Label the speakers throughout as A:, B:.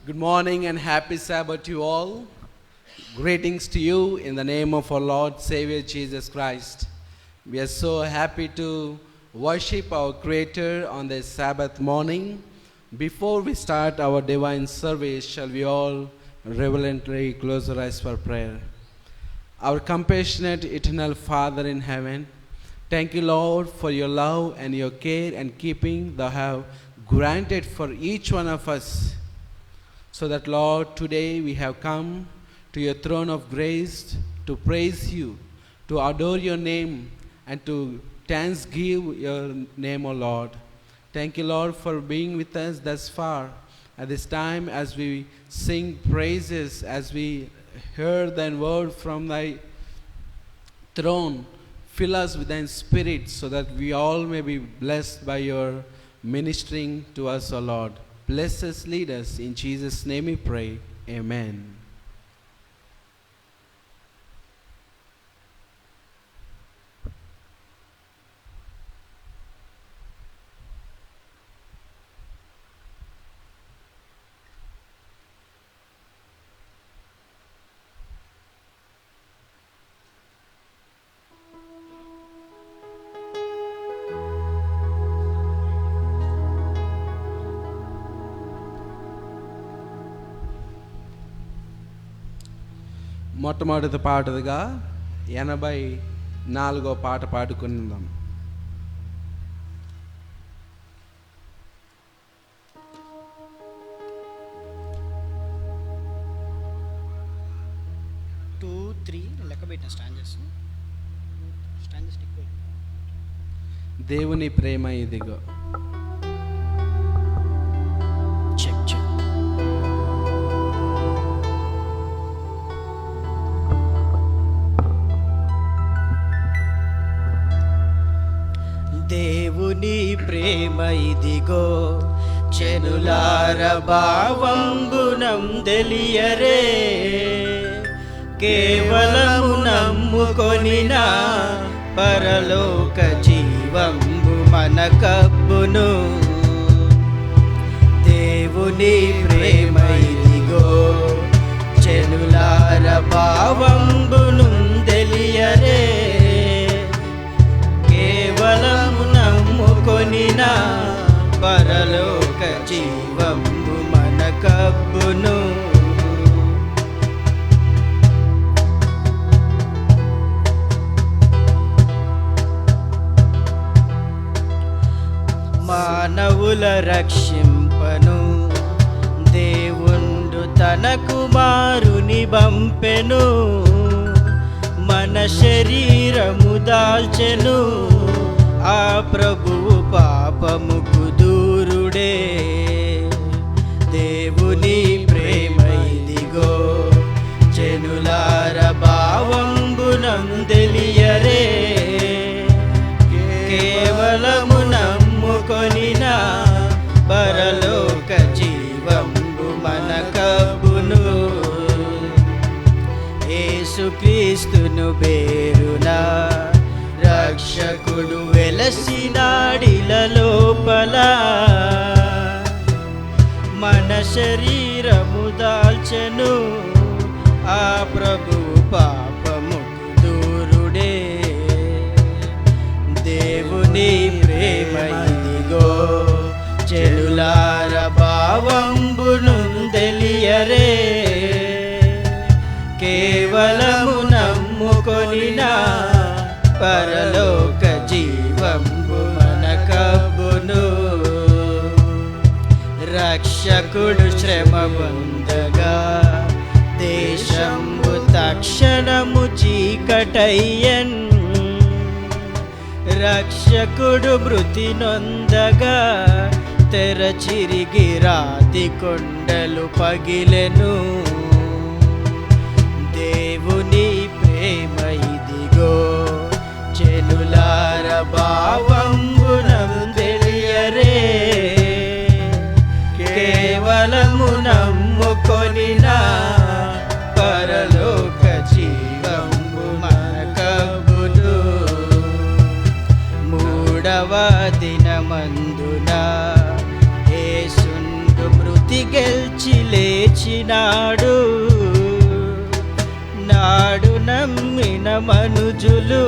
A: Good morning and happy Sabbath to you all. Greetings to you in the name of our Lord Savior Jesus Christ. We are so happy to worship our Creator on this Sabbath morning. Before we start our divine service, shall we all reverently close our eyes for prayer? Our compassionate eternal Father in heaven, thank you, Lord, for your love and your care and keeping thou have granted for each one of us. So that, Lord, today we have come to your throne of grace to praise you, to adore your name, and to thanksgive your name, O Lord. Thank you, Lord, for being with us thus far. At this time, as we sing praises, as we hear thy word from thy throne, fill us with thy spirit so that we all may be blessed by your ministering to us, O Lord. Bless us, lead us. In Jesus' name we pray. Amen. మొట్టమొదటి పాటగా 84వ పాట పాడుకుందాం. దేవుని ప్రేమ ఇదిగో.
B: దేవుని ప్రేమ ఇదిగో, చెనులార భావంబునం తెలియరే. కేవలము నమ్ముకొనిన పరలోక జీవంబు మనకబ్బును. దేవుని ప్రేమ ఇదిగో, చెనులార భావంబును తెలియరే. కేవలము నమ్ముకొనిన పరలోక జీవంబు మనకబ్బును. మానవుల రక్షింపను దేవుండు తన కుమారుని పంపెను. మన శరీరము దాల్చెను, ఆ ప్రభువు పాపముకు దూరుడే. దేవుని ప్రేమ ఇదిగో, చెనులార భావంబునం తెలియరే. కేవలము నమ్ముకొనిన పరలోక జీవంబు మనకబ్బును. యేసుక్రీస్తును బేరునా రక్షకుడు వెలసినాడిల లోపల. మన శరీరము దాల్చెను, ఆ ప్రభువు పాపముకు దూరుడే. దేవుని ప్రేమ ఇదిగో, చెలులార భావంబును తెలియరే. కేవలము నమ్ముకొనిన పరలోక జీవంబు మనకబ్బును. రక్షకుడు శ్రమ పొందగా దేశంబు తక్షణము చీకటయ్యన్. రక్షకుడు మృతి నొందగా తెరచిరిగి రాతి కొండలు పగిలెను. దేవుని ప్రేమ ఇదిగో, చెనులార భావంబునం తెలియరే. కేవలము నమ్ముకొనిన పరలోక జీవంబు మనకబ్బును. మూడవ దినమందున యేసుండు మృతి గెల్చి లేచినాడు. నాడు నమ్మిన మనుజులు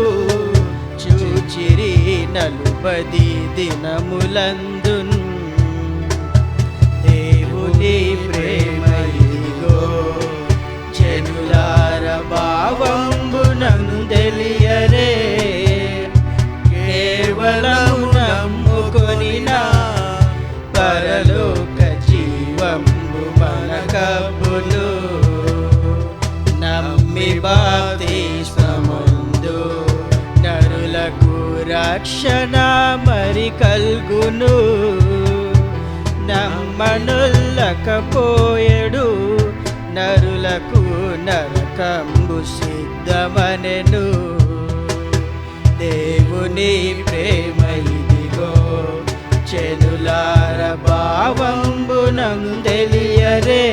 B: చూచిరి 40 దినములందున్. దేవుని ప్రేమ ఇదిగో జనులార భావంబునను తెలియరే. కేవలము నమ్ముకొనిన పరలోక జీవంబు మనకబ్బును. నమ్మి బాప్తిస్మముందు నరులకు రక్షణ మరి కల్గును. నమ్మనుల్లకపోయెడు నరులకు నరకంబు సిద్ధమనెను. దేవుని ప్రేమ ఇదిగో చెనులార భావంబునను తెలియరే.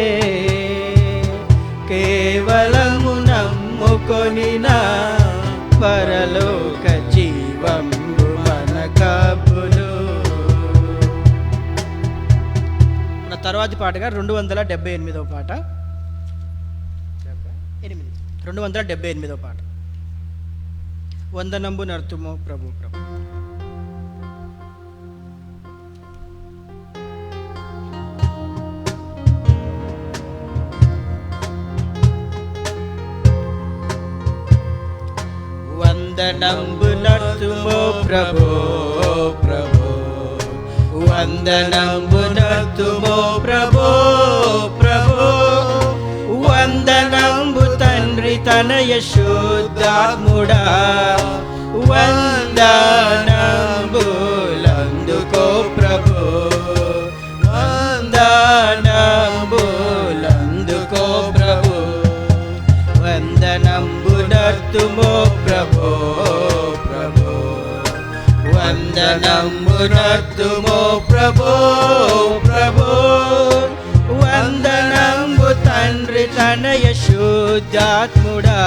B: కేవలము నమ్ముకొనిన పరలోక జీవంబు మనకబ్బును. మన తర్వాతి పాటగా 278వ పాట. 278వ పాట. వందనంబు నర్తుమో ప్రభు ప్రభు. వందనంబు నర్తుమో ప్రభు ప్రభు. వందనంబు నర్తుమో ప్రభు ప్రభు. వందనంబు తండ్రి తనయ శుద్ధాత్ముడా. వందనంబులందుకో ప్రభు. వందనంబులందుకో ప్రభు. వందనంబు నర్తుమో ప్రభు ప్రభు. వందనంబు నర్తుమో ప్రభు ప్రభు. వందనంబు తండ్రి తనయ శుద్ధాత్ముడా.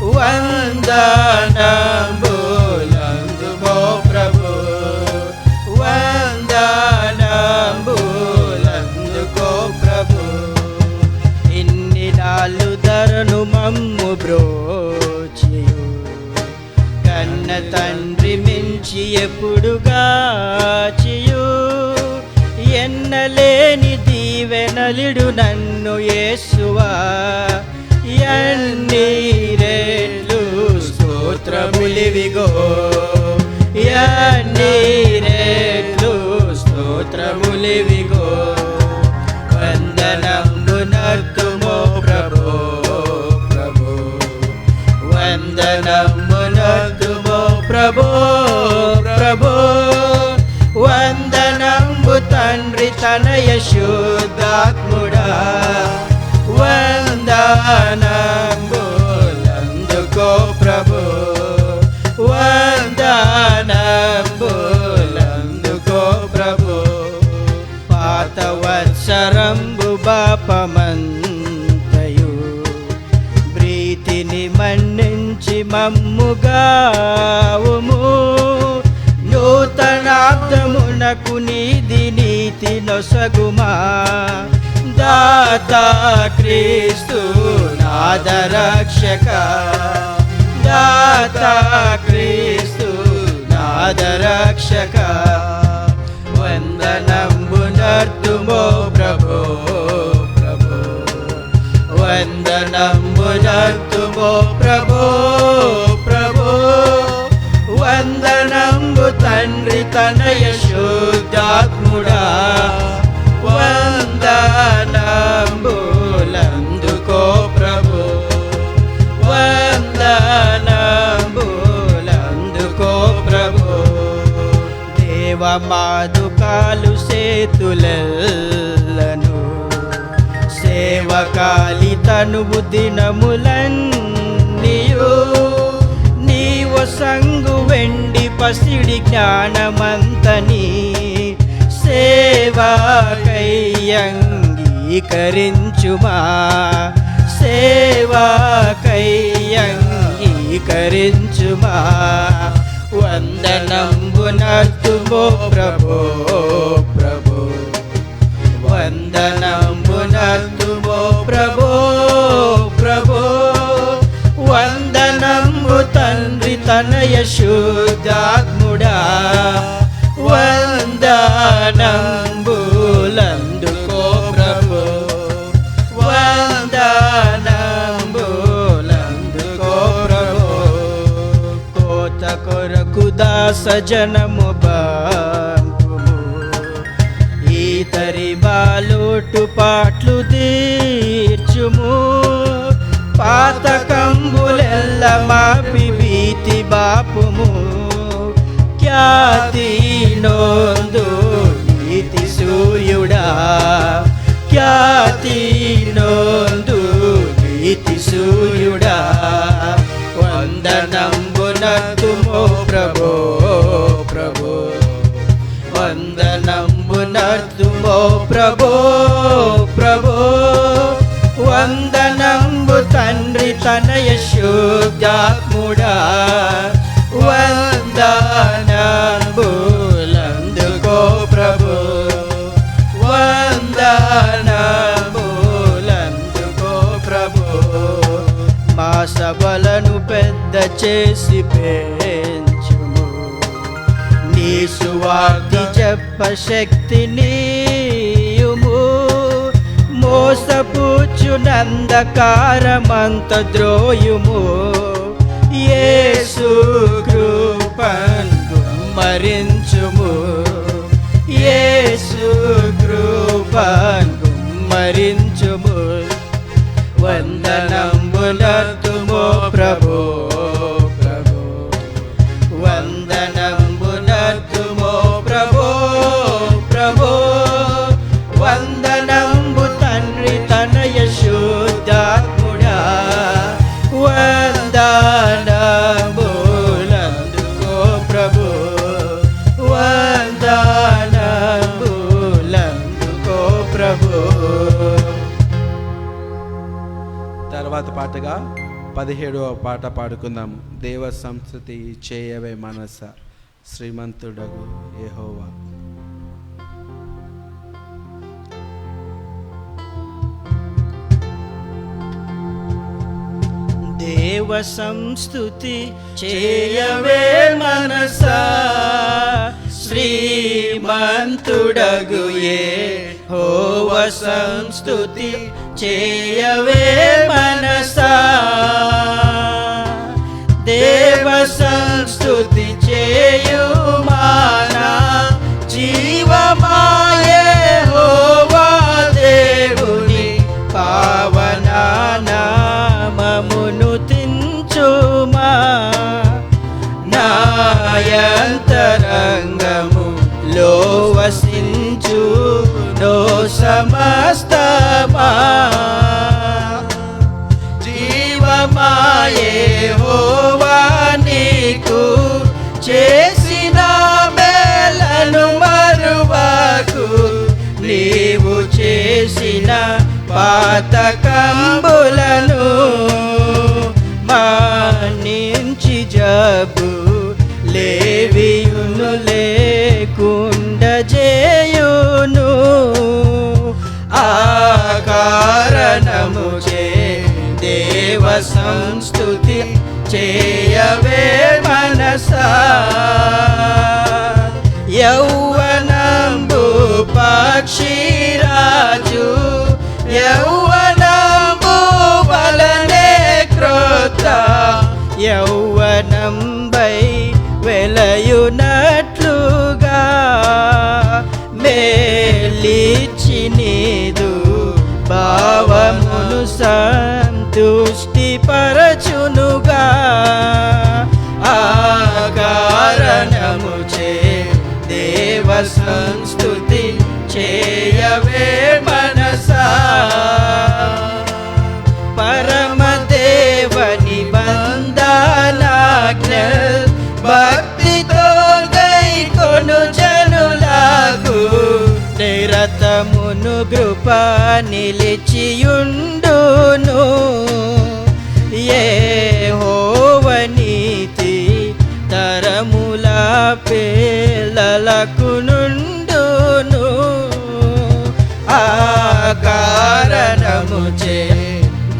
B: వందనంబులందుకో ప్రభు. వందనంబులందుకో ప్రభు. ఇన్ని నాళ్ళు ధరను మమ్ము బ్రోచియు కన్న తండ్రి మించి ఎప్పుడుగాచియు. ఎన్నలేని దీవెనలిడు నన్ను యేసువా. ఎన్ని రెట్లు స్తోత్రములివిగో. ఎన్ని రెట్లు స్తోత్రములివిగో. వందనంబు నర్తుమో ప్రభు ప్రభు. వందనంబు నర్తుమో ప్రభు ప్రభు. వందనంబు తండ్రి తనయ శుద్ధాత్ముడా. వందనంబులందుకో ప్రభు. వందనంబులందుకో ప్రభు. పాత వత్సరంబు బాపమంతయు ప్రీతిని మన్నించి మమ్ముగావుము. నూతనాబ్దమునకు నీది నీతి నొసగుమా. దాతా క్రీస్తు నాదరక్షక. దాతా క్రీస్తు నాదరక్షక. వందనంబు నర్తుమో ప్రభు ప్రభు. వందనంబు నర్తుమో ప్రభు ప్రభు. వందనంబు తండ్రి తనయ శుద్ధాత్ముడా. వందనంబులందుకో ప్రభు. వందనంబులందుకో ప్రభు. దేవమాదుకాలు సేతులను సేవకాలి తనువు దినములన్నీయు. నీవు సంగు వెండి పసిడి జ్ఞానమంతని సేవాకై అంగీకరించుమా. సేవాకై అంగీకరించుమా. వందనంబు నర్తుమో ప్రభు ప్రభు. వందనంబు నర్తుమో ప్రభో ప్రభో వందనంబు తండ్రి తనయ శుద్ధాత్ముడా వందనంబులందుకో ప్రభో వందనంబులందుకో ప్రభో కోత కొరకు దాస జనము బాంకుము ఈతరి బాలోటు పాట్లు తీర్చుము పాతకంబులెల్ల మాపి భీతి బాపుము ఖ్యాతి నోందు నీతి సూర్యుడా ఖ్యాతి నోందు నీతి సూర్యుడా వందనంబునర్తుమో ప్రభో ప్రభో వందనంబునర్తుమో ప్రభో ప్రభో వందనంబు తండ్రి తనయ శుద్ధాత్ముడా వందనంబులందుకో ప్రభు వందనంబులందుకో ప్రభు మా సభలను పెద్ద చేసి పెంచుము నీ సువార్తి చెప్ప శక్తినియుము మోసపుచ్చునందకారమంత ద్రోయుము యేసు కృపన్ గుమ్మరించుము యేసు కృపన్ గుమ్మరించుము వందనంబునర్తుమో ప్రభో ప్రభో వందనంబునర్తుమో ప్రభో ప్రభో వందనంబు తండ్రి తనయ శుద్ధాత్ముడా వందనంబులందుకో ప్రభు వందనంబులందుకో ప్రభు.
A: తర్వాత పాటగా 17వ పాట పాడుకుందాము. దేవ సంస్కృతి చేయవే మనస శ్రీమంతుడగు యెహోవా.
B: దేవ సంస్తుతి చేయవే మనసా శ్రీమంతుడగు యెహోవ సంస్తుతి చేయవే మనసా దేవ సంస్తుతి చేయుమానా జీవమా యెహోవా దేవుని పావనా నామమును తించుమా నాయంతరంగము లో వసించు నో సమస్తమా జీవమా యెహోవా నీకు చేసిన మేలను మరువకు నీవు చేసిన పాతకంబులను మానించి జబు లేవియును లేకుండ చేయును ఆ కారణము చే దేవ సంస్తుతి చేయవే మనసా యౌవనంబు పక్షిరాజు యౌవనంబు వలనే క్రోత యౌవనంబై వెలయునట్లుగా మేలిచి నీదు భావమును సంతుష్టి పరచునుగా ఆ కారణము చే దేవ సంస్తుతి చేయవే మనసా పరమదేవని బంధనాజ్ఞ భక్తితో గైకొను జనులకు నిరతమును కృప నిలిచియుండును యెహోవ నీతి తరముల పిల్లలకు నుండును ఆ కారణము చే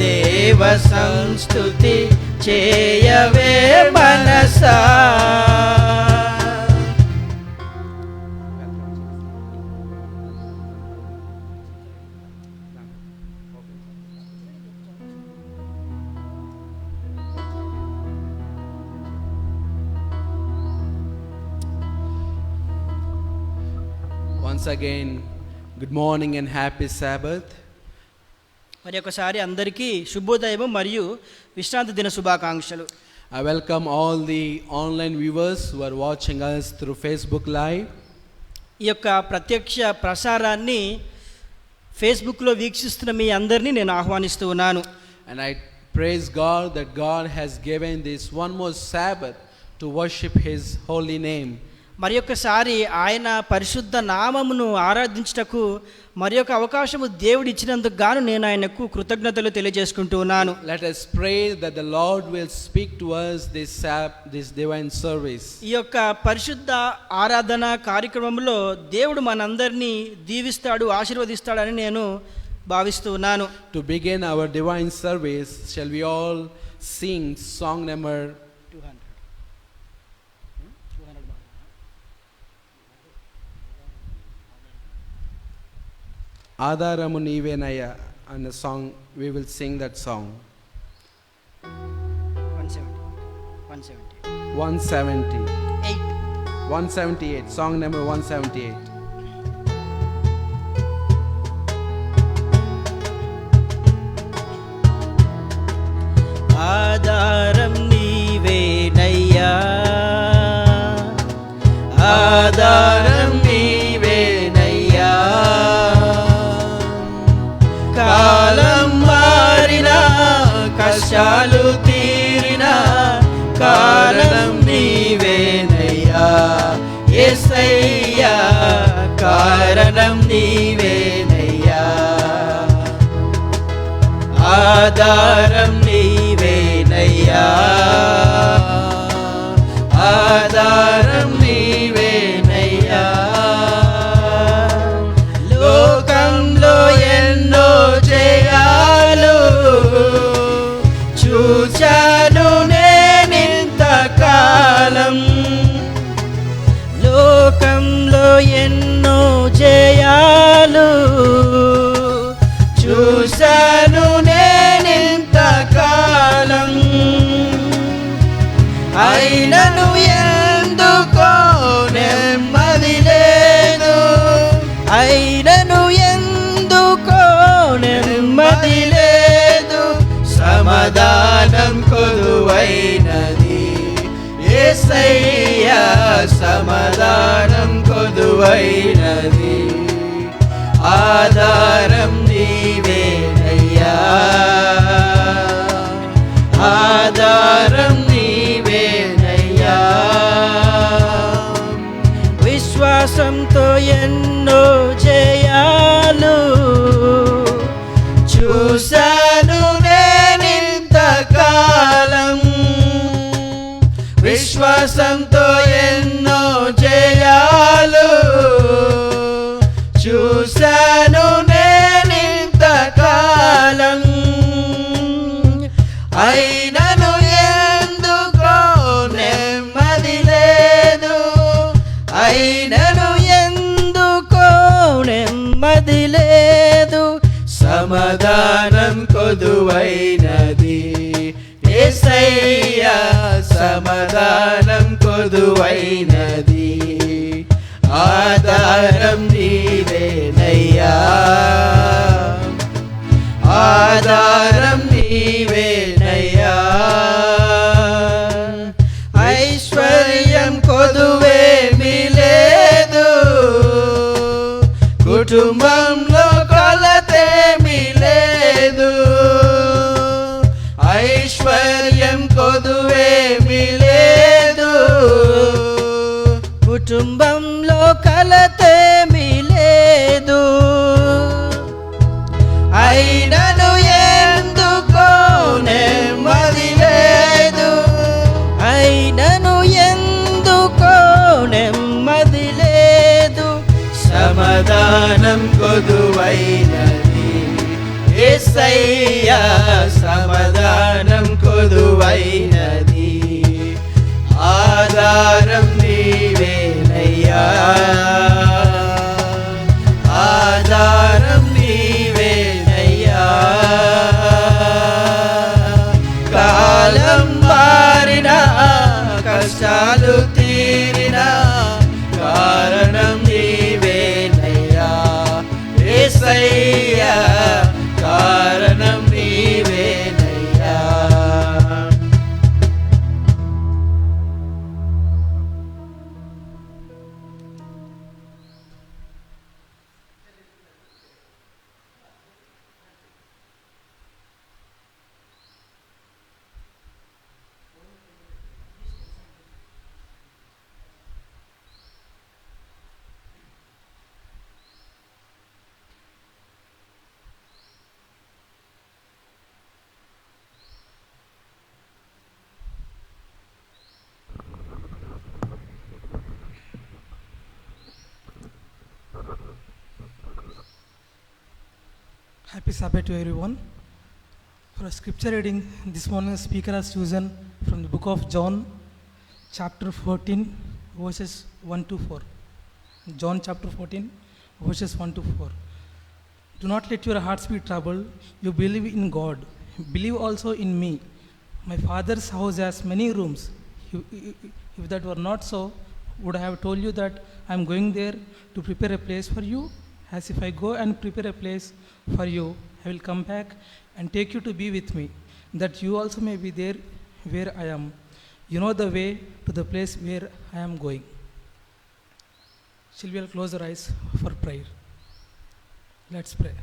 B: దేవ సంస్తుతి చేయవే మనసా.
A: Once again, good morning and happy Sabbath.
B: మరి ఒకసారి అందరికీ శుభోదయము మరియు విశ్రాంతి దిన శుభాకాంక్షలు.
A: I welcome all the online viewers who are watching us through Facebook Live.
B: ఈ యొక్క ప్రత్యక్ష ప్రసారాన్ని ఫేస్బుక్లో వీక్షిస్తున్న మీ అందరినీ నేను ఆహ్వానిస్తూ ఉన్నాను.
A: And I praise God that God has given this one more Sabbath to worship His holy name.
B: మరి ఒక్కసారి ఆయన పరిశుద్ధ నామమును ఆరాధించుటకు మరి ఒక అవకాశము దేవుడు ఇచ్చినందుకు గాను నేను ఆయనకు కృతజ్ఞతలు తెలియజేసుకుంటూ ఉన్నాను.
A: Let us pray that the Lord will speak to us this divine service.
B: ఈ యొక్క పరిశుద్ధ ఆరాధన కార్యక్రమంలో దేవుడు మనందరినీ దీవిస్తాడు, ఆశీర్వదిస్తాడని నేను భావిస్తూ ఉన్నాను.
A: To begin our divine service, shall we all sing song number 200? Adaramu Nivenaya, and the song, we will sing that song. 178, song number 178.
B: ఆధారం నీవేనయ్యా, ఆధారం నీవేనయ్యా, కాలం మారినా కష్టాలు తీరినా కారణం నీవేనయ్యా యేసయ్యా, కారణం నీవేనయ్యా, ఆధారం నీవేనయ్యా, ఆధారం నీవేనయ్యా. లోకంలో ఎన్నో జయాలు చూచాను నేనింతకాలం, లోకంలో ఎన్నో జయాలు చూశాను నేనింతకాలం, అయినను ఎందుకో నెమ్మది లేదు, అయినను ఎందుకో నెమ్మది లేదు, సమాధానం కొదువైనది యేసయ్యా, సమాధానం కొదువైనది, ఆధారం నీవేనయ్యా, ఆధారం నీవేనయ్యా. విశ్వాసంతో ఎన్నో జయాలు చూశాను నేనింతకాలం, విశ్వాసంతో ఎన్నో జయాలు చూశాను నేనింతకాలం, అయినను ఎందుకో నెమ్మది లేదు, అయినను ఎందుకో నెమ్మది లేదు, సమాధానం కొదువైనది యేసయ్యా, సమాధానం కొదువైనది, ఆధారం నీవేనయ్యా, ఆధారం నీవేనయ్యా. ఐశ్వర్యం కొదువేమీ లేదు, కుటుంబంలో కొలతేమీ లేదు, ఐశ్వర్యం కొదువేమీ లేదు, కుటుంబంలో కలతేమీ లేదు, అయినను ఎందుకో నెమ్మది లేదు, అయినను ఎందుకో నెమ్మది లేదు, సమాధానం కొదువైనది యేసయ్యా సమాధానం కొదువైనది, ఆధారం నీవేనయ్యా, ఆధారం నీవేనయ్యా. కాలం మారినా కష్టాలు తీరినా కారణం నీవేనయ్యా, యేసయ్యా కారణం నీవేనయ్యా.
C: Happy Sabbath to everyone. For a scripture reading, this morning the speaker has chosen from the book of John, chapter 14, verses 1 to 4. John chapter 14, verses 1 to 4. Do not let your hearts be troubled. You believe in God. Believe also in me. My Father's house has many rooms. If that were not so, would I have told you that I am going there to prepare a place for you? As if I go and prepare a place for you, I will come back and take you to be with me, that you also may be there where I am. You know the way to the place where I am going. Shall we all close our eyes for prayer? Let's pray.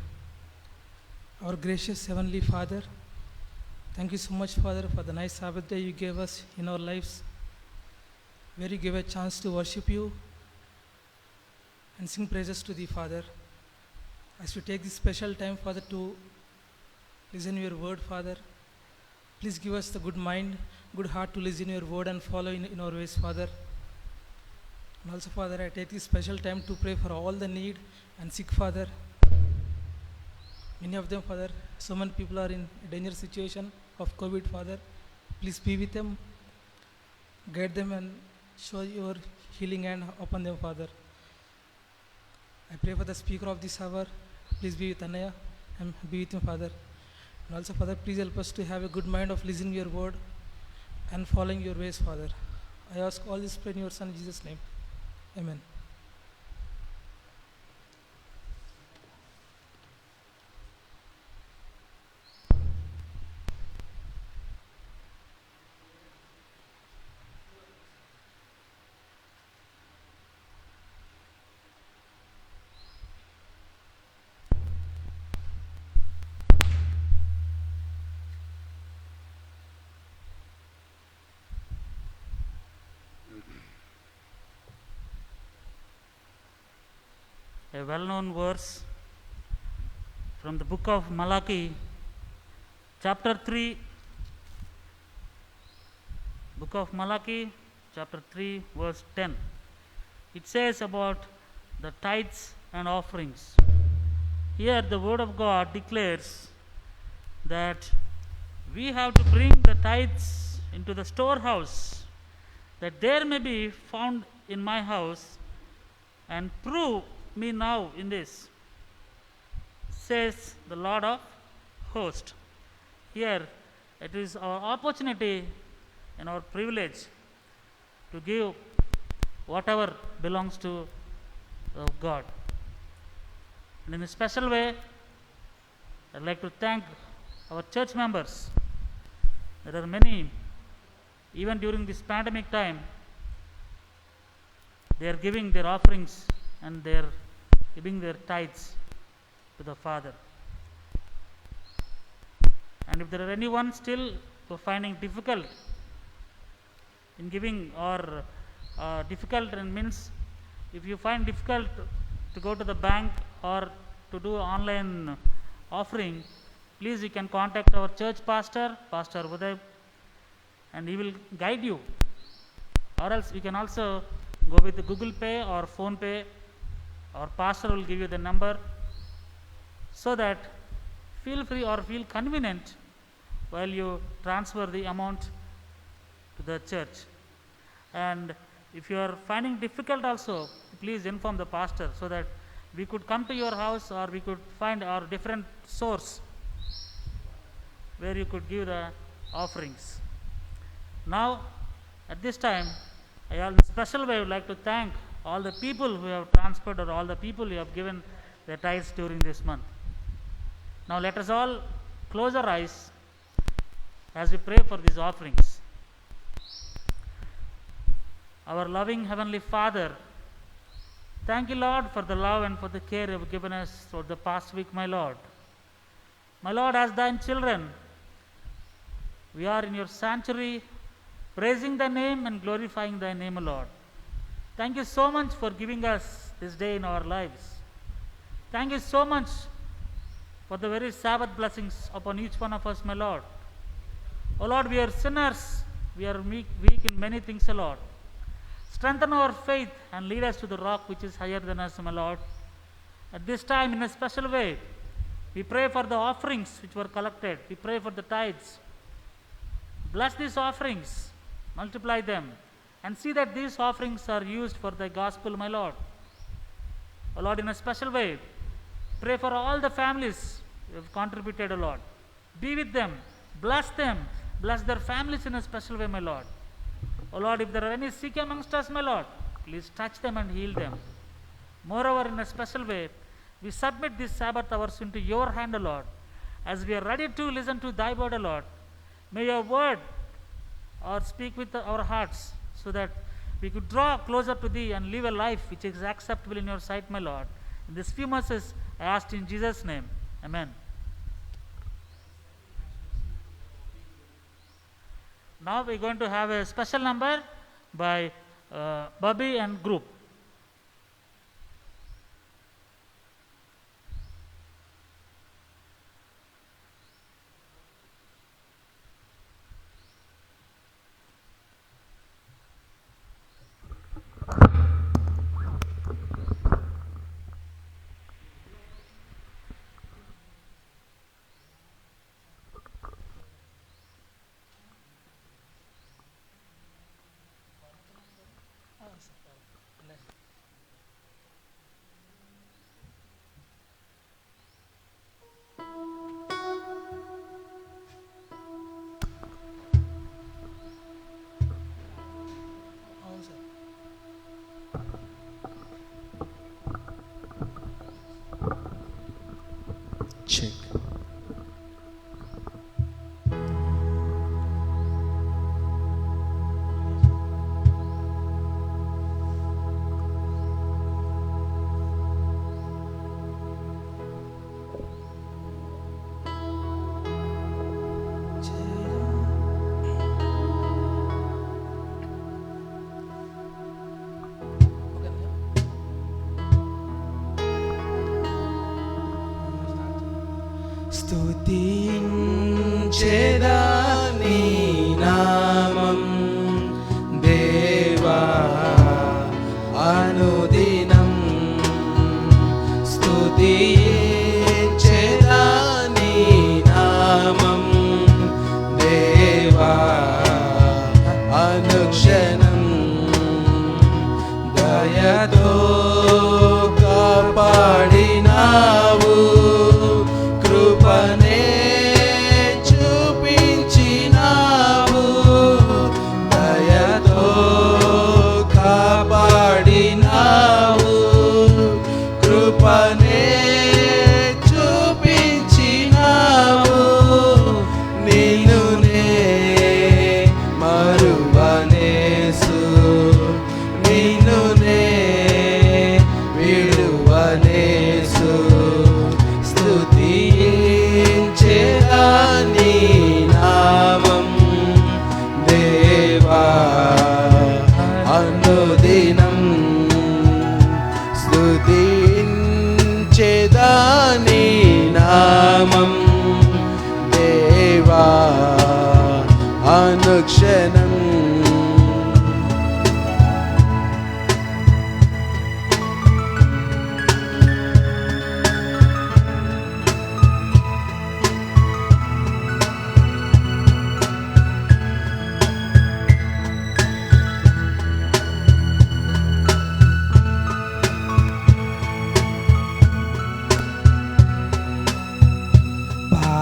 C: Our gracious Heavenly Father, thank you so much, Father, for the nice Sabbath day you gave us in our lives, where you gave a chance to worship you and sing praises to thee, Father. As we take this special time, Father, to listen your word, Father, please give us the good mind, good heart to listen your word and follow in our ways, Father. And also, Father, I take this special time to pray for all the need and sick, Father. Many of them, Father, so many people are in a dangerous situation of COVID, Father. Please be with them, guide them and show your healing hand upon them, Father. I pray for the speaker of this hour. Please be with Anaya and be with him, Father. And also, Father, please help us to have a good mind of listening your word and following your ways, Father. I ask all this prayer in your Son, Jesus' name. Amen.
D: A well-known verse from the book of Malachi, chapter 3. Book of Malachi, chapter 3, verse 10. It says about the tithes and offerings. Here the word of God declares that we have to bring the tithes into the storehouse, that there may be found in my house, and prove me now in this, says the Lord of hosts. Here it is our opportunity and our privilege to give whatever belongs to God. And in a special way, I'd like to thank our church members. There are many, even during this pandemic time, they are giving their offerings and they are giving their tithes to the Father. And if there are anyone still who are finding difficult in giving, or difficult and means, if you find difficult to go to the bank or to do online offering, please you can contact our church pastor, Pastor Uday, and he will guide you. Or else you can also go with the Google Pay or Phone Pay. Our pastor will give you the number, so that feel free or feel convenient while you transfer the amount to the church. And if you are finding difficult also, please inform the pastor so that we could come to your house, or we could find our different source where you could give the offerings. Now, at this time, I in a special way would like to thank all the people who have transferred, or all the people who have given their tithes during this month. Now let us all close our eyes as we pray for these offerings. Our loving Heavenly Father, thank you, Lord, for the love and for the care you have given us throughout the past week, my Lord. My Lord, as thine children, we are in your sanctuary, praising thy name and glorifying thy name, Lord. Thank you so much for giving us this day in our lives. Thank you so much for the very Sabbath blessings upon each one of us, my Lord. O Lord, we are sinners. We are weak in many things, O Lord. Strengthen our faith and lead us to the rock which is higher than us, my Lord. At this time, in a special way, we pray for the offerings which were collected. We pray for the tithes. Bless these offerings, multiply them, and see that these offerings are used for thy gospel, my Lord. O Lord, in a special way, pray for all the families who have contributed, O Lord. Be with them, bless their families in a special way, my Lord. O Lord, if there are any sick amongst us, my Lord, please touch them and heal them. Moreover, in a special way, we submit these Sabbath hours into your hand, O Lord, as we are ready to listen to thy word, O Lord. May your word or speak with our hearts, so that we could draw closer to thee and live a life which is acceptable in your sight, my Lord. In these few verses, I asked in Jesus' name. Amen. Now we are going to have a special number by Bobby and group.
A: Check. స్తుతించెదా నీ నామం దేవా అనుదినం స్తుతించెదా నీ నామం దేవా అనుక్షణం దయతో కాపాడినావు కృపనే చూపించినావు దయతో కాపాడినావు కృపనే చూపించినావు నిన్నునే మరువనేసు నిన్నునే విడువనేసు స్తుతించెదా నీ నామం దేవా అనుదినం స్తుతించెదా నీ నామం దేవా అనుక్షణం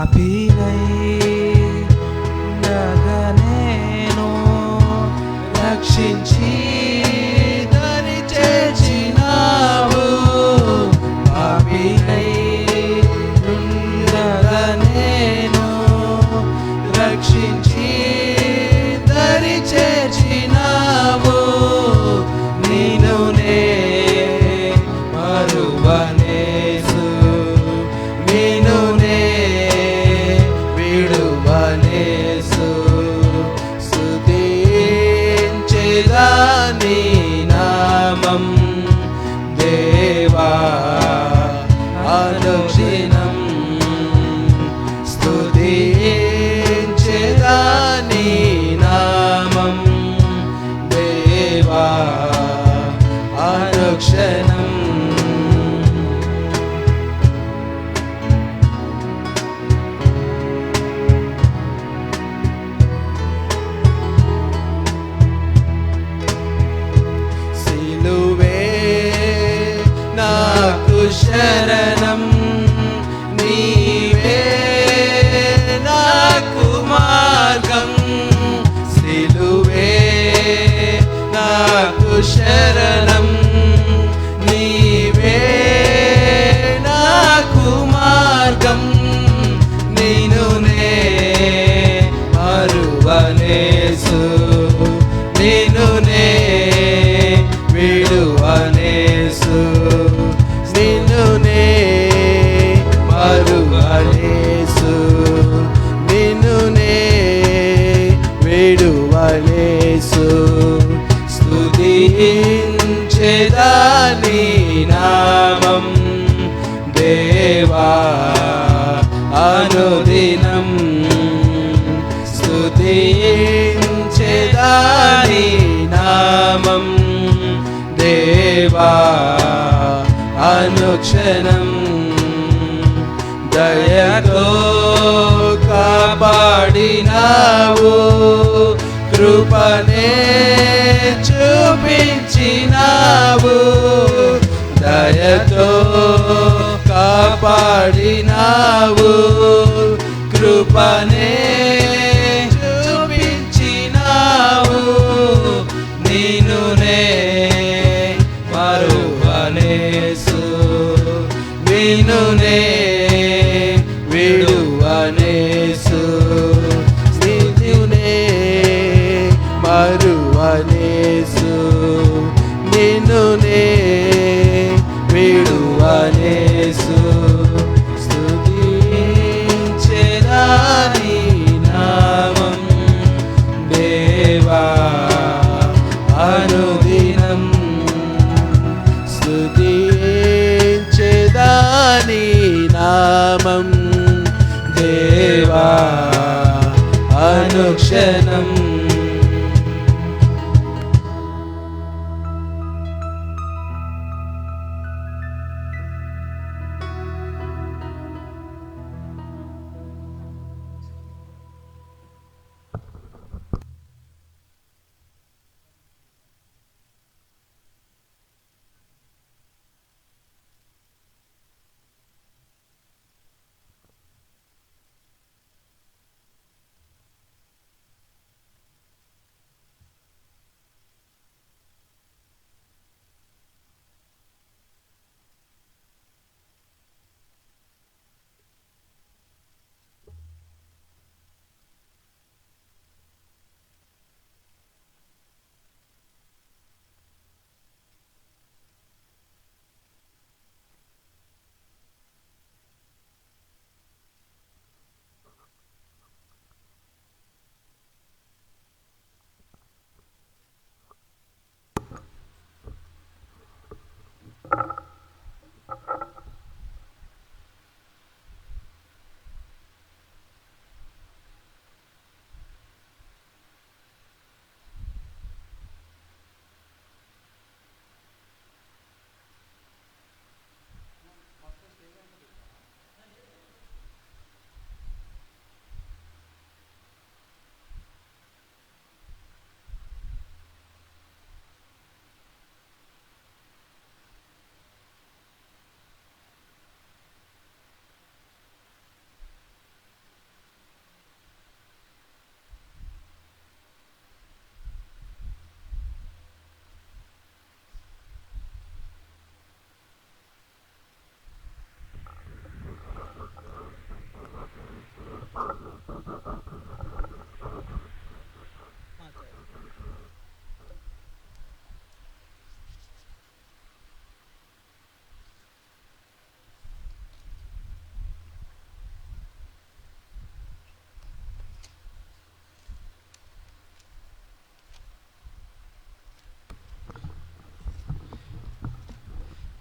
C: పాపినై ఉండగనేను
A: రక్షించి దరి చేర్చినావు. పాపినై ఉండగనేను రక్షించి దరి చేర్చినావు. నిన్నునే మరువనేసు, నిన్నునే విడువనేసు. స్తుతించెదా నీ నామం దేవా అనుక్షణం. స్తుతించెదా నీ నామం దేవా అనుక్షణం. సిలువే నాకు శరణం, నీవే నాకు మార్గం. సిలువే నాకు శరణం, నీవే నాకు మార్గం. నిన్నునే మరువనేసు, నిన్నునే విడువనేసు. నిన్నునే మరువనేసు, నిన్నునే విడువనేసు. స్తుతించెదా నీ నామం దేవా అనుదినం. స్తుతించెదా నీ నామం దేవా అనుక్షణం. దయతో కాపాడినావు, కృపనే చూపించినావు. దయతో కాపాడినావు, కృపనే చూపించినావు. నిన్నునే మరువనేసు, నిన్నునే విడువనేసు. నిన్నునే మరువనేసు, నిన్నునే విడువనేసు. స్తుతించెదా నీ నామం దేవా అనుదినం. స్తుతించెదా నీ నామం దేవా అనుక్షణం.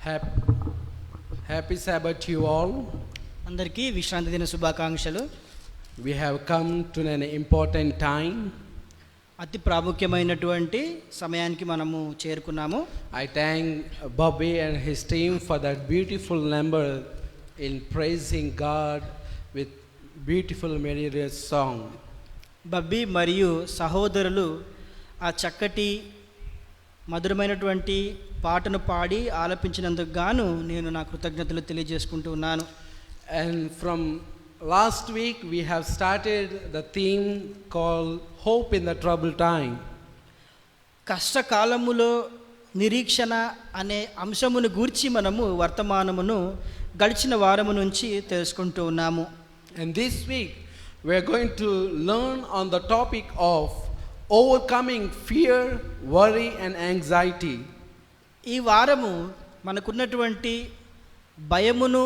A: Happy Sabbath to you all.
B: అందరికీ విశ్రాంతి దిన శుభాకాంక్షలు.
A: We have come to an important time.
B: అతి ప్రాముఖ్యమైనటువంటి సమయానికి మనము చేరుకున్నాము.
A: I thank Bobby and his team for that beautiful number in praising God with beautiful melodious song.
B: బబ్బీ మరియు సహోదరులు ఆ చక్కటి మధురమైనటువంటి పాటను పాడి ఆలపించినందుకు గాను నేను నా కృతజ్ఞతలు తెలియజేసుకుంటూ ఉన్నాను.
A: And from last week we have started the theme called Hope in the Troubled Time.
B: కష్టకాలములో నిరీక్షణ అనే అంశమును గూర్చి మనము వర్తమానమును గడిచిన వారము నుంచి తెలుసుకుంటూ ఉన్నాము.
A: And this week we are going to learn on the topic of overcoming fear, worry and anxiety.
B: ఈ వారము మనకున్నటువంటి భయమును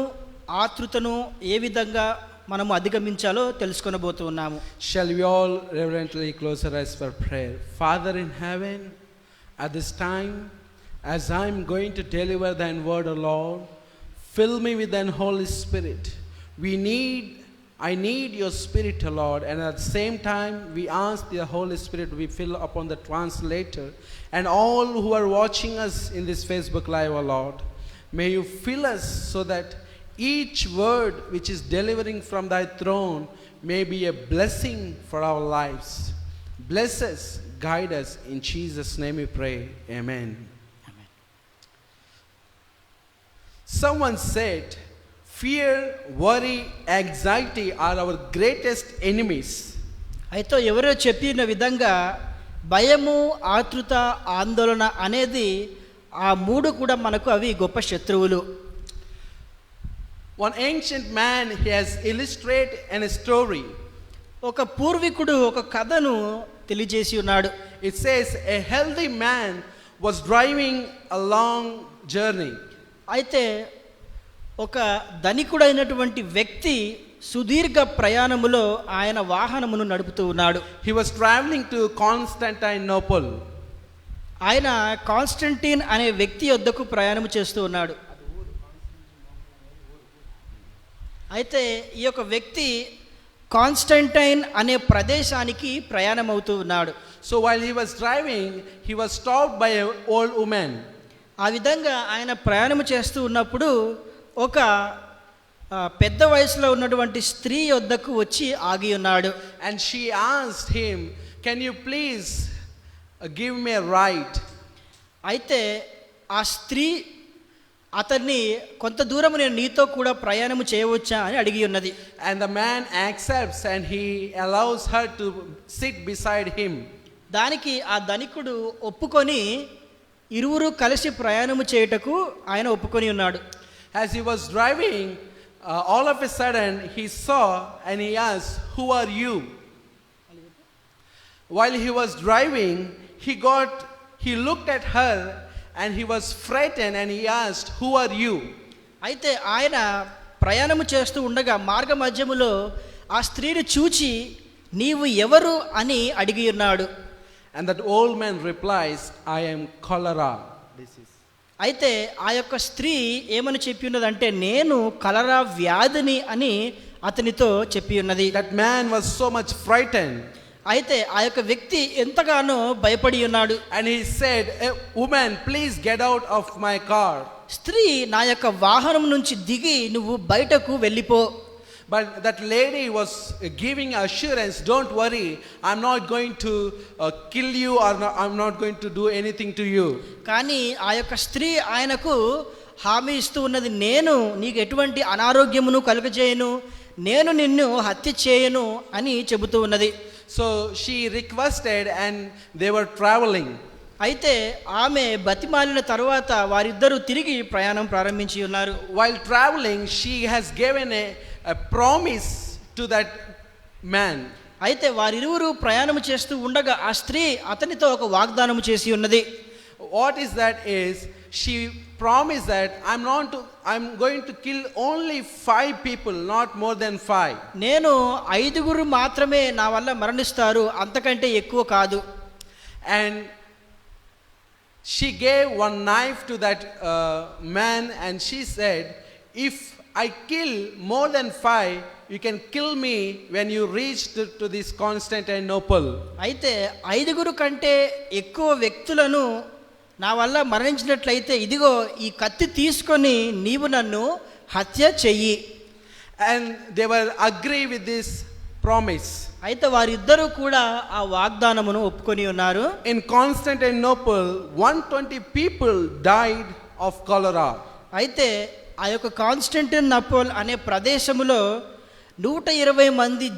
B: ఆతృతను ఏ విధంగా మనము అధిగమించాలో తెలుసుకొనబోతూ ఉన్నాము.
A: Shall we all reverently close our eyes for prayer? Father in heaven, at this time, as I am going to deliver thine word, O Lord, fill me with thine Holy Spirit. I need your Spirit, O Lord, and at the same time we ask the Holy Spirit to be filled upon the translator and all who are watching us in this Facebook Live, O Lord. May you fill us so that each word which is delivering from thy throne may be a blessing for our lives. Bless us, guide us, in Jesus' name we pray, amen.
B: Amen.
A: Someone said, fear, worry, anxiety are our greatest enemies.
B: అయితే ఎవరో చెప్పిన విధంగా భయము ఆతృత ఆందోళన అనేది ఆ మూడు కూడా మనకు అవి గొప్ప శత్రువులు.
A: One ancient man, he has illustrated in a story.
B: ఒక పూర్వీకుడు ఒక కథను తెలియజేసి ఉన్నాడు.
A: It says a healthy man was driving a long journey.
B: అయితే ఒక ధనికుడైనటువంటి వ్యక్తి సుదీర్ఘ ప్రయాణములో ఆయన వాహనమును నడుపుతూ ఉన్నాడు.
A: He was traveling to Constantinople.
B: ఆయన కాన్స్టంటీన్ అనే వ్యక్తి వద్దకు ప్రయాణం చేస్తూ ఉన్నాడు. అయితే ఈ యొక్క వ్యక్తి కాన్స్టంటైన్ అనే ప్రదేశానికి ప్రయాణం అవుతూ ఉన్నాడు.
A: So while he was driving, he was stopped by an old woman.
B: ఆ విధంగా ఆయన ప్రయాణం చేస్తూ ఉన్నప్పుడు ఒక పెద్ద వయసులో ఉన్నటువంటి స్త్రీ వద్దకు వచ్చి ఆగి ఉన్నాడు.
A: And she asked him, can you please give me a ride?
B: అయితే ఆ స్త్రీ అతన్ని కొంత దూరం నేను నీతో కూడా ప్రయాణం చేయవచ్చా అని అడిగి ఉన్నది.
A: And the man accepts and he allows her to sit beside him.
B: దానికి ఆ ధనికుడు ఒప్పుకొని ఇరువురు కలిసి ప్రయాణం చేయుటకు ఆయన ఒప్పుకొని ఉన్నాడు.
A: As he was driving, all of a sudden he saw and he asked, who are you? While he was driving, he looked at her and he was frightened and he asked, who are you?
B: అయితే ఆయన ప్రయాణము చేస్తూ ఉండగా మార్గ మధ్యములో ఆ స్త్రీని చూచి నీవు ఎవరు అని అడిగి ఉన్నాడు.
A: And that old man replies, I am cholera disease.
B: అయితే ఆ యొక్క స్త్రీ ఏమని చెప్పి ఉన్నదంటే నేను కలరా వ్యాధిని అని అతనితో చెప్పి ఉన్నది.
A: That man was so much frightened.
B: అయితే ఆ యొక్క వ్యక్తి ఎంతగానో భయపడి ఉన్నాడు.
A: And he said, woman, please get out of my car.
B: స్త్రీ నా యొక్క వాహనం నుంచి దిగి నువ్వు బయటకు వెళ్ళిపో.
A: But that lady was giving assurance, don't worry, I'm not going to kill you or I'm not going to do anything to you.
B: కానీ ఆ యొక్క స్త్రీ ఆయనకు హామీ ఇస్తూ ఉన్నది, నేను నీకు ఎటువంటి అనారోగ్యమును కలుగజేయను, నేను నిన్ను హత్య చేయను అని చెబుతూ ఉన్నది.
A: So she requested and they were traveling.
B: అయితే ఆమె బతిమాలిన తరువాత వారిద్దరూ తిరిగి ప్రయాణం ప్రారంభించి ఉన్నారు.
A: While traveling, she has given a promise to that man.
B: అయితే వారిరువురు ప్రయాణం చేస్తూ ఉండగా ఆ స్త్రీ అతనితో ఒక వాగ్దానం చేసి ఉన్నది.
A: What is that is, she promised that I'm going to kill only 5 people, not more than 5.
B: నేను 5 మాత్రమే నా వల్ల మరణిస్తారు, అంతకంటే ఎక్కువ కాదు.
A: And she gave one knife to that man and she said, if I kill more than 5, you can kill me when you reach to this Constantinople.
B: అయితే 5 కంటే ఎక్కువ వ్యక్తులను నా వల్ల మరణించినట్లయితే ఇదిగో ఈ కత్తి తీసుకొని నీవు నన్ను హత్య చెయ్యి.
A: And they were agree with this promise.
B: అయితే వారిద్దరూ కూడా ఆ వాగ్దానమును ఒప్పుకొని ఉన్నారు.
A: In Constantinople, 120 people died of cholera.
B: అయితే ఆ యొక్క కాన్స్టంటినోపుల్ అనే ప్రదేశములో 120 మంది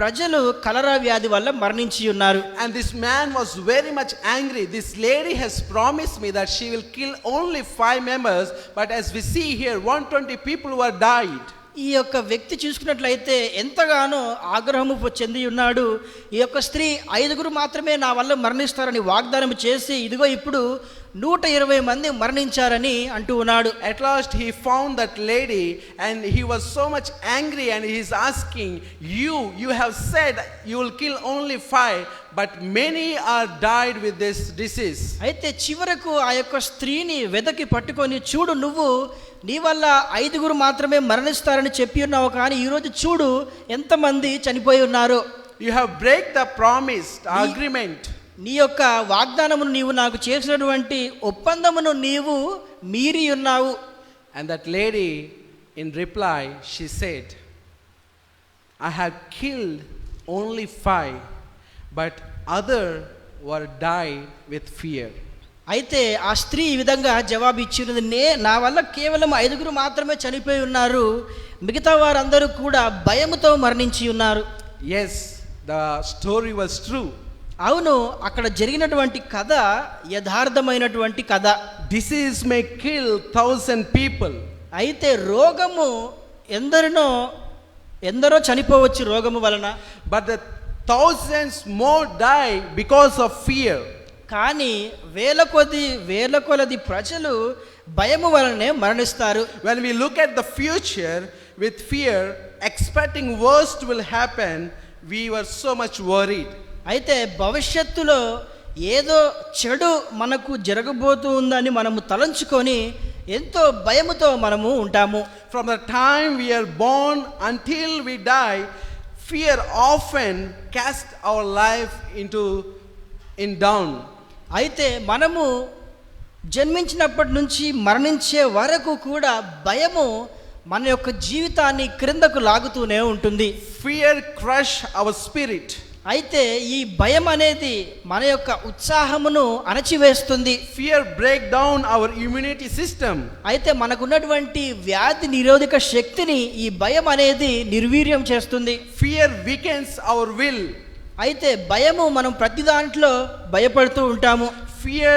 B: ప్రజలు కలరా వ్యాధి వల్ల మరణించి ఉన్నారు.
A: And this man was very much angry. This lady has promised me that she will kill only 5 members, but as we see here, 120 people were died.
B: ఈ యొక్క వ్యక్తి చూసుకున్నట్లయితే ఎంతగానో ఆగ్రహము చెంది ఉన్నాడు. ఈ యొక్క స్త్రీ 5 మాత్రమే నా వల్ల మరణిస్తారని వాగ్దానం చేసి ఇదిగో ఇప్పుడు 120 మంది మరణించారని అంటూ ఉన్నాడు.
A: At last he found that lady and he was so much angry and he is asking, you have said you will kill only 5, but many are died with this disease.
B: అయితే చివరకు ఆ యొక్క స్త్రీని వెదకి పట్టుకొని చూడు, నువ్వు నీ వల్ల 5 మాత్రమే మరణిస్తారని చెప్పి ఉన్నావు, కానీ ఈరోజు చూడు ఎంతమంది చనిపోయి ఉన్నారు.
A: You have break the promise, the agreement.
B: నీ యొక్క వాగ్దానమును నీవు నాకు చేసినటువంటి ఒప్పందమును నీవు మీరి ఉన్నావు.
A: And that lady in reply she said, I have killed only 5, but other were died with fear.
B: అయితే ఆ స్త్రీ ఈ విధంగా జవాబు ఇచ్చినది, నా వల్ల కేవలం 5 మాత్రమే చనిపోయి ఉన్నారు, మిగతా వారందరూ కూడా భయముతో మరణించి ఉన్నారు.
A: Yes, the story was true.
B: అవును, అక్కడ జరిగినటువంటి కథ యథార్థమైనటువంటి కథ.
A: Disease may kill 1,000 people.
B: అయితే రోగము ఎందరో చనిపోవచ్చు రోగము వలన,
A: But the thousands more die because of fear.
B: కానీ వేల కొలది ప్రజలు భయము వలనే మరణిస్తారు.
A: When we look at the future with fear, expecting worst will happen, we were so much worried.
B: అయితే భవిష్యత్తులో ఏదో చెడు మనకు జరగబోతూ ఉందని మనము తలంచుకొని ఎంతో భయముతో మనము ఉంటాము.
A: From the time we are born until we die, fear often casts our life in down.
B: అయితే మనము జన్మించినప్పటి నుంచి మరణించే వరకు కూడా భయము మన యొక్క జీవితాన్ని క్రిందకు లాగుతూనే ఉంటుంది.
A: Fear crush our spirit.
B: అయితే ఈ భయం అనేది మన యొక్క ఉత్సాహమును అణచివేస్తుంది.
A: Fear break down our immunity system.
B: అయితే మనకున్నటువంటి వ్యాధి నిరోధక శక్తిని ఈ భయం అనేది నిర్వీర్యం చేస్తుంది.
A: Fear weakens our will.
B: అయితే భయము మనం ప్రతి దాంట్లో భయపడుతూ ఉంటాము.
A: Fear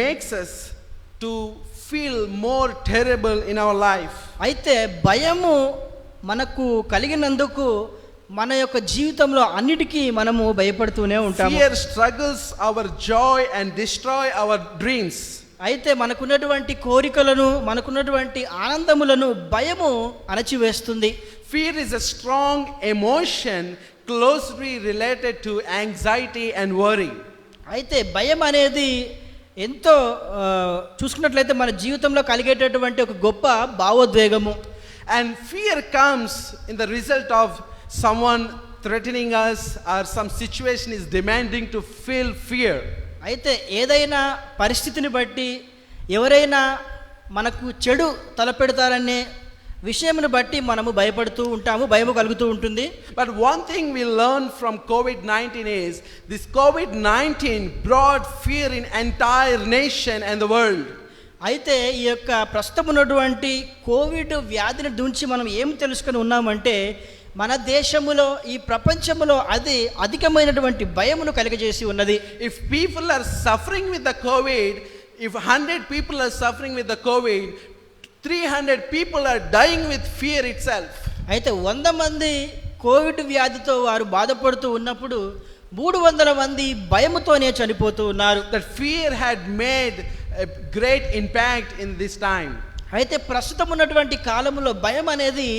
A: makes us to feel more terrible in our life.
B: అయితే భయము మనకు కలిగినందుకు మన యొక్క జీవితంలో అన్నిటికీ మనము భయపడుతూనే ఉంటాము.
A: Fear struggles our joy and destroy our dreams.
B: అయితే మనకున్నటువంటి కోరికలను మనకున్నటువంటి ఆనందములను భయము అణచివేస్తుంది.
A: Fear is a strong emotion closely related to anxiety and worry.
B: అయితే భయం అనేది ఎంతో చూసుకున్నట్లయితే మన జీవితంలో కలిగేటటువంటి ఒక గొప్ప భావోద్వేగము.
A: And fear comes in the result of someone threatening us or some situation is demanding to feel fear.
B: అయితే ఏదైనా పరిస్థితిని బట్టి ఎవరైనా మనకు చెడు తలపెడతారనే విషయమును బట్టి మనము భయపడుతూ ఉంటాము, భయము కలుగుతూ ఉంటుంది.
A: But one thing we learned from COVID-19 is this COVID-19 brought fear in entire nation and the world.
B: అయితే ఈ యొక్క ప్రస్తుతం ఉన్నటువంటి కోవిడ్ వ్యాధిని గురించి మనం ఏం తెలుసుకొని ఉన్నామంటే మన దేశములో ఈ ప్రపంచములో అది అధికమైనటువంటి భయమును కలిగజేసి ఉన్నది.
A: If people are suffering with the COVID, if 100 people are suffering with the COVID, 300 people are dying with fear itself.
B: అయితే 100 మంది కోవిడ్ వ్యాధితో వారు బాధపడుతూ ఉన్నప్పుడు 300 మంది భయముతోనే చనిపోతూ ఉన్నారు.
A: That fear had made a great impact in this time.
B: అయితే ప్రస్తుతం ఉన్నటువంటి కాలంలో భయం అనేది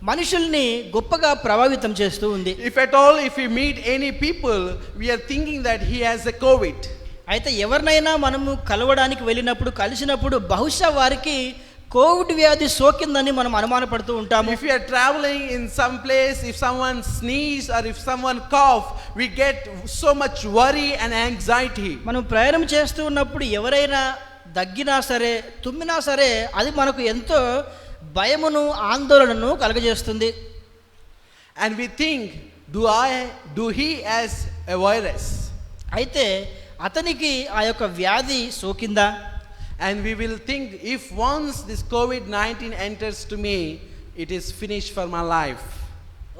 B: మనుషుల్ని గొప్పగా ప్రభావితం చేస్తూ ఉంది.
A: If at all, if we meet any people, we are thinking that he has a COVID.
B: అయితే ఎవరినైనా మనము కలవడానికి వెళ్ళినప్పుడు కలిసినప్పుడు బహుశా వారికి కోవిడ్ వ్యాధి సోకిందని మనం అనుమానపడుతూ ఉంటాము.
A: If we are traveling in some place, if someone sneeze or if someone cough, we get so much worry and anxiety.
B: మనం ప్రయాణం చేస్తూ ఉన్నప్పుడు ఎవరైనా దగ్గినా సరే తుమ్మినా సరే అది మనకు ఎంతో భయమును ఆందోళనను కలుగజేస్తుంది.
A: And we think, do he has a virus?
B: అయితే అతనికి ఆ యొక్క వ్యాధి సోకిందా?
A: And we will think, if once this COVID-19 enters to me, it is finished for my life.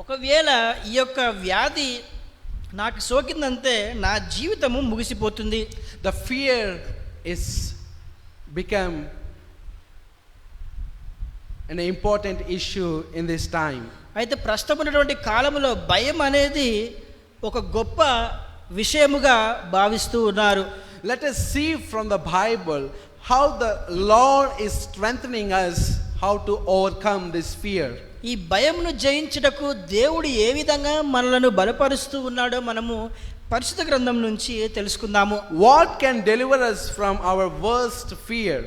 B: ఒకవేళ ఈ యొక్క వ్యాధి నాకు సోకిందంటే నా జీవితము ముగిసిపోతుంది.
A: The fear is become an important issue in this time.
B: అయితే ప్రస్తుతం ఉన్నటువంటి కాలంలో భయం అనేది ఒక గొప్ప విషయముగా భావిస్తూ ఉన్నారు.
A: Let us see from the Bible how the Lord is strengthening us how to overcome this fear.
B: ఈ భయమును జయించుటకు దేవుడు ఏ విధంగా మనలను బలపరుస్తూ ఉన్నాడో మనము పరిశుద్ధ గ్రంథం నుంచి తెలుసుకుందాము.
A: What can deliver us from our worst fear?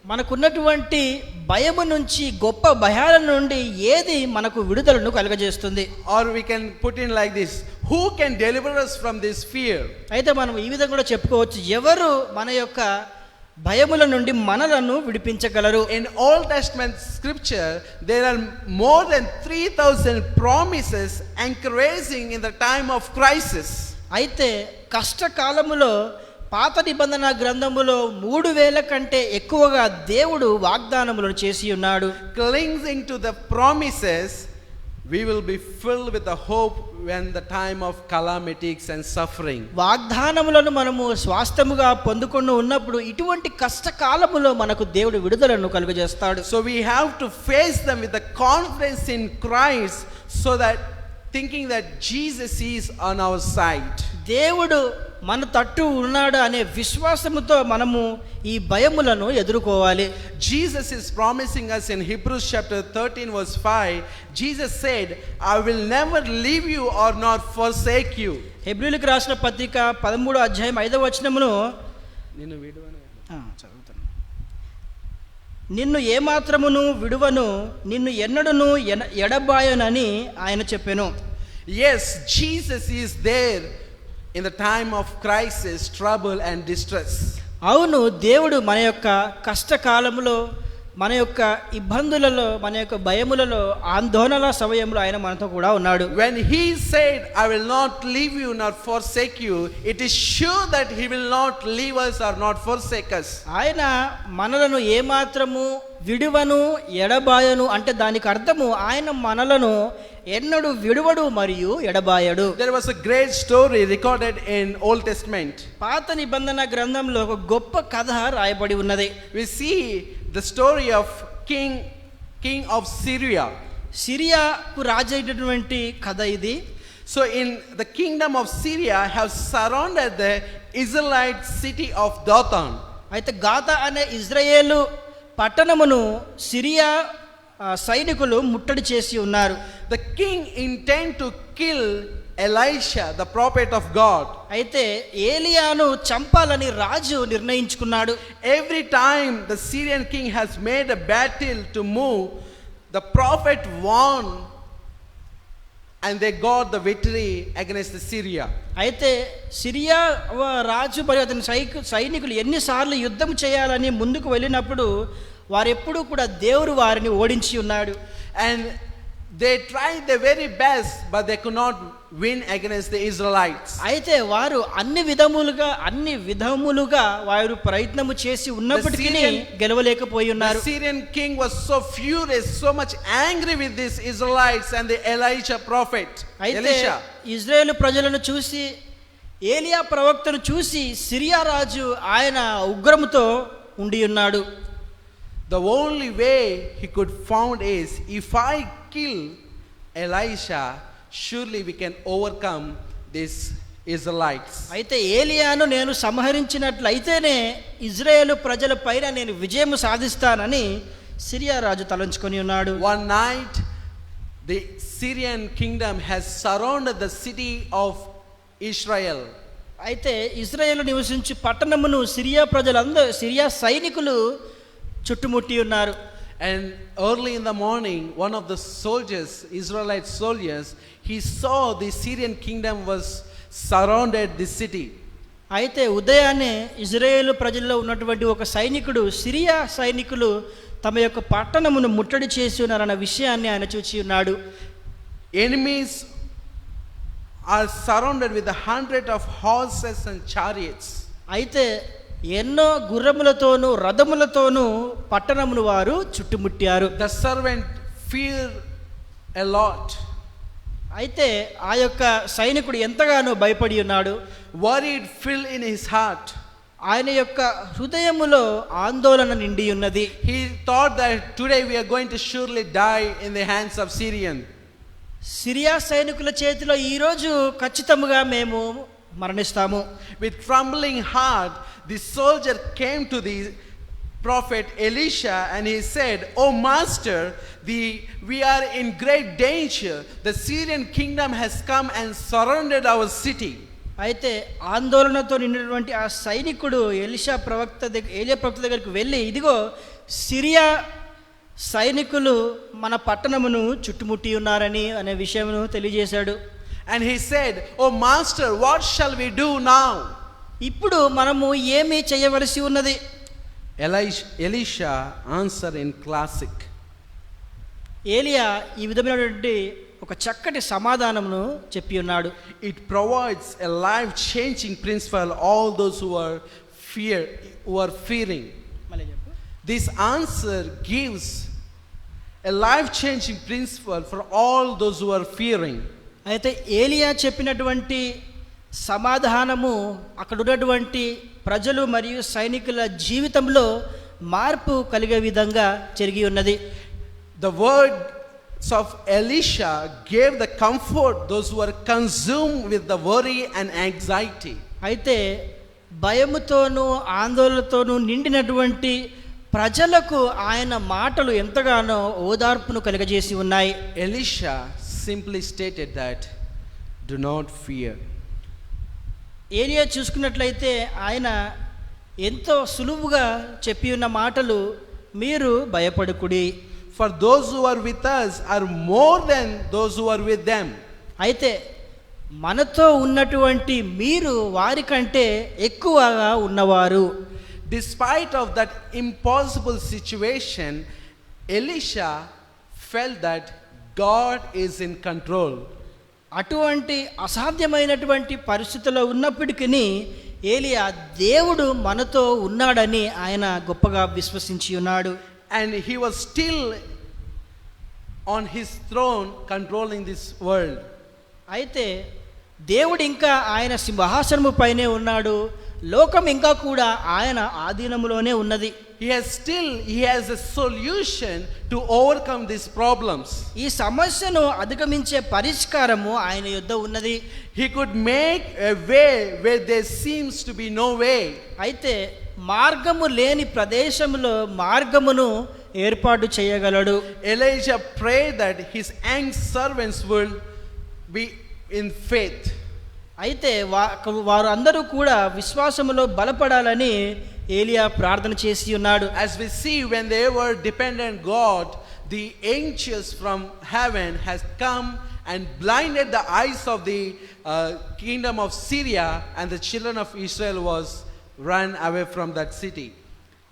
B: మనకున్నటువంటి భయము నుంచి గొప్ప భయాల నుండి ఏది మనకు విడుదలను కలుగజేస్తుంది?
A: Or we can put in like this, who can deliver us from this fear?
B: అయితే మనం ఈ విధంగా కూడా చెప్పుకోవచ్చు, ఎవరు మన యొక్క భయముల నుండి మనలను విడిపించగలరు?
A: In Old Testament scripture, there are more than 3,000 promises encouraging in the time of crisis.
B: అయితే కష్టకాలములో పాత నిబంధన గ్రంథములో 3,000 కంటే ఎక్కువగా దేవుడు వాగ్దానములను చేసి ఉన్నాడు.
A: Clinging to the promises, we will be filled with the hope when the time of calamities and suffering.
B: వాగ్దానములను మనము స్వాస్థ్యముగా పొందుకొని ఉన్నప్పుడు ఇటువంటి కష్టకాలములో మనకు దేవుడు విడుదలను కలుగజేస్తాడు.
A: So we have to face them with the confidence in Christ, so that thinking that Jesus is on our side.
B: దేవుడు మన తట్టు ఉన్నాడు అనే విశ్వాసముతో మనము ఈ భయములను ఎదుర్కోవాలి.
A: Jesus is promising us in Hebrews chapter 13 verse 5. Jesus said, I will never leave you or not forsake you.
B: హెబ్రీయులకు రాసిన పత్రిక 13వ అధ్యాయం 5వ వచనమును చదువుతాను. నిన్ను ఏమాత్రమును విడువను, నిన్ను ఎన్నడును ఎడబాయనని ఆయన చెప్పెను.
A: Yes, Jesus is there in the time of crisis, trouble and distress.
B: అవును, దేవుడు మన యొక్క కష్టకాలములో, మన యొక్క ఇబ్బందులలో, మన యొక్క భయములలో, ఆందోళనల సమయంలో ఆయన మనతో కూడా ఉన్నాడు.
A: When he said, I will not leave you nor forsake you, it is sure that he will not leave us or not forsake us.
B: ఆయన మనలను ఏమాత్రము విడువను ఎడబాయను అంటే దానికి అర్థము ఆయన మనలను ఎన్నడు విడువడు మరియు ఎడబాయడు.
A: There was a great story recorded in Old Testament.
B: పాత నిబంధన గ్రంథంలో ఒక గొప్ప కథ రాయబడి ఉన్నది.
A: We see the story of king of Syria.
B: సిరియాకు రాజు అయినటువంటి కథ ఇది.
A: So in the kingdom of Syria have surrounded the Israelite city of Dothan.
B: అయితే గాతా అనే ఇజ్రాయేలు పట్టణమును సిరియా సైనికులు ముట్టడి చేసి ఉన్నారు.
A: The king intend to kill Elisha, the prophet of God.
B: అయితే ఏలియాను చంపాలని రాజు నిర్ణయించుకున్నాడు.
A: Every time the Syrian king has made a battle to move, the prophet won and they got the victory against the Syria.
B: అయితే Syria రాజు మరియు అతని సైనికులు ఎన్నిసార్లు యుద్ధం చేయాలని ముందుకు వెళ్ళినప్పుడు వారెప్పుడూ కూడా దేవుడు వారిని ఓడించి ఉన్నాడు.
A: And they tried their very best, but they could not win against the Israelites.
B: అయితే వారు అన్ని విధములుగా వారు ప్రయత్నము చేసి ఉన్నప్పటికీ గెలవలేకపోయి ఉన్నారు.
A: The Syrian king was so furious, so much angry with these Israelites and the Elijah prophet.
B: అయితే ఇజ్రాయేలు ప్రజలను చూసి, ఏలియా ప్రవక్తను చూసి సిరియా రాజు ఆయన ఉగ్రముతో ఉండి ఉన్నాడు.
A: The only way he could found is, if I kill Elisha, surely we can overcome these Israelites.
B: అయితే ఏలియాను నేను సంహరించినట్లయితేనే ఇజ్రాయేలు ప్రజల పైన నేను విజయం సాధిస్తానని సిరియా రాజు తలంచుకొని ఉన్నాడు.
A: One night the Syrian kingdom has surrounded the city of Israel.
B: అయితే ఇజ్రాయేలు నివసించు పట్టణమును సిరియా సైనికులు చుట్టుముట్టి ఉన్నారు.
A: And early in the morning, one of the soldiers, Israelite soldiers, he saw the Syrian kingdom was surrounded the city.
B: అయితే ఉదయాన్నే ఇజ్రాయేలు ప్రజల్లో ఉన్నటువంటి ఒక సైనికుడు సిరియా సైనికులు తమ యొక్క పట్టణమును ముట్టడి చేసి ఉన్నారన్న విషయాన్ని ఆయన చూచి ఉన్నాడు.
A: Enemies are surrounded with 100 of horses and chariots.
B: అయితే ఎన్నో గుర్రములతోనూ రథములతోనూ పట్టణమును వారు చుట్టుముట్టారు.
A: The servant feared a lot.
B: అయితే ఆ యొక్క సైనికుడు ఎంతగానో భయపడి ఉన్నాడు.
A: Worried filled in his heart.
B: ఆయన యొక్క హృదయములో ఆందోళన నిండి ఉన్నది.
A: He thought that today we are going to surely die in the hands of Syrian.
B: Syria సైనికుల చేతిలో ఈరోజు ఖచ్చితంగా మేము మరణిస్తాము.
A: With trembling heart, the soldier came to the prophet Elisha and he said, "Oh master, we are in great danger. The Syrian kingdom has come and surrounded our city."
B: అయితే ఆందోళనతో నిండినటువంటి ఆ సైనికుడు ఏలియా ప్రవక్త దగ్గరికి వెళ్ళి, ఇదిగో సిరియా సైనికులు మన పట్టణమును చుట్టుముట్టి ఉన్నారని అనే విషయమును తెలియజేశాడు.
A: And he said, "Oh master, what shall we do now?"
B: ఇప్పుడు మనము ఏమి చేయవలసి ఉన్నది?
A: Elisha answered in classic.
B: ఏలియా ఈ విధమైనటువంటి ఒక చక్కటి సమాధానమును చెప్పి ఉన్నాడు.
A: It provides a life-changing principle all those who are fearing.
B: మళ్ళీ చెప్పు.
A: This answer gives a life-changing principle for all those who are fearing.
B: అయితే ఏలియా చెప్పినటువంటి సమాధానము అక్కడ ఉన్నటువంటి ప్రజలు మరియు సైనికుల జీవితంలో మార్పు కలిగే విధంగా జరిగి ఉన్నది.
A: The words of Elisha gave the comfort those who are consumed with the worry and anxiety.
B: అయితే భయముతోనూ ఆందోళనతోనూ నిండినటువంటి ప్రజలకు ఆయన మాటలు ఎంతగానో ఓదార్పును కలుగజేసి ఉన్నాయి.
A: Elisha simply stated that, "Do not fear."
B: ఏలియా చూసుకున్నట్లయితే ఆయన ఎంతో సులువుగా చెప్పి ఉన్న మాటలు, మీరు భయపడకుడి.
A: For those who are with us are more than those who are with them.
B: అయితే మనతో ఉన్నటువంటి మీరు వారికంటే ఎక్కువగా ఉన్నవారు.
A: Despite of that impossible situation, Elisha felt that God is in control.
B: అటువంటి అసాధ్యమైనటువంటి పరిస్థితుల్లో ఉన్నప్పటికీ ఏలియా దేవుడు మనతో ఉన్నాడని ఆయన గొప్పగా విశ్వసించి ఉన్నాడు.
A: And he was still on his throne controlling this world.
B: అయితే దేవుడు ఇంకా ఆయన సింహాసనము పైనే ఉన్నాడు. లోకం ఇంకా కూడా ఆయన ఆధీనములోనే ఉన్నది.
A: He has a solution to overcome these problems.
B: ఈ సమస్యను అధిగమించే పరిష్కారము ఆయన యొద్ద ఉన్నది.
A: He could make a way where there seems to be no way.
B: అయితే మార్గము లేని ప్రదేశంలో మార్గమును ఏర్పాటు చేయగలడు.
A: Elijah prayed that his young servants will be in faith.
B: అయితే వారు అందరూ కూడా విశ్వాసములో బలపడాలని ఏలియా ప్రార్థన చేసి ఉన్నాడు.
A: As we see, when they were dependent God, the angels from heaven has come and blinded the eyes of the kingdom of Syria, and the children of Israel was run away from that city.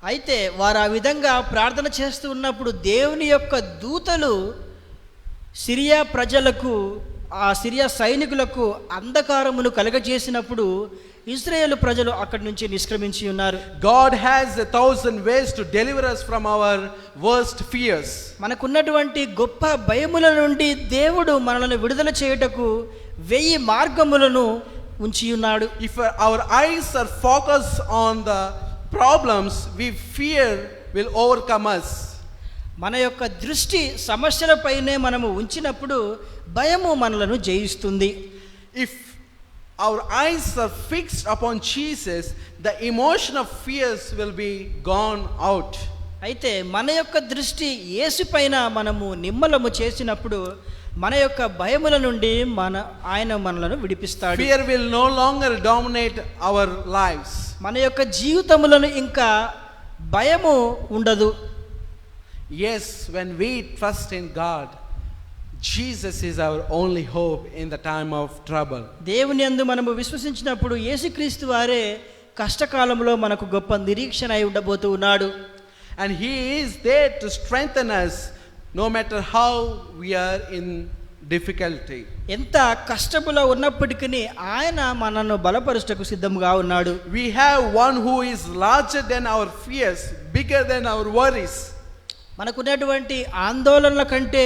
B: అయితే వారు ఆ విధంగా ప్రార్థన చేస్తూ ఉన్నప్పుడు దేవుని యొక్క దూతలు సిరియా ప్రజలకు, ఆ సిరియా సైనికులకు అంధకారమును కలగజేసినప్పుడు ఇశ్రాయేలు ప్రజలు అక్కడి నుంచి నిష్క్రమించి ఉన్నారు.
A: God has 1,000 ways to deliver us from our worst fears.
B: మనకున్నటువంటి గొప్ప భయముల నుండి దేవుడు మనల్ని విడుదల చేయుటకు 1000 మార్గములను ఉంచి ఉన్నాడు.
A: If our eyes are focused on the problems, we fear will overcome us.
B: మన యొక్క దృష్టి సమస్యలపైనే మనము ఉంచినప్పుడు భయము మనలను జయిస్తుంది.
A: If our eyes are fixed upon Jesus, the emotion of fears will be gone out.
B: అయితే మన యొక్క దృష్టి యేసు పైన మనము నిమ్మలము చేసినప్పుడు మన యొక్క భయముల నుండి ఆయన మనలను విడిపిస్తాడు.
A: Fear will no longer dominate our lives.
B: మన యొక్క జీవితములను ఇంకా భయము ఉండదు.
A: Yes, when we trust in God, Jesus is our only hope in the time of trouble.
B: దేవుని యందు మనము విశ్వసించినప్పుడు యేసుక్రీస్తు వారే కష్టకాలంలో మనకు గొప్ప నిరీక్షణ అయి ఉండబోతూ ఉన్నాడు.
A: And He is there to strengthen us no matter how we are in difficulty.
B: ఎంత కష్టములో ఉన్నప్పటికీ ఆయన మనను బలపరుటకు సిద్ధంగా ఉన్నాడు.
A: We have one who is larger than our fears, bigger than our worries.
B: మనకున్నటువంటి ఆందోళనల కంటే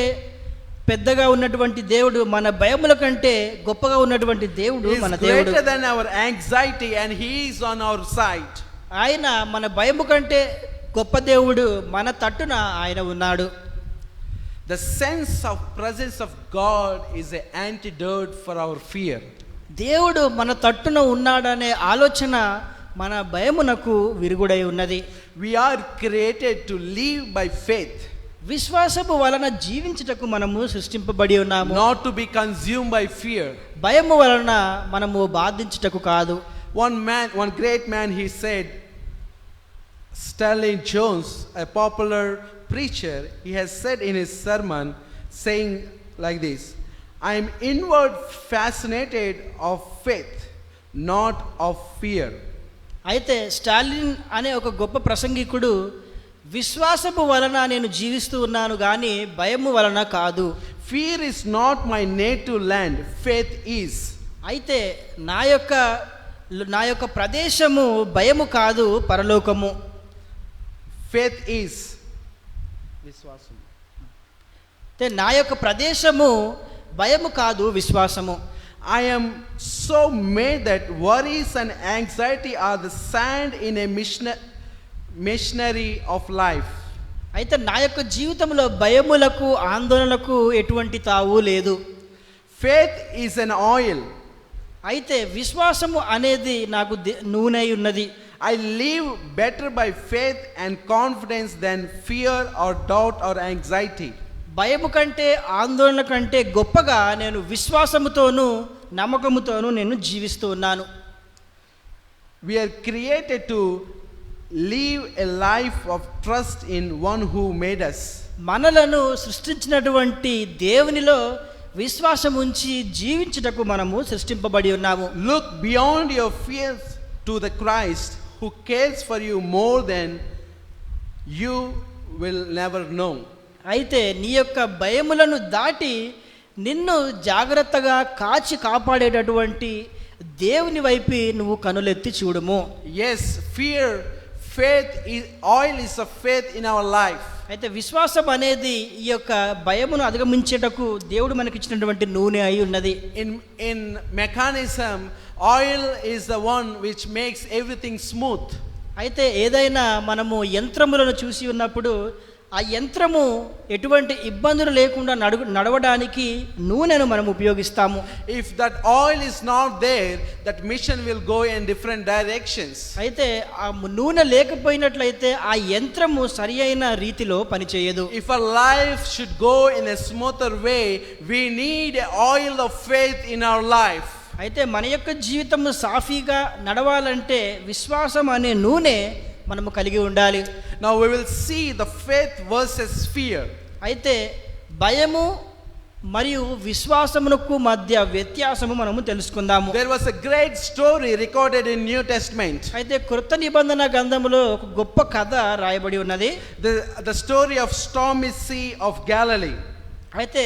B: పెద్దగా ఉన్నటువంటి దేవుడు, మన భయముల కంటే గొప్పగా ఉన్నటువంటి దేవుడు
A: He is
B: మన దేవుడు.
A: greater than our anxiety and He is on our side.
B: ఆయన మన భయము కంటే గొప్ప దేవుడు, మన తట్టున ఆయన ఉన్నాడు.
A: The sense of presence of God is an antidote for our fear.
B: దేవుడు మన తట్టున ఉన్నాడనే ఆలోచన మన భయమునకు విరుగుడై ఉన్నది.
A: We are created to live by faith,
B: విశ్వాసము వలన జీవించుటకు మనము సృష్టింపబడి ఉన్నాము,
A: not to be consumed by fear.
B: భయము వలన మనము బాధించుటకు కాదు.
A: One great man, he said, Sterling Jones, a popular preacher, he has said in his sermon, saying like this: I am inward fascinated of faith, not of fear.
B: అయితే స్టాలిన్ అనే ఒక గొప్ప ప్రసంగికుడు, విశ్వాసము వలన నేను జీవిస్తూ ఉన్నాను కానీ భయము వలన కాదు.
A: Fear is not my native land, faith is.
B: అయితే నా యొక్క ప్రదేశము భయము కాదు, పరలోకము.
A: Faith is. విశ్వాసం.
B: అయితే నా యొక్క ప్రదేశము భయము కాదు, విశ్వాసము.
A: I am so made that worries and anxiety are the sand in a machinery of life.
B: అయితే నా యొక్క జీవితంలో భయములకు ఆందోళనలకు ఎటువంటి తావు లేదు.
A: Faith is an oil.
B: అయితే విశ్వాసము అనేది నాకు నూనె అయి ఉన్నది.
A: I live better by faith and confidence than fear or doubt or anxiety.
B: భయము కంటే ఆందోళన కంటే గొప్పగా నేను విశ్వాసముతోనూ నమ్మకముతోనూ నేను జీవిస్తూ ఉన్నాను.
A: We are created to live a life of trust in one who made us.
B: మనలను సృష్టించినటువంటి దేవునిలో విశ్వాసం ఉంచి జీవించుటకు మనము సృష్టింపబడి ఉన్నాము.
A: Look beyond your fears to the Christ who cares for you more than you will never know.
B: అయితే నీ యొక్క భయములను దాటి నిన్ను జాగ్రత్తగా కాచి కాపాడేటటువంటి దేవుని వైపు నువ్వు కనులెత్తి చూడుము.
A: Yes, faith is oil is of faith in our life.
B: అయితే విశ్వాసం అనేది ఈ యొక్క భయమును అధిగమించేటకు దేవుడు మనకిచ్చినటువంటి నూనె అయి ఉన్నది.
A: In mechanism, oil is the one which makes everything smooth.
B: అయితే ఏదైనా మనము యంత్రములను చూసి ఉన్నప్పుడు ఆ యంత్రము ఎటువంటి ఇబ్బందులు లేకుండా నడవడానికి నూనెను మనం ఉపయోగిస్తాము.
A: If that oil is not there, that machine will go in different directions.
B: అయితే ఆ నూనె లేకపోయినట్లయితే ఆ యంత్రము సరియైన రీతిలో పనిచేయదు.
A: If our life should go in a smoother way, we need an oil of faith in our life.
B: అయితే మన యొక్క జీవితము సాఫీగా నడవాలంటే విశ్వాసం అనే నూనె మనము కలిగి ఉండాలి.
A: Now we will see the faith versus fear.
B: అయితే భయము మరియు విశ్వాసమునకు మధ్య వ్యత్యాసము మనము తెలుసుకుందాము.
A: There was a great story recorded in New Testament.
B: అయితే క్రొత్త నిబంధన గ్రంథములో ఒక గొప్ప కథ రాయబడి ఉన్నది.
A: The story of stormy sea of Galilee.
B: అయితే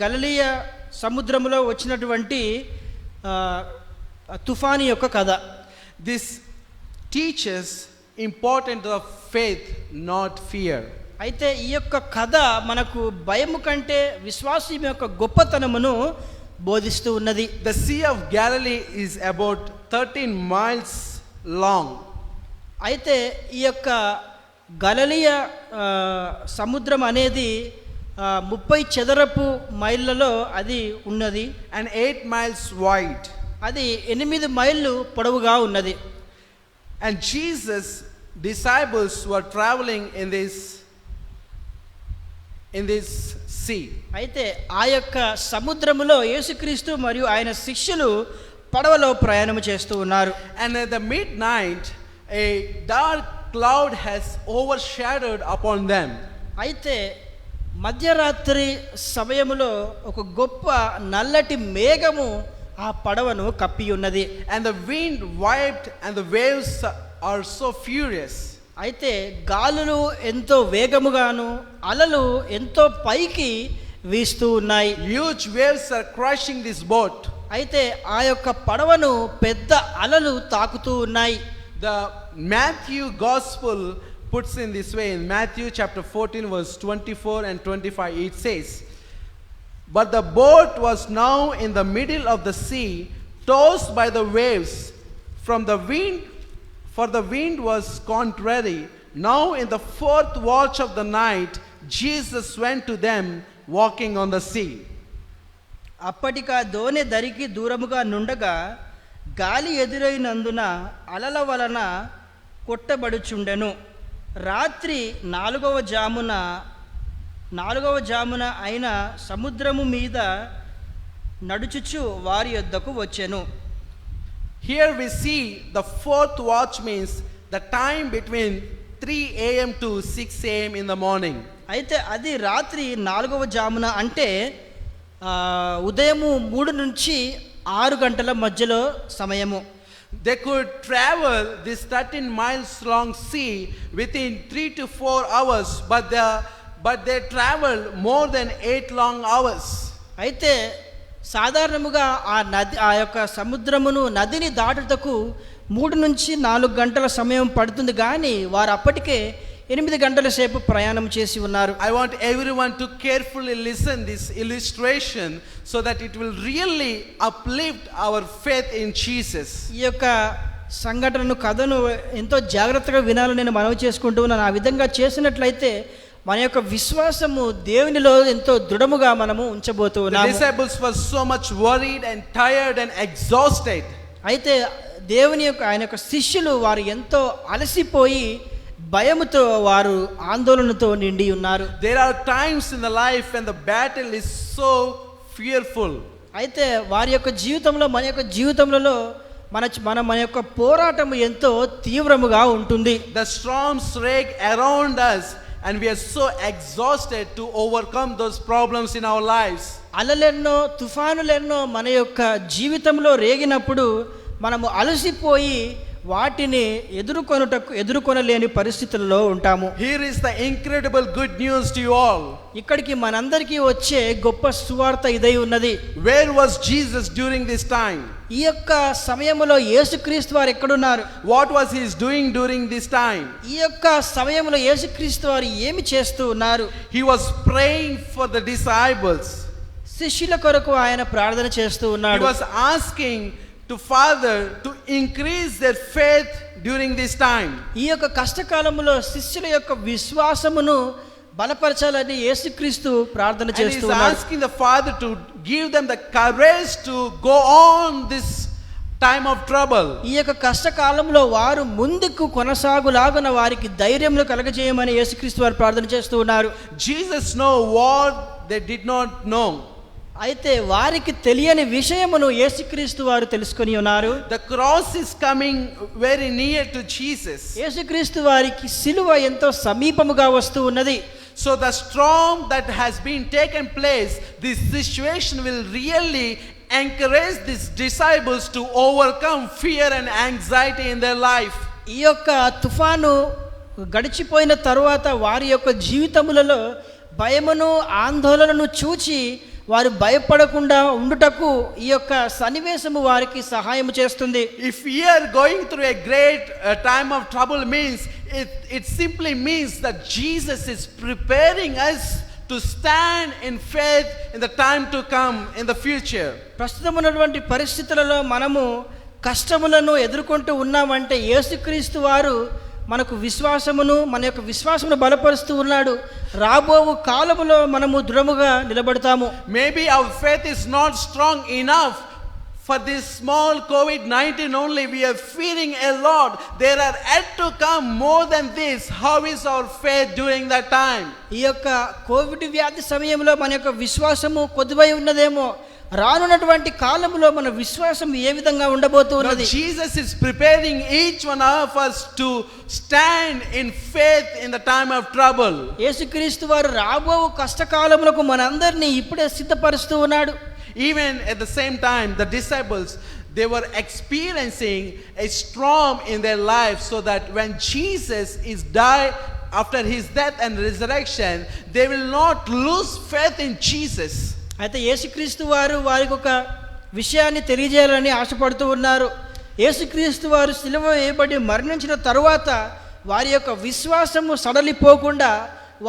B: గలిలయ సముద్రములో వచ్చినటువంటి తుఫాను యొక్క కథ.
A: This teaches importance of faith, not fear.
B: అయితే ఈ యొక్క కథ మనకు భయము కంటే విశ్వాసం యొక్క గొప్పతనమును బోధిస్తూ ఉన్నది.
A: The Sea of Galilee is about 13 miles long.
B: అయితే ఈ యొక్క గలిలయ సముద్రం అనేది 30 చదరపు మైళ్ళలో అది ఉన్నది.
A: And 8 miles wide.
B: అది 8 మైళ్ళు పొడవుగా ఉన్నది.
A: And Jesus disciples were traveling in this sea.
B: అయితే ఆ యొక్క సముద్రములో యేసుక్రీస్తు మరియు ఆయన శిష్యులు పడవలో ప్రయాణం చేస్తూ ఉన్నారు.
A: And at the midnight, a dark cloud has overshadowed upon them.
B: అయితే మధ్యరాత్రి సమయములో ఒక గొప్ప నల్లటి మేఘము ఆ పడవను కప్పి ఉన్నది.
A: And the wind wiped and the waves are so furious.
B: అయితే గాలులు ఎంతో వేగముగాను అలలు ఎంతో పైకి వీస్తూ ఉన్నాయి.
A: Huge waves are crushing this boat.
B: అయితే ఆ యొక్క పడవను పెద్ద అలలు తాకుతూ ఉన్నాయి.
A: The Matthew Gospel puts in this way. In Matthew chapter 14 verse 24 and 25 it says, "But the boat was now in the middle of the sea, tossed by the waves from the wind, for the wind was contrary. Now in the fourth watch of the night, Jesus went to them walking on the sea."
B: అప్పటికా దోణి దరికి దూరముగా నుండగా గాలి ఎదురైనందున అలల వలన కొట్టబడుచుండెను. రాత్రి నాలుగవ జామున అయిన సముద్రము మీద నడుచుచు వారి యొద్దకు వచ్చెను.
A: Here we see the fourth watch means the time between 3 a.m. to 6 a.m. in the morning.
B: అయితే అది రాత్రి నాలుగవ జామున అంటే ఉదయము 3 నుంచి 6 గంటల మధ్యలో సమయము.
A: They could travel this 13 miles long sea within 3 to 4 hours, but they traveled more than 8 long hours.
B: అయితే సాధారణముగా ఆ యొక్క సముద్రమును నదిని దాటుటకు 3 నుంచి 4 గంటల సమయం పడుతుంది, కానీ వారు అప్పటికే 8 గంటల సేపు ప్రయాణం చేసి ఉన్నారు.
A: I want everyone to carefully listen this illustration so that it will really uplift our faith in Jesus.
B: ఈ యొక్క సంఘటనను కథను ఎంతో జాగ్రత్తగా వినాలని నేను మనవి చేసుకుంటూ ఉన్నాను. ఆ విధంగా చేసినట్లయితే మన యొక్క విశ్వాసము దేవునిలో ఎంతో దృఢముగా మనము ఉంచబోతూ
A: The
B: ఉన్నాము.
A: disciples were so much worried and tired and exhausted.
B: అయితే ఆయన యొక్క శిష్యులు వారు ఎంతో అలసిపోయి భయముతో వారు ఆందోళనతో నిండి ఉన్నారు.
A: There are times in the life when the battle is so fearful.
B: అయితే వారి యొక్క జీవితంలో మన యొక్క జీవితంలో మన యొక్క పోరాటం ఎంతో తీవ్రముగా ఉంటుంది.
A: The storms rage around us and we are so exhausted to overcome those problems in our lives.
B: అలలెన్నో తుఫానులెన్నో మన యొక్క జీవితంలో రేగినప్పుడు మనము అలసిపోయి వాటిని ఎదుర్కొనలేని పరిస్థితుల్లో ఉంటాము.
A: Here is the incredible good news to you all.
B: ఇక్కడికి మనందరికీ వచ్చే గొప్ప సువార్త ఇదై ఉన్నది.
A: Where was Jesus during this time?
B: ఈ యొక్క సమయంలో యేసుక్రీస్తు వారు ఎక్కడున్నారు?
A: What was he doing during this time?
B: ఈ యొక్క సమయంలో యేసుక్రీస్తు వారు ఏమి చేస్తూ ఉన్నారు?
A: He was praying for the disciples.
B: శిష్యుల కొరకు ఆయన ప్రార్థన చేస్తూ
A: He
B: ఉన్నాడు.
A: was asking to Father to increase their faith during this time.
B: ఈ యొక్క కష్టకాలంలో శిష్యుల యొక్క విశ్వాసమును బలపరచాలని యేసుక్రీస్తు ప్రార్థన
A: And
B: చేస్తూ
A: he's
B: ఉన్నాడు.
A: asking the Father to give them the courage to go on this time of trouble.
B: ఈ యొక్క కష్టకాలంలో వారు ముందుకు కొనసాగులాగున వారికి ధైర్యమును కలగజేయమని యేసుక్రీస్తు వారు ప్రార్థన చేస్తూ ఉన్నారు.
A: Jesus know what they did not know.
B: అయితే వారికి తెలియని విషయమును యేసుక్రీస్తు వారు తెలుసుకొని ఉన్నారు.
A: The cross is coming very near to Jesus.
B: యేసుక్రీస్తు వారికి సిలువ ఎంతో సమీపముగా వస్తూ ఉన్నది.
A: So the storm that has been taken place, this situation will really encourage these disciples to overcome fear and anxiety in their life.
B: ఈ యొక్క తుఫాను గడిచిపోయిన తరువాత వారి యొక్క జీవితములలో భయమును ఆందోళనను చూచి వారు భయపడకుండా ఉండుటకు ఈ యొక్క సన్నివేశము వారికి సహాయం చేస్తుంది.
A: If we are going through a great time of trouble means it simply means that Jesus is preparing us to stand in faith in the time to come in the future.
B: ప్రస్తుతం ఉన్నటువంటి పరిస్థితులలో మనము కష్టములను ఎదుర్కొంటూ ఉన్నామంటే యేసుక్రీస్తు వారు మనకు మన యొక్క విశ్వాసమును బలపరుస్తూ ఉన్నాడు. రాబోవు కాలములో మనము దృఢముగా నిలబడతాము.
A: Maybe our faith is not strong enough For this small COVID-19 only, we are fearing a lot. There are yet to come more than this. How is our faith during that time?
B: ఈ యొక్క Covid వ్యాధి సమయంలో మన యొక్క విశ్వాసము కొద్దివై ఉన్నదేమో, రానున్నటువంటి కాలంలో మన విశ్వాసం ఏ విధంగా ఉండబోతూ
A: Now,
B: ఉన్నది.
A: Jesus is preparing each one of us to stand in faith in the time of trouble.
B: యేసుక్రీస్తు వారు రాబో కష్టకాలములకు మనందరినీ ఇప్పుడే సిద్ధపరుస్తూ ఉన్నాడు.
A: Even at the same time, the disciples, they were experiencing a storm in their lives, so that when Jesus is died after his death and resurrection, they will not lose faith in Jesus.
B: అయితే యేసుక్రీస్తు వారు వారికి ఒక విషయాన్ని తెలియజేయాలని ఆశపడుతూ ఉన్నారు. యేసుక్రీస్తు వారు సిలువ వేయబడి మరణించిన తరువాత వారి యొక్క విశ్వాసము సడలిపోకుండా,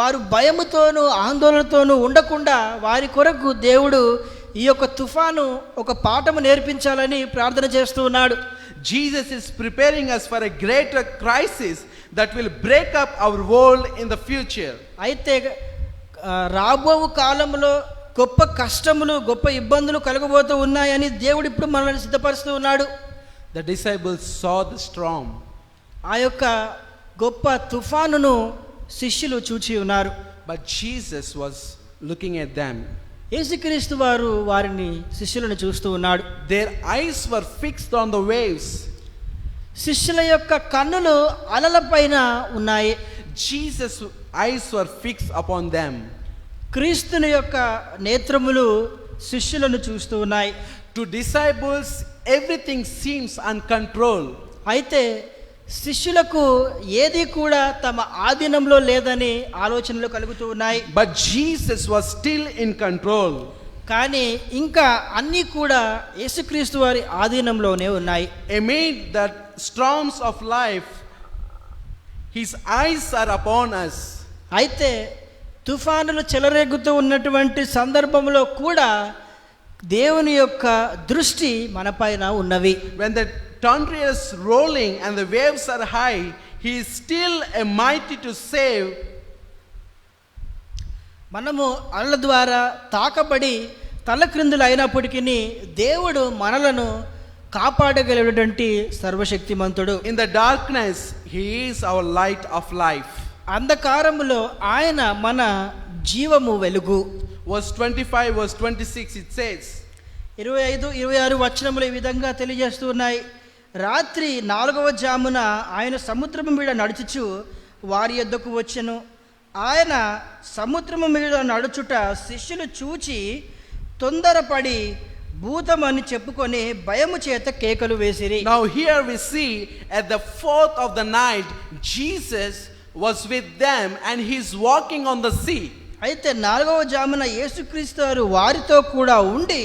B: వారు భయముతోనూ ఆందోళనతోనూ ఉండకుండా వారి కొరకు దేవుడు ఈ యొక్క తుఫాను ఒక పాఠము నేర్పించాలని ప్రార్థన చేస్తూ ఉన్నాడు.
A: Jesus is preparing us for a greater crisis that will break up our world in the future.
B: అయితే రాబో కాలంలో గొప్ప కష్టములు, గొప్ప ఇబ్బందులు కలగబోతూ ఉన్నాయని దేవుడు ఇప్పుడు మనల్ని సిద్ధపరుస్తూ ఉన్నాడు.
A: The disciples saw the storm,
B: ఆ యొక్క గొప్ప తుఫానును శిష్యులు చూచి ఉన్నారు.
A: but Jesus was looking at them.
B: యేసుక్రీస్తు వారు వారిని శిష్యులను చూస్తూ ఉన్నాడు.
A: Their eyes were fixed on the waves.
B: శిష్యుల యొక్క కన్నులు అలలపైన ఉన్నాయి.
A: Jesus' eyes were fixed upon them.
B: క్రీస్తుని యొక్క నేత్రములు శిష్యులను చూస్తూ ఉన్నాయి.
A: To disciples, everything seems uncontrolled.
B: అయితే శిష్యులకు ఏది కూడా తమ ఆధీనంలో లేదని ఆలోచనలు కలుగుతూ ఉన్నాయి.
A: But Jesus was still in control.
B: కానీ ఇంకా అన్నీ కూడా యేసుక్రీస్తు వారి ఆధీనంలోనే ఉన్నాయి.
A: Amid the storms of life, his eyes are upon us.
B: అయితే తుఫానులు చెలరేగుతూ ఉన్నటువంటి సందర్భంలో కూడా దేవుని యొక్క దృష్టి మనపైన ఉన్నవి.
A: When the thunder is rolling and the waves are high, he is still a mighty to save.
B: మనము అలల ద్వారా తాకబడి తలక్రిందులు అయినప్పటికీ దేవుడు మనలను కాపాడగలిగినటువంటి సర్వశక్తిమంతుడు.
A: In the darkness, he is our light of life.
B: అంధకారములో ఆయన మన జీవము వెలుగు.
A: Verse 25, verse 26, it says,
B: 25, 26 వచనములు ఈ విధంగా తెలియజేస్తూ ఉన్నాయి. రాత్రి 4వ జామున ఆయన సముద్రము మీద నడుచుచు వారి యొద్దకు వచ్చెను. ఆయన సముద్రము మీద నడుచుట శిష్యులు చూచి తొందరపడి భూతమని చెప్పుకొని భయము చేత కేకలు వేసిరి.
A: Now here we see at the 4th of the night, Jesus was with them and he is walking on the sea.
B: అయితే 4వ జామున యేసుక్రీస్తు వారు వారితో కూడా ఉండి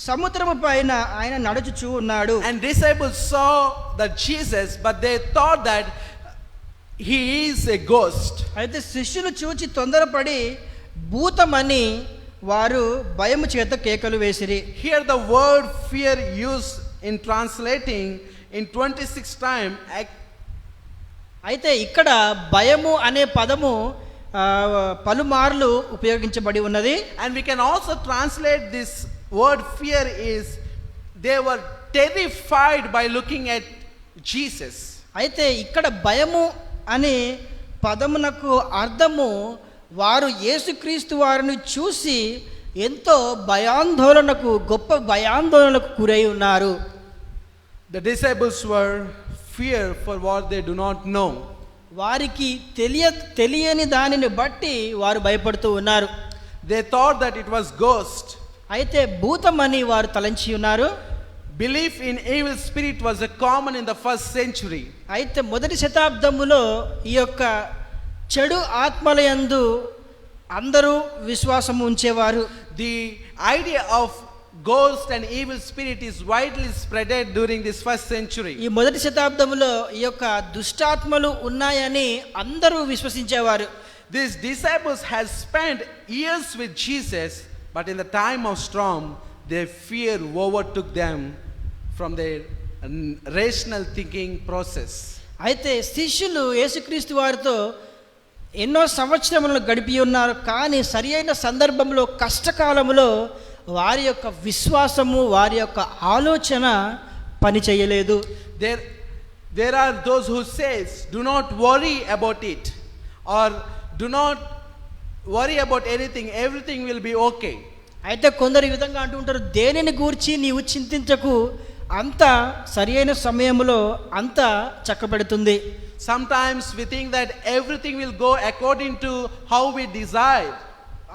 B: సముద్రము పైన ఆయన నడుచుచూ ఉన్నాడు.
A: And disciples saw that Jesus, but they thought that he is a ghost.
B: అయితే శిష్యులు చూచి తొందరపడి భూతమని వారు భయము చేత కేకలు వేసిరి.
A: Here the word fear used in translating in 26 time.
B: అయితే ఇక్కడ భయము అనే పదము పలుమార్లు ఉపయోగించబడి ఉన్నది.
A: And we can also translate this word fear is they were terrified by looking at Jesus.
B: అయితే ఇక్కడ భయము అనే పదమునకు అర్థము వారు యేసుక్రీస్తు వారిని చూసి ఎంతో భయాందోళనకు, గొప్ప భయాందోళనకు గురై ఉన్నారు.
A: The disciples were fear for what they do not know.
B: వారికి తెలియని దానిని బట్టి వారు భయపడుతూ ఉన్నారు.
A: They thought that it was ghost.
B: అయితే భూతమని వారు తలంచి ఉన్నారు.
A: Belief in evil spirit was a common in the first century.
B: అయితే మొదటి శతాబ్దములో ఈ యొక్క చెడు ఆత్మలయందు అందరూ విశ్వాసం ఉంచేవారు.
A: The idea of ghost and evil spirit is widely spreaded during this first century.
B: ఈ మొదటి శతాబ్దములో ఈ యొక్క దుష్టాత్మలు ఉన్నాయని అందరూ విశ్వసించేవారు.
A: These disciples had spent years with Jesus, but in the time of storm, their fear overtook them from their rational thinking process.
B: అయితే శిష్యులు యేసుక్రీస్తు వారితో ఎన్నో సంవత్సరములను గడిపి ఉన్నారు. కానీ సరి అయిన సందర్భంలో, కష్టకాలంలో వారి యొక్క విశ్వాసము, వారి యొక్క ఆలోచన పని చేయలేదు.
A: There are those who says, do not worry about it, or do not worry about anything, everything will be okay.
B: అయితే కొందరు ఈ విధంగా అంటూ ఉంటారు, దేనిని గూర్చి నీవు చింతించకు, అంతా సరి అయిన సమయంలో అంతా చక్కబెడుతుంది.
A: Sometimes we think that everything will go according to how we desire.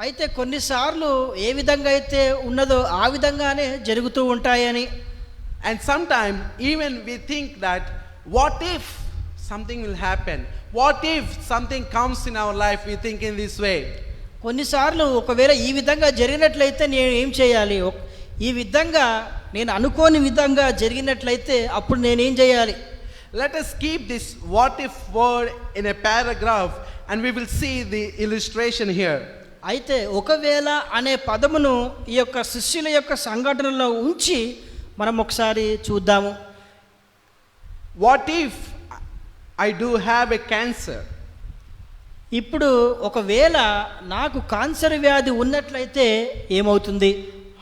B: అయితే కొన్నిసార్లు ఏ విధంగా అయితే ఉన్నదో ఆ విధంగానే జరుగుతూ ఉంటాయని.
A: And sometimes even we think that what if something will happen? What if something comes in our life? We think in this way.
B: కొన్నిసార్లు ఒకవేళ ఈ విధంగా జరిగినట్లయితే నేను ఏం చేయాలి, ఈ విధంగా నేను అనుకోని విధంగా జరిగినట్లయితే అప్పుడు నేనేం చేయాలి.
A: Let us keep this what if word in a paragraph and we will see the illustration here.
B: అయితే ఒకవేళ అనే పదమును ఈ యొక్క శిష్యుల యొక్క సంఘటనలో ఉంచి మనం ఒకసారి చూద్దాము.
A: What if I do have a cancer?
B: ఇప్పుడు ఒకవేళ నాకు క్యాన్సర్ వ్యాధి ఉన్నట్లయితే ఏమవుతుంది?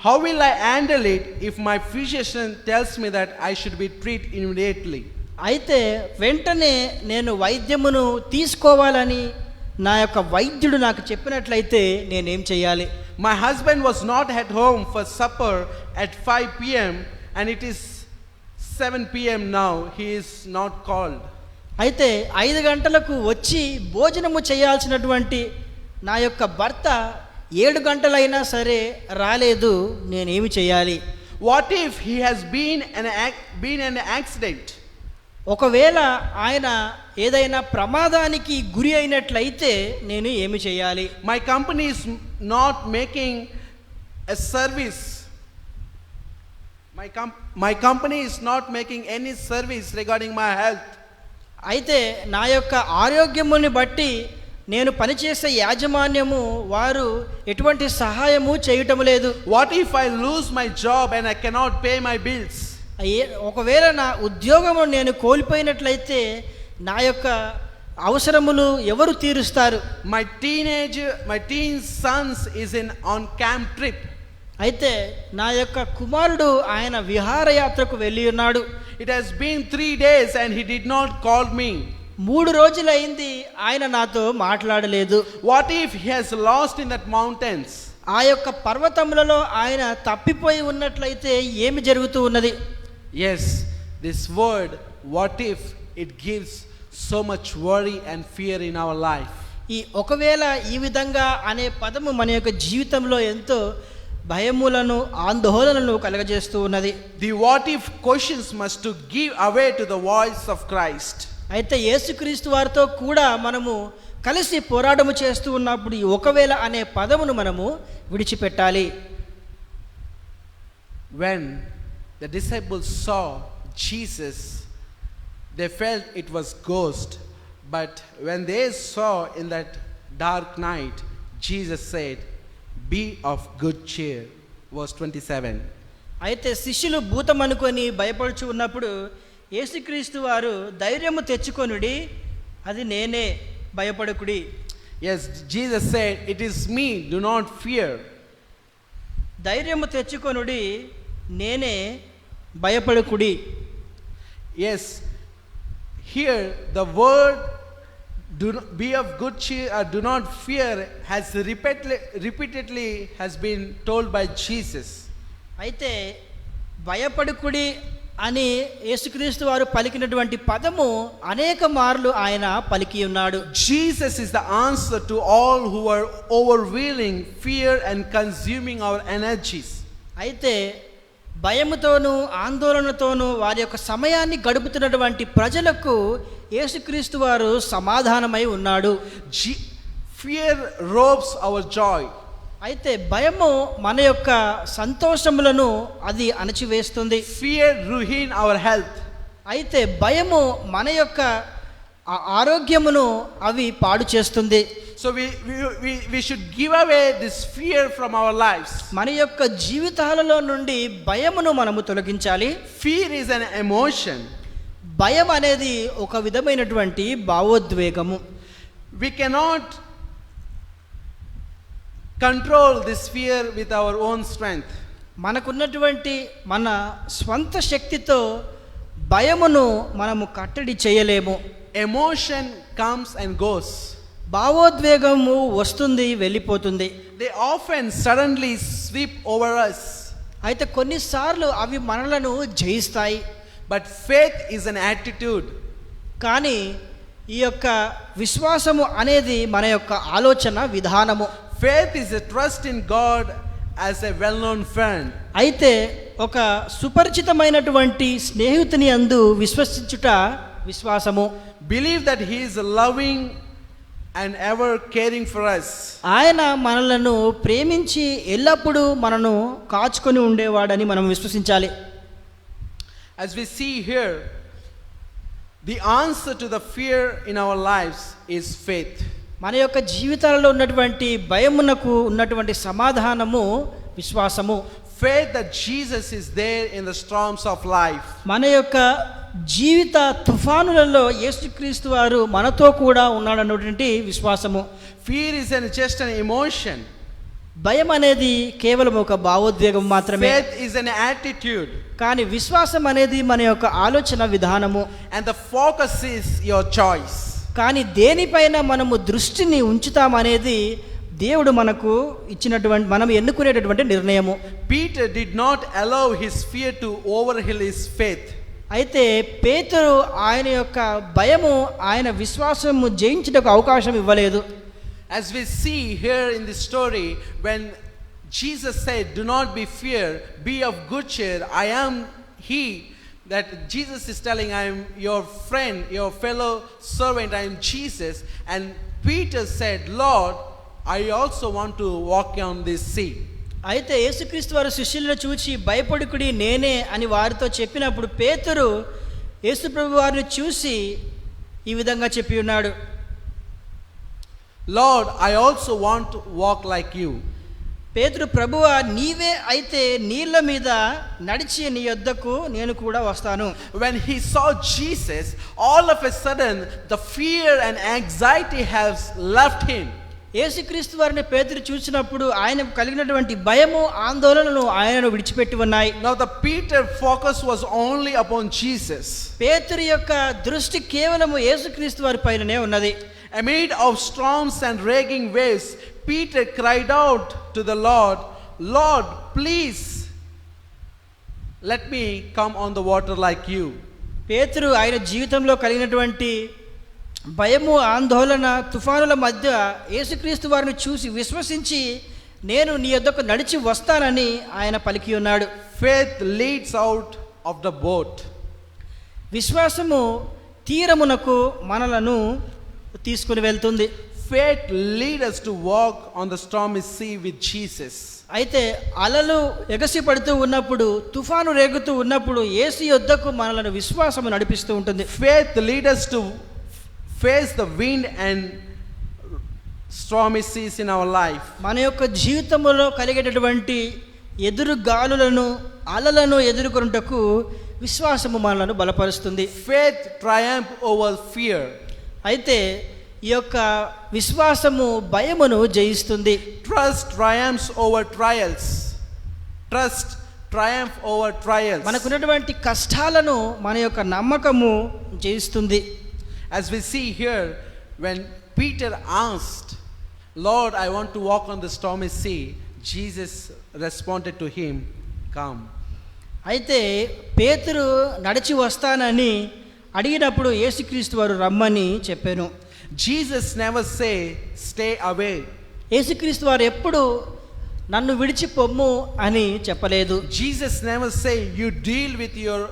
A: How will I handle it if my physician tells me that I should be treated immediately?
B: అయితే వెంటనే నేను వైద్యమును తీసుకోవాలని నా యొక్క వైద్యుడు నాకు చెప్పినట్లయితే నేనేం చేయాలి?
A: My husband was not at home for supper at 5 p.m. and it is 7 p.m. now. He is not called.
B: అయితే 5 గంటలకు వచ్చి భోజనము చేయాల్సినటువంటి నా యొక్క భర్త 7 గంటలైనా సరే రాలేదు, నేనేమి చేయాలి?
A: What if he has been in an accident?
B: ఒకవేళ ఆయన ఏదైనా ప్రమాదానికి గురి అయినట్లయితే నేను ఏమి చేయాలి?
A: My company is not making a service. My company is not making any service regarding my health.
B: అయితే నా యొక్క ఆరోగ్యముని బట్టి నేను పనిచేసే యాజమాన్యము వారు ఎటువంటి సహాయము చేయటం లేదు.
A: What if I lose my job and I cannot pay my bills?
B: ఒకవేళ నా ఉద్యోగము నేను కోల్పోయినట్లయితే నా యొక్క అవసరములు ఎవరు తీరుస్తారు?
A: My teen sons is on camp trip.
B: అయితే నా యొక్క కుమారుడు ఆయన విహారయాత్రకు వెళ్ళి ఉన్నాడు.
A: It has been 3 days and he did not call me.
B: 3 రోజులైంది ఆయన నాతో మాట్లాడలేదు.
A: What if he has lost in that mountains?
B: ఆ యొక్క పర్వతములలో ఆయన తప్పిపోయి ఉన్నట్లయితే ఏమి జరుగుతూ ఉన్నది?
A: Yes, this word what if, it gives so much worry and fear in our life.
B: ఈ ఒకవేళ ఈ విధంగా అనే పదము మన యొక్క జీవితంలో ఎంతో భయములను ఆందోళనను కలగజేస్తూ ఉన్నది.
A: The what if questions must to give away to the voice of Christ.
B: అయితే యేసుక్రీస్తు వారితో కూడా మనము కలిసి పోరాటము చేస్తూ ఉన్నప్పుడు ఈ ఒకవేళ అనే పదమును మనము విడిచిపెట్టాలి.
A: When the disciples saw Jesus, they felt it was ghost, but when they saw in that dark night, Jesus said, be of good cheer. Verse 27.
B: అయితే శిష్యులు భూతం అనుకొని భయపడుచు ఉన్నప్పుడు యేసుక్రీస్తు వారు ధైర్యము తెచ్చుకొనుడి, అది నేనే, భయపడకుడి.
A: Yes, Jesus said, it is me, do not fear.
B: ధైర్యము తెచ్చుకొనుడి, నేనే, భయపడకుడి.
A: Yes, here the word be of good cheer or do not fear has repeatedly has been told by Jesus.
B: అయితే భయపడకుడి అని యేసుక్రీస్తు వారు పలికినటువంటి పదము అనేక మార్లు ఆయన పలికి ఉన్నాడు.
A: Jesus is the answer to all who are overwhelming fear and consuming our energies.
B: అయితే భయముతోనూ ఆందోళనతోనూ వారి యొక్క సమయాన్ని గడుపుతున్నటువంటి ప్రజలకు యేసుక్రీస్తు వారు సమాధానమై ఉన్నాడు.
A: Fear robs our joy.
B: అయితే భయము మన యొక్క సంతోషములను అది అణచివేస్తుంది.
A: Fear ruin our health.
B: అయితే భయము మన యొక్క ఆరోగ్యమును అవి పాడు చేస్తుంది.
A: So we should give away this fear from our lives.
B: మన యొక్క జీవితాలలో నుండి భయమును మనము తొలగించాలి.
A: Fear is an emotion.
B: భయం అనేది ఒక విధమైనటువంటి భావోద్వేగము.
A: We cannot control this fear with our own strength.
B: మనకున్నటువంటి మన స్వంత శక్తితో భయమును మనము కట్టడి చేయలేము.
A: Emotion comes and goes.
B: భావోద్వేగము వస్తుంది, వెళ్ళిపోతుంది.
A: They often suddenly sweep over us.
B: అయితే కొన్నిసార్లు అవి మనలను జయిస్తాయి.
A: But faith is an attitude.
B: కానీ ఈ యొక్క విశ్వాసము అనేది మన యొక్క ఆలోచన విధానము.
A: Faith is a trust in God as a well-known friend.
B: అయితే ఒక సుపరిచితమైనటువంటి స్నేహితుని యందు విశ్వసించుట విశ్వాసము.
A: Believe that He is loving and ever caring for us.
B: ఆయన మనలను ప్రేమించి ఎల్లప్పుడూ మనను కాచుకొని ఉండేవాడని మనం విశ్వసించాలి.
A: As we see here, the answer to the fear in our lives is faith.
B: మన యొక్క జీవితాలలో ఉన్నటువంటి భయమునకు ఉన్నటువంటి సమాధానము విశ్వాసము.
A: Faith that Jesus is there in the storms of life.
B: మన యొక్క జీవిత తుఫానులలో యేసుక్రీస్తు వారు మనతో కూడా ఉన్నాడన్నటువంటి విశ్వాసము.
A: Fear is just an emotion.
B: భయం అనేది కేవలం ఒక భావోద్వేగం మాత్రమే.
A: Faith is an attitude.
B: కానీ విశ్వాసం అనేది మన యొక్క ఆలోచన విధానము.
A: And the focus is your choice.
B: కానీ దేనిపైన మనము దృష్టిని ఉంచుతామనేది దేవుడు మనకు ఇచ్చినటువంటి మనం ఎన్నుకునేటటువంటి నిర్ణయము.
A: Peter did not allow his fear to overwhelm his faith.
B: అయితే పేతురు ఆయన యొక్క భయము ఆయన విశ్వాసము జయించుటకు అవకాశం ఇవ్వలేదు.
A: As we see here in this story, when Jesus said, "Do not be fear, be of good cheer, I am He," that Jesus is telling, "I am your friend, your fellow servant, I am Jesus." And Peter said, "Lord, I also want to walk on this sea."
B: అయితే యేసుక్రీస్తు వారు శిష్యులను చూచి భయపడుకుడి నేనే అని వారితో చెప్పినప్పుడు పేతురు యేసు ప్రభు వారిని చూసి ఈ విధంగా చెప్పి ఉన్నాడు,
A: "Lord, I also want to walk like you."
B: పేతురు, ప్రభువా నీవే అయితే నీళ్ళ మీద నడిచి నీ యొద్దకు నేను కూడా వస్తాను.
A: When he saw Jesus, all of a sudden the fear and anxiety has left him.
B: యేసుక్రీస్తు వారిని పేతురు చూసినప్పుడు ఆయన కలిగినటువంటి భయము ఆందోళనను ఆయనను విడిచిపెట్టి ఉన్నాయి.
A: Now the Peter focus was only upon Jesus.
B: పేతురు యొక్క దృష్టి కేవలము యేసుక్రీస్తు వారి పైననే ఉన్నది.
A: Amid of storms and raging waves, Peter cried out to the Lord, "Lord, please let me come on the water like you."
B: పేతురు ఆయన జీవితంలో కలిగినటువంటి భయము ఆందోళన తుఫానుల మధ్య యేసుక్రీస్తు వారిని చూసి విశ్వసించి నేను నీ యొద్దకు నడిచి వస్తానని ఆయన పలికి ఉన్నాడు.
A: Faith leads out of the boat.
B: విశ్వాసము తీరమునకు మనలను తీసుకుని వెళ్తుంది.
A: Faith leads us to walk on the stormy sea with Jesus.
B: అయితే అలలు ఎగసి పడుతూ ఉన్నప్పుడు తుఫాను రేగుతూ ఉన్నప్పుడు యేసు యొద్దకు మనలను విశ్వాసము నడిపిస్తూ ఉంటుంది.
A: Faith leads us to face the wind and stormy seas in our life.
B: మన యొక్క జీవితంలో కలిగేటటువంటి ఎదురు గాలులను అలలను ఎదుర్కొనుటకు విశ్వాసము మనలను బలపరుస్తుంది.
A: Faith triumph over fear.
B: అయితే ఈ యొక్క విశ్వాసము భయమును జయిస్తుంది.
A: Trust triumphs over trials. Trust triumph over trials.
B: మనకున్నటువంటి కష్టాలను మన యొక్క నమ్మకము జయిస్తుంది.
A: As we see here, when Peter asked, "Lord, I want to walk on the stormy sea," Jesus responded to him, "Come."
B: అయితే పేతురు నడిచి వస్తానని అడిగినప్పుడు యేసుక్రీస్తు వారు రమ్మని చెప్పాను.
A: Jesus never say, "Stay away."
B: యేసుక్రీస్తు వారు ఎప్పుడు నన్ను విడిచి పొమ్ము అని చెప్పలేదు.
A: Jesus never say, "You deal with your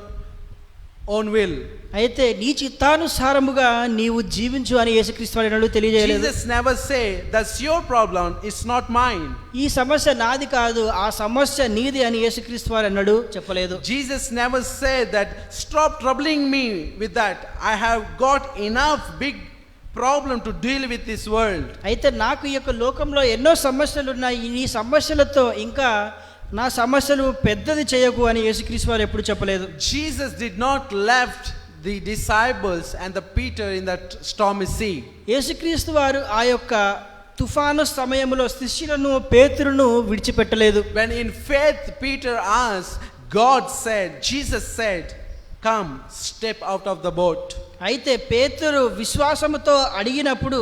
A: own will."
B: అయితే నీ చిత్తానుసారముగా నీవు జీవించు అని యేసుక్రీస్తు వారు తెలియజేయలేదు.
A: Jesus never say, "That's your problem, it's not mine."
B: ఈ సమస్య నాది కాదు, ఆ సమస్య నీది అని యేసుక్రీస్తు వారు అన్నాడు చెప్పలేదు.
A: Jesus never said that, "Stop troubling me with that. I have got enough big problem to deal with this world."
B: అయితే నాకు ఈ యొక్క లోకంలో ఎన్నో సమస్యలు ఉన్నాయి, ఈ సమస్యలతో ఇంకా నా సమస్యలు పెద్దది చేయకు అని యేసుక్రీస్తు వారు ఎప్పుడు చెప్పలేదు.
A: Jesus did not left the disciples and the Peter in that stormy sea.
B: యేసుక్రీస్తు వారు ఆ యొక్క తుఫాను సమయంలో శిష్యులను పేతురును విడిచిపెట్టలేదు.
A: When in faith Peter asked, God said, Jesus said, come, step out of the boat.
B: అయితే పేతురు విశ్వాసముతో అడిగినప్పుడు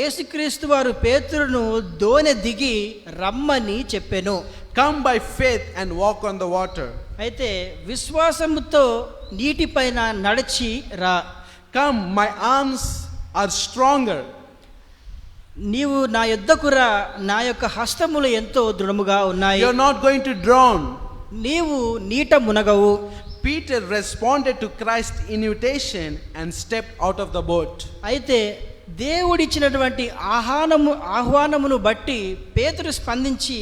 B: యేసుక్రీస్తు వారు పేతురును దోణి దిగి రమ్మని చెప్పెను.
A: Come by faith and walk on the water.
B: అయితే విశ్వాసముతో నీటిపైన నడిచి రా.
A: Come, my arms are stronger.
B: నీవు నా యొద్దకు రా, నా యొక్క హస్తములు ఎంతో దృఢముగా ఉన్నాయి.
A: You're not going to drown.
B: నీవు నీట మునగవు.
A: Peter responded to Christ's invitation and stepped out of the boat.
B: అయితే దేవుడిచ్చినటువంటి ఆహ్వానమును బట్టి పేతురు స్పందించి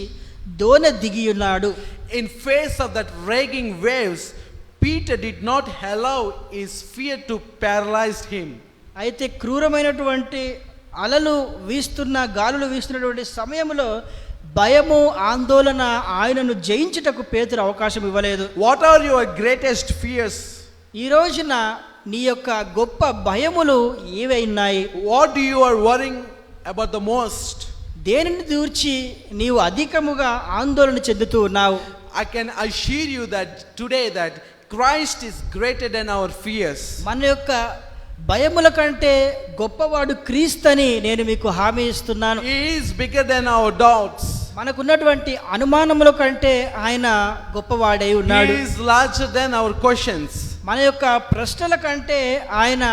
B: దోణి దిగి ఉన్నాడు.
A: In face of that raging waves, Peter did not allow his fear to paralyze him.
B: అయితే క్రూరమైనటువంటి అలలు వీస్తున్న గాలులు వీస్తున్నటువంటి సమయంలో భయము ఆందోళన ఆయనను జయించుటకు పేతురు అవకాశం ఇవ్వలేదు.
A: What are your greatest fears?
B: ఈ రోజున నీ యొక్క గొప్ప భయములు ఏవైనాయి?
A: What do you are worrying about the most?
B: దేనిని దూర్చి నీవు అధికముగా ఆందోళన చెందుతూ ఉన్నావు?
A: I can assure you that today that Christ is greater than our fears.
B: మన యొక్క భయముల కంటే గొప్పవాడు క్రీస్తని నేను మీకు హామీ ఇస్తున్నాను.
A: He is bigger than our doubts.
B: మనకున్నటువంటి అనుమానముల కంటే ఆయన గొప్పవాడై ఉన్నాడు.
A: He is larger than our questions.
B: మన యొక్క ప్రశ్నల కంటే ఆయన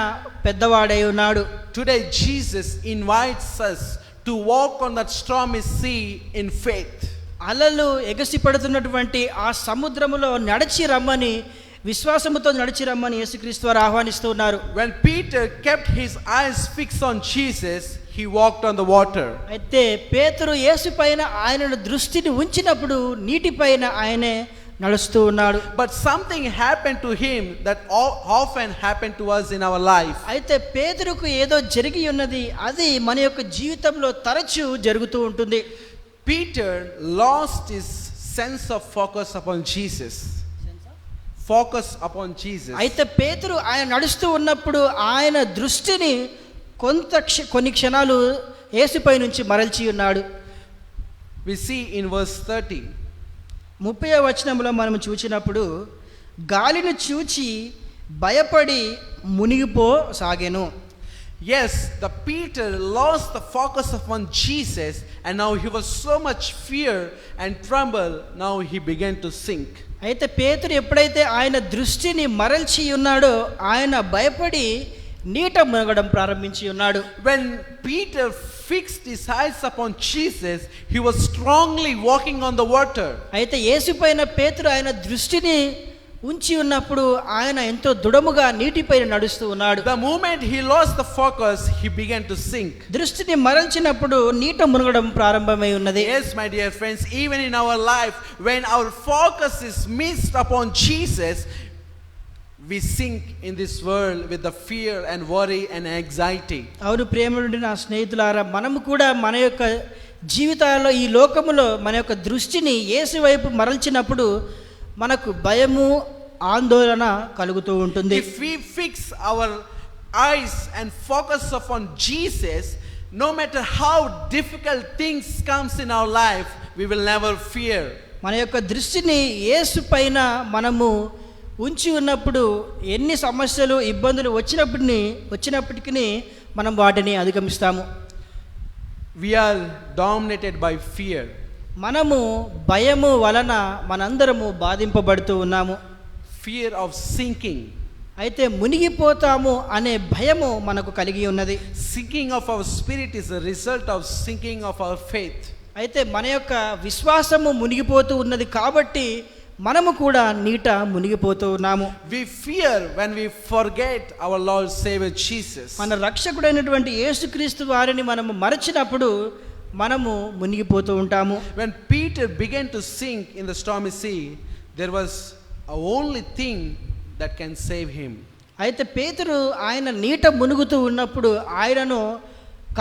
B: పెద్దవాడై ఉన్నాడు.
A: Today Jesus invites us to walk on that stormy sea in faith.
B: అలలు ఎగసి పడుతున్నటువంటి ఆ సముద్రములో నడిచి రమ్మని, విశ్వాసముతో నడిచి రమ్మని యేసుక్రీస్తు వారు ఆహ్వానిస్తూ ఉన్నారు.
A: When Peter kept his eyes fixed on Jesus, he walked on the water.
B: అయితే పేతురు యేసు పైన ఆయనను దృష్టిని ఉంచినప్పుడు నీటిపైన ఆయనే నడుస్తూ ఉన్నాడు.
A: But something happened to him that often happened to us in our life.
B: అయితే పేతురుకు ఏదో జరిగి ఉన్నది, అది మన యొక్క జీవితంలో తరచూ జరుగుతూ ఉంటుంది.
A: Peter lost his sense of focus upon Jesus. Focus upon Jesus.
B: అయితే పేతురు ఆయన నడుస్తూ ఉన్నప్పుడు ఆయన దృష్టిని కొన్ని క్షణాలు యేసుపై నుంచి మరల్చి ఉన్నాడు.
A: We see in verse 30.
B: 30వ వచనంలో మనం చూచినప్పుడు గాలిని చూచి భయపడి మునిగిపోసాగెను.
A: Yes, the Peter lost the focus upon Jesus and now he was so much fear and tremble, now he began to sink.
B: అయితే పేతురు ఎప్పుడైతే ఆయన దృష్టిని మరల్చి ఉన్నాడో ఆయన భయపడి నీట మునగడం ప్రారంభించి ఉన్నాడు.
A: When Peter fixed his eyes upon Jesus, he was strongly walking on the water.
B: అయితే యేసుపైన పేతురు ఆయన దృష్టిని ఉంచి ఉన్నప్పుడు ఆయన ఎంతో దృఢముగా నీటిపైన నడుస్తూ ఉన్నాడు.
A: The moment he lost the focus, he began to sink.
B: దృష్టిని మరల్చినప్పుడు నీట మునగడం ప్రారంభమై ఉన్నది.
A: Yes, my dear friends, even in our life, when our focus is missed upon Jesus, we sink in this world with the fear and worry and anxiety.
B: అవును ప్రేమనుడి నా స్నేహితులారా, మనము కూడా మన యొక్క జీవితాల్లో ఈ లోకములో మన యొక్క దృష్టిని యేసు వైపు మరల్చినప్పుడు మనకు భయము ఆందోళన కలుగుతూ ఉంటుంది.
A: If we fix our eyes and focus upon Jesus, no matter how difficult things comes in our life, we will never fear.
B: మన యొక్క దృష్టిని యేసు పైన మనము ఉంచి ఉన్నప్పుడు ఎన్ని సమస్యలు ఇబ్బందులు వచ్చినప్పటికీ మనం వాటిని అధిగమిస్తాము.
A: We are dominated by fear.
B: మనము భయము వలన మనందరము బాధింపబడుతూ ఉన్నాము.
A: Fear of sinking.
B: అయితే మునిగిపోతాము అనే భయము మనకు కలిగి ఉన్నది.
A: Sinking of our spirit is a result of sinking of our faith.
B: అయితే మన యొక్క విశ్వాసము మునిగిపోతూ ఉన్నది కాబట్టి మనము కూడా నీట మునిగిపోతూ ఉన్నాము.
A: We fear when we forget our Lord Savior Jesus.
B: మన రక్షకుడైనటువంటి యేసుక్రీస్తు వారిని మనము మరచినప్పుడు మనము మునిగిపోతూ ఉంటాము.
A: When Peter began to sink in the stormy sea, there was a only thing that can save him.
B: అయితే పేతురు ఆయన నీట మునుగుతూ ఉన్నప్పుడు ఆయనను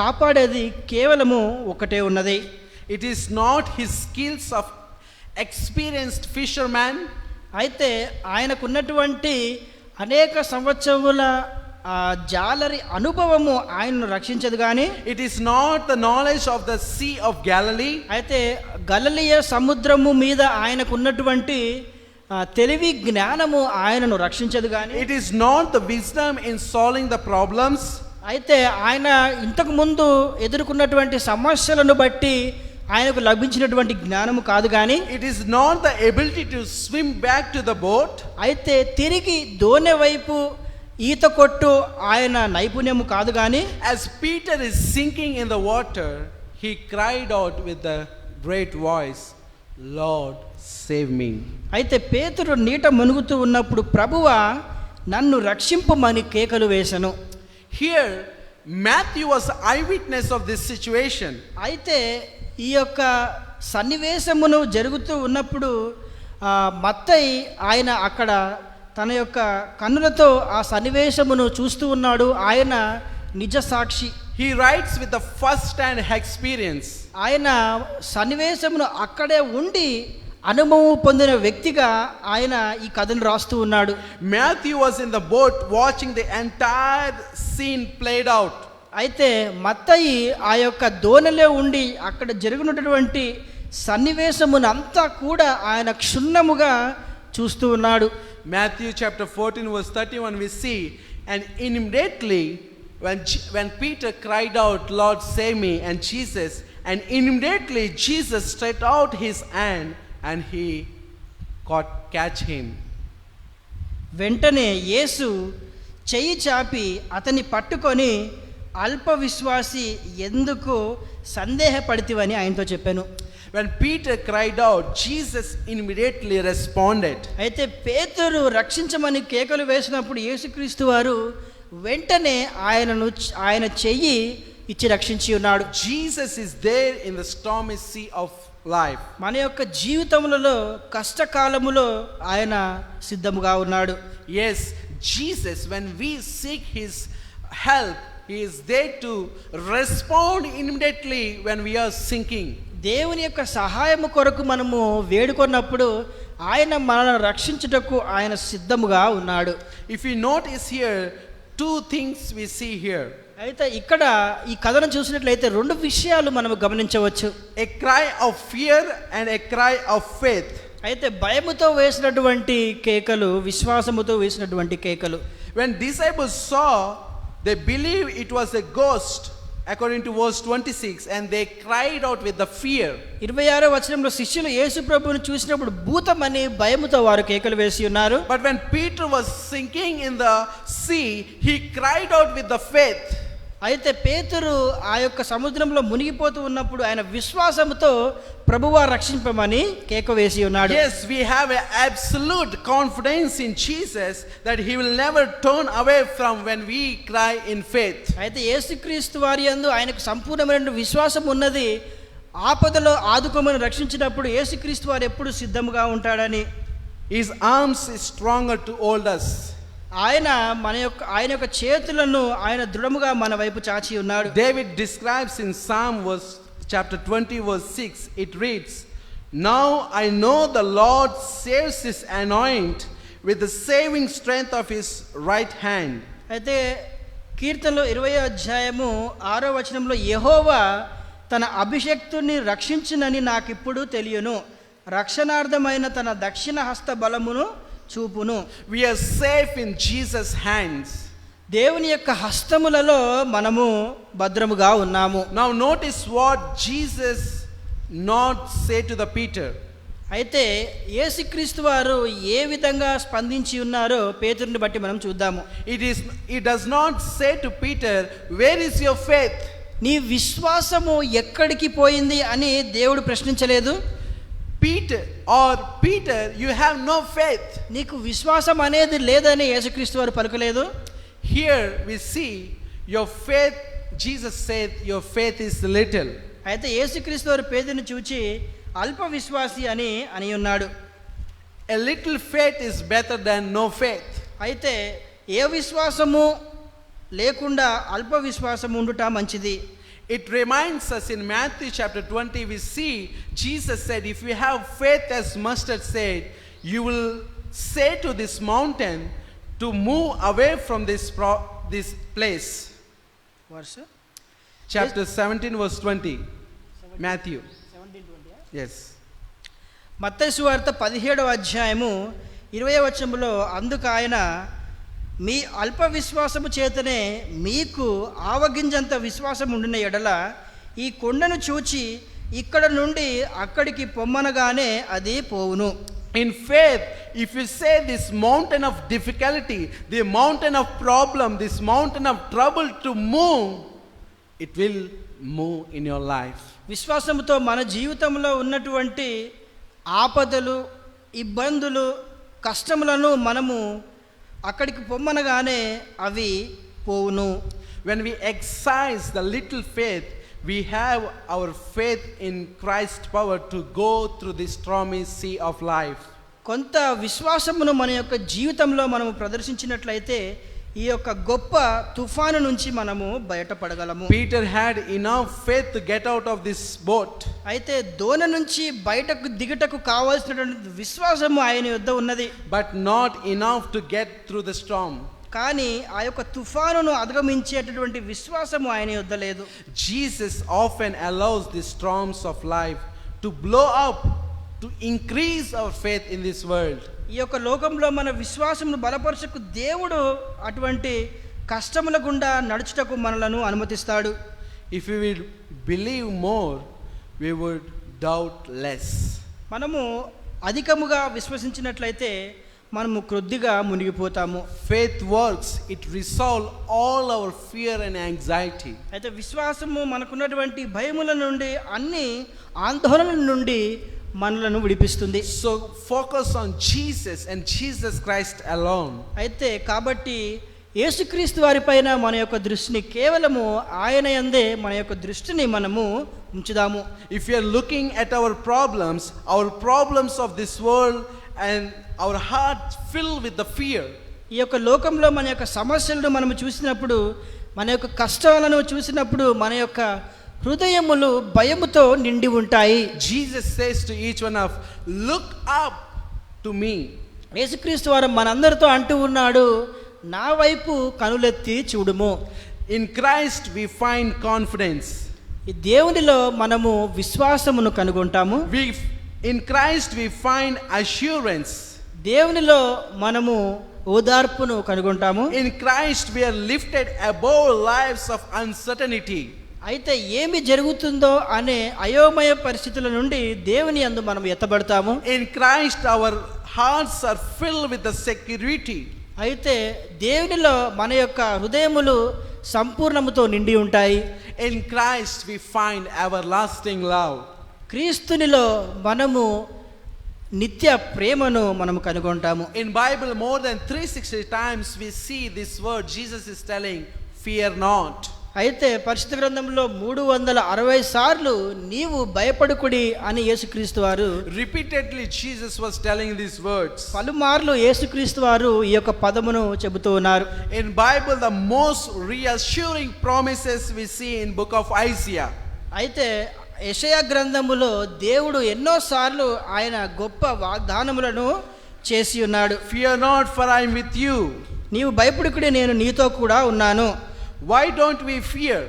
B: కాపాడేది కేవలము ఒకటే ఉన్నది.
A: It is not his skills of experienced fisherman.
B: అయితే ఆయనకున్నటువంటి అనేక సంవత్సరముల ఆ జాలరి అనుభవము ఆయనను రక్షించదు కానీ
A: it is not the knowledge of the Sea of Galilee,
B: అయితే గలిలయ సముద్రము మీద ఆయనకు ఉన్నటువంటి తెలివి జ్ఞానము ఆయనను రక్షించదు కానీ
A: it is not the wisdom in solving the problems,
B: అయితే ఆయన ఇంతకు ముందు ఎదుర్కొన్నటువంటి సమస్యలను బట్టి ఆయనకు లభించినటువంటి జ్ఞానము కాదు కానీ
A: it is not the ability to swim back to the boat,
B: అయితే తిరిగి దోణి వైపు ఈత కొట్టు ఆయన నైపుణ్యము కాదు కానీ
A: as Peter is sinking in the water, he cried out with a great voice, Lord, save me.
B: అయితే పేతురు నీట మునుగుతూ ఉన్నప్పుడు ప్రభువా నన్ను రక్షింపమని కేకలు వేసెను.
A: Here Matthew was eyewitness of this situation.
B: అయితే ఈ యొక్క సన్నివేశమును జరుగుతూ ఉన్నప్పుడు మత్తయి ఆయన అక్కడ తన యొక్క కన్నులతో ఆ సన్నివేశమును చూస్తూ ఉన్నాడు. ఆయన నిజ సాక్షి.
A: He writes with the first hand experience.
B: ఆయన సన్నివేశమును అక్కడే ఉండి అనుభవం పొందిన వ్యక్తిగా ఆయన ఈ కథను రాస్తూ ఉన్నాడు.
A: Matthew was in the boat watching the entire scene played out.
B: అయితే మత్తయి ఆ యొక్క దోణిలో ఉండి అక్కడ జరిగినటువంటి సన్నివేశమును అంతా కూడా ఆయన క్షుణ్ణముగా చూస్తూ ఉన్నాడు.
A: Matthew chapter 14 verse 31 we see, and immediately when Peter cried out, Lord, save me, and immediately Jesus stretched out his hand and he catch him.
B: వెంటనే యేసు చెయ్యి చాపి అతన్ని పట్టుకొని అల్ప విశ్వాసి ఎందుకు సందేహపడితివని ఆయనతో చెప్పాను.
A: When Peter cried out, Jesus immediately responded.
B: అయితే పేతురు రక్షించమని కేకలు వేసినప్పుడు యేసుక్రీస్తు వారు వెంటనే ఆయన చెయ్యి ఇచ్చి రక్షించి ఉన్నాడు.
A: Jesus is there in the stormy sea of life.
B: మన యొక్క జీవితములలో కష్టకాలములో ఆయన సిద్ధముగా ఉన్నాడు.
A: Yes, Jesus, when we seek his help, he is there to respond immediately when we are sinking.
B: దేవుని యొక్క సహాయము కొరకు మనము వేడుకొన్నప్పుడు ఆయన మనల్ని రక్షించుటకు ఆయన సిద్ధముగా ఉన్నాడు.
A: If you notice here, two things we see here.
B: అయితే ఇక్కడ ఈ కథను చూసినట్లయితే రెండు విషయాలు మనం గమనించవచ్చు.
A: A cry of fear and a cry of faith.
B: అయితే భయముతో వేసినటువంటి కేకలు, విశ్వాసముతో వేసినటువంటి కేకలు.
A: When disciples saw, they believed it was a ghost, according to verse 26, and they cried out with the fear.
B: 26వ వచనంలో శిష్యులు యేసు ప్రభువును చూసినప్పుడు భూతమని భయముతో వారు కేకలు వేసి ఉన్నారు.
A: But when Peter was sinking in the sea, he cried out with the faith.
B: అయితే పేతురు ఆ యొక్క సముద్రంలో మునిగిపోతూ ఉన్నప్పుడు ఆయన విశ్వాసముతో ప్రభువా రక్షింపమని కేక వేసి ఉన్నాడు.
A: Yes, we have an absolute confidence in Jesus that he will never turn away from when we cry in faith.
B: అయితే యేసుక్రీస్తు వారి యందు ఆయనకు సంపూర్ణమైన విశ్వాసం ఉన్నది. ఆపదలో ఆదుకోమని రక్షించినప్పుడు యేసుక్రీస్తు వారు ఎప్పుడు సిద్ధముగా ఉంటాడని.
A: His arms is stronger to hold us.
B: ఆయన యొక్క చేతులను ఆయన దృఢముగా మన వైపు చాచి ఉన్నాడు.
A: David describes in Psalm chapter 20 verse 6, it reads, Now I know the Lord saves his anointed with the saving strength of his right hand.
B: అయితే కీర్తనలో 20వ అధ్యాయము 6వ వచనంలో యెహోవా తన అభిషేక్తుని రక్షించునని నాకిప్పుడు తెలియను, రక్షణార్థమైన తన దక్షిణ హస్త బలమును చూపును.
A: We are safe in Jesus' hands.
B: దేవుని యొక్క హస్తములలో మనము భద్రముగా ఉన్నాము.
A: Now notice what Jesus not say to the Peter.
B: అయితే యేసుక్రీస్తు వారు ఏ విధంగా స్పందించి ఉన్నారో పేతురుని బట్టి మనం చూద్దాము.
A: It does not say to Peter, where is your faith?
B: నీ విశ్వాసము ఎక్కడికి పోయింది అని దేవుడు ప్రశ్నించలేదు.
A: Peter, you have no faith.
B: నీకు విశ్వాసం అనేది లేదని యేసుక్రీస్తు వారు పలుకలేదు.
A: Here we see your faith. Jesus said your faith is little.
B: అయితే యేసుక్రీస్తు వారు పేతురుని చూచి అల్ప విశ్వాసి అని ఉన్నాడు.
A: A little faith is better than no faith.
B: అయితే ఏ విశ్వాసము లేకుండా అల్ప విశ్వాసం ఉండుట మంచిది.
A: It reminds us in Matthew chapter 20, we see Jesus said, if you have faith as mustard seed, you will say to this mountain to move away from this place.
B: Verse
A: Chapter 17, verse 20. Matthew. Yes.
B: మత్తయి సువార్త 17వ అధ్యాయము 20వ వచనంలో అందుకు ఆయన మీ అల్ప విశ్వాసము చేతనే మీకు ఆవగింజంత విశ్వాసం ఉండిన ఎడల ఈ కొండను చూచి ఇక్కడ నుండి అక్కడికి పొమ్మనగానే అది పోవును.
A: In faith, if you say this mountain of difficulty, the mountain of problem, this mountain of trouble to move, it will move in your life.
B: విశ్వాసంతో మన జీవితంలో ఉన్నటువంటి ఆపదలు, ఇబ్బందులు, కష్టములను మనము అక్కడికి పొమ్మనగానే అవి పోవును.
A: When we exercise the little faith, we have our faith in Christ's power to go through this stormy sea of life.
B: కొంత విశ్వాసమును మన యొక్క జీవితంలో మనము ప్రదర్శించినట్లయితే ఈ యొక్క గొప్ప తుఫాను నుంచి మనము బయటపడగలము.
A: Peter had enough faith to get out of this boat.
B: అయితే దోణ నుంచి బయటకు దిగుటకు కావాల్సినటువంటి విశ్వాసము ఆయన యొద్ద ఉన్నది.
A: But not enough to get through the storm.
B: కానీ ఆ యొక్క తుఫానును అధిగమించేటటువంటి విశ్వాసము ఆయన యొద్ద లేదు.
A: Jesus often allows the storms of life to blow up, to increase our faith in this world.
B: ఈ యొక్క లోకంలో మన విశ్వాసమును బలపరచుకు దేవుడు అటువంటి కష్టముల గుండా నడుచుటకు మనలను అనుమతిస్తాడు.
A: If we will believe more, we would doubt less.
B: మనము అధికముగా విశ్వసించినట్లయితే మనము క్రొద్దిగా మునిగిపోతాము.
A: Faith works, it resolves all our fear and anxiety.
B: అయితే విశ్వాసము మనకున్నటువంటి భయముల నుండి, అన్ని ఆందోళనల నుండి మనలను విడిపిస్తుంది.
A: So focus on Jesus and Jesus Christ alone.
B: అయితే కాబట్టి యేసుక్రీస్తు వారిపైన మన యొక్క దృష్టిని కేవలము ఆయన యందే మన యొక్క దృష్టిని మనము ఉంచుదాము.
A: If you are looking at our problems of this world, and our hearts filled with the fear,
B: ఈ యొక్క లోకంలో మన యొక్క సమస్యలను మనము చూసినప్పుడు, మన యొక్క కష్టాలను చూసినప్పుడు మన యొక్క హృదయములు భయముతో నిండి ఉంటాయి.
A: Jesus says to each one of, look up to me.
B: యేసుక్రీస్తు వారు మనందరితో అంటూ ఉన్నాడు, నా వైపు కనులెత్తి చూడుము.
A: In Christ we find confidence.
B: ఈ దేవునిలో మనము విశ్వాసమును కనుగొంటాము.
A: In Christ we find assurance.
B: దేవునిలో మనము ఓదార్పును కనుగొంటాము.
A: In Christ we are lifted above lives of uncertainty.
B: అయితే ఏమి జరుగుతుందో అనే అయోమయ పరిస్థితుల నుండి దేవుని యందు మనం ఎత్తబడతాము.
A: In Christ our hearts are filled with the security.
B: అయితే దేవునిలో మన యొక్క హృదయములు సంపూర్ణముతో నిండి ఉంటాయి.
A: In Christ we find everlasting love.
B: క్రీస్తునిలో మనము నిత్య ప్రేమను మనము కనుగొంటాము.
A: In Bible more than 360 times we see this word. Jesus is telling, fear not.
B: అయితే పరిశుద్ధ గ్రంథంలో 360 సార్లు నీవు భయపడుకుడి అని యేసుక్రీస్తు వారు,
A: Repeatedly Jesus was telling these words.
B: పలుమార్లు యేసుక్రీస్తు వారు ఈ యొక్క పదమును చెబుతూ ఉన్నారు.
A: In Bible the most reassuring promises we see in book of Isaiah.
B: అయితే యెషయా గ్రంథములో దేవుడు ఎన్నోసార్లు ఆయన గొప్ప వాగ్దానములను చేసి ఉన్నాడు.
A: Fear not, for I am with you.
B: నీవు భయపడుకుడి, నేను నీతో కూడా ఉన్నాను.
A: Why don't we fear?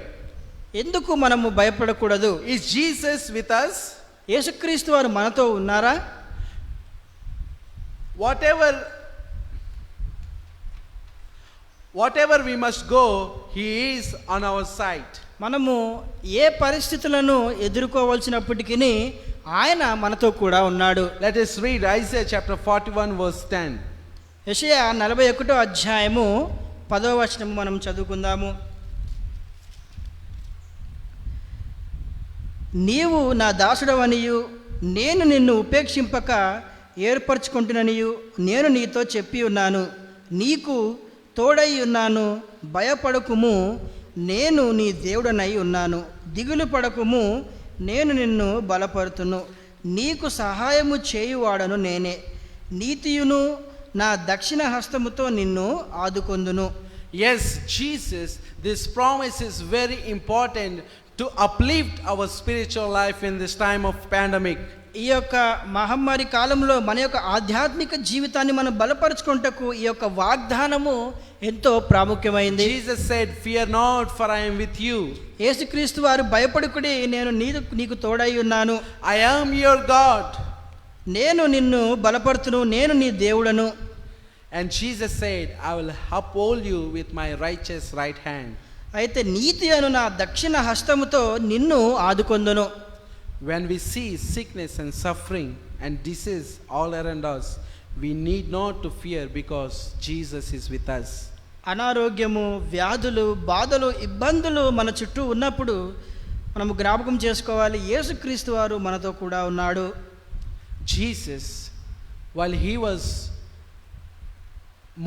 B: ఎందుకు మనము భయపడకూడదు?
A: Is Jesus with us?
B: యేసుక్రీస్తు వారు మనతో ఉన్నారా?
A: Whatever we must go, he is on our side.
B: మనము ఏ పరిస్థితులను ఎదుర్కోవాల్సినప్పటికీ ఆయన మనతో కూడా ఉన్నాడు.
A: Let us read Isaiah chapter 41 verse 10.
B: యెషయా 41వ అధ్యాయము 10వ వచనం మనం చదువుకుందాము. నీవు నా దాసుడవనియు నేను నిన్ను ఉపేక్షింపక ఏర్పరచుకుంటుననియు నేను నీతో చెప్పి ఉన్నాను. నీకు తోడై ఉన్నాను, భయపడకుము, నేను నీ దేవుడనై ఉన్నాను. దిగులు పడకుము, నేను నిన్ను బలపరుతును. నీకు సహాయము చేయువాడను నేనే. నీతియును నా దక్షిణ హస్తముతో నిన్ను ఆదుకొందును.
A: Yes, Jesus, this promise is very important to uplift our spiritual life in this time of pandemic.
B: ఈ యొక్క మహమ్మారి కాలంలో మన యొక్క ఆధ్యాత్మిక జీవితాన్ని మనం బలపరుచుకుంటకు ఈ యొక్క వాగ్దానము ఎంతో ప్రాముఖ్యమైంది.
A: Jesus said, "Fear not, for I am with you.
B: యేసుక్రీస్తు వారు భయపడకుడి, నేను నీకు తోడై ఉన్నాను.
A: I am your God."
B: నేను నిన్ను బలపరుతును, నేను నీ దేవుడను.
A: And Jesus said, "I will uphold you with my righteous right hand."
B: అయితే నీతి అను నా దక్షిణ హస్తముతో నిన్ను ఆదుకొందును.
A: When we see sickness and suffering and disease all around us, we need not to fear because Jesus is with us.
B: అనారోగ్యము, వ్యాధులు, బాధలు, ఇబ్బందులు మన చుట్టూ ఉన్నప్పుడు మనము జ్ఞాపకం చేసుకోవాలి, యేసుక్రీస్తు వారు మనతో కూడా ఉన్నాడు.
A: Jesus, while he was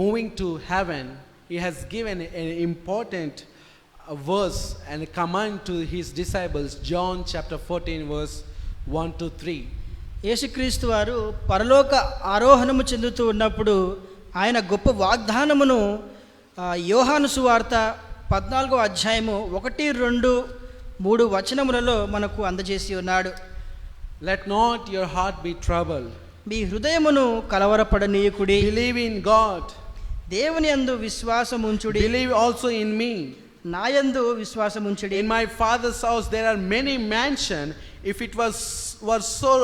A: moving to heaven, he has given an important verse and a command to his disciples. John chapter 14 verse 1 to 3.
B: యేసుక్రీస్తు వారు పరలోక ఆరోహణము చెందుతూ ఉన్నప్పుడు ఆయన గొప్ప వాగ్దానమును యోహాను సువార్త 14వ అధ్యాయము 1, 2, 3 వచనములలో మనకు అందజేసి ఉన్నాడు.
A: Let not your heart be troubled.
B: మీ హృదయమును కలవరపడనీయకుడి.
A: Believe in God.
B: దేవుని యందు విశ్వాసముంచుడి.
A: Believe also in me.
B: నాయందు విశ్వాసముంచుడి.
A: In my Father's house there are many mansions. If it were so,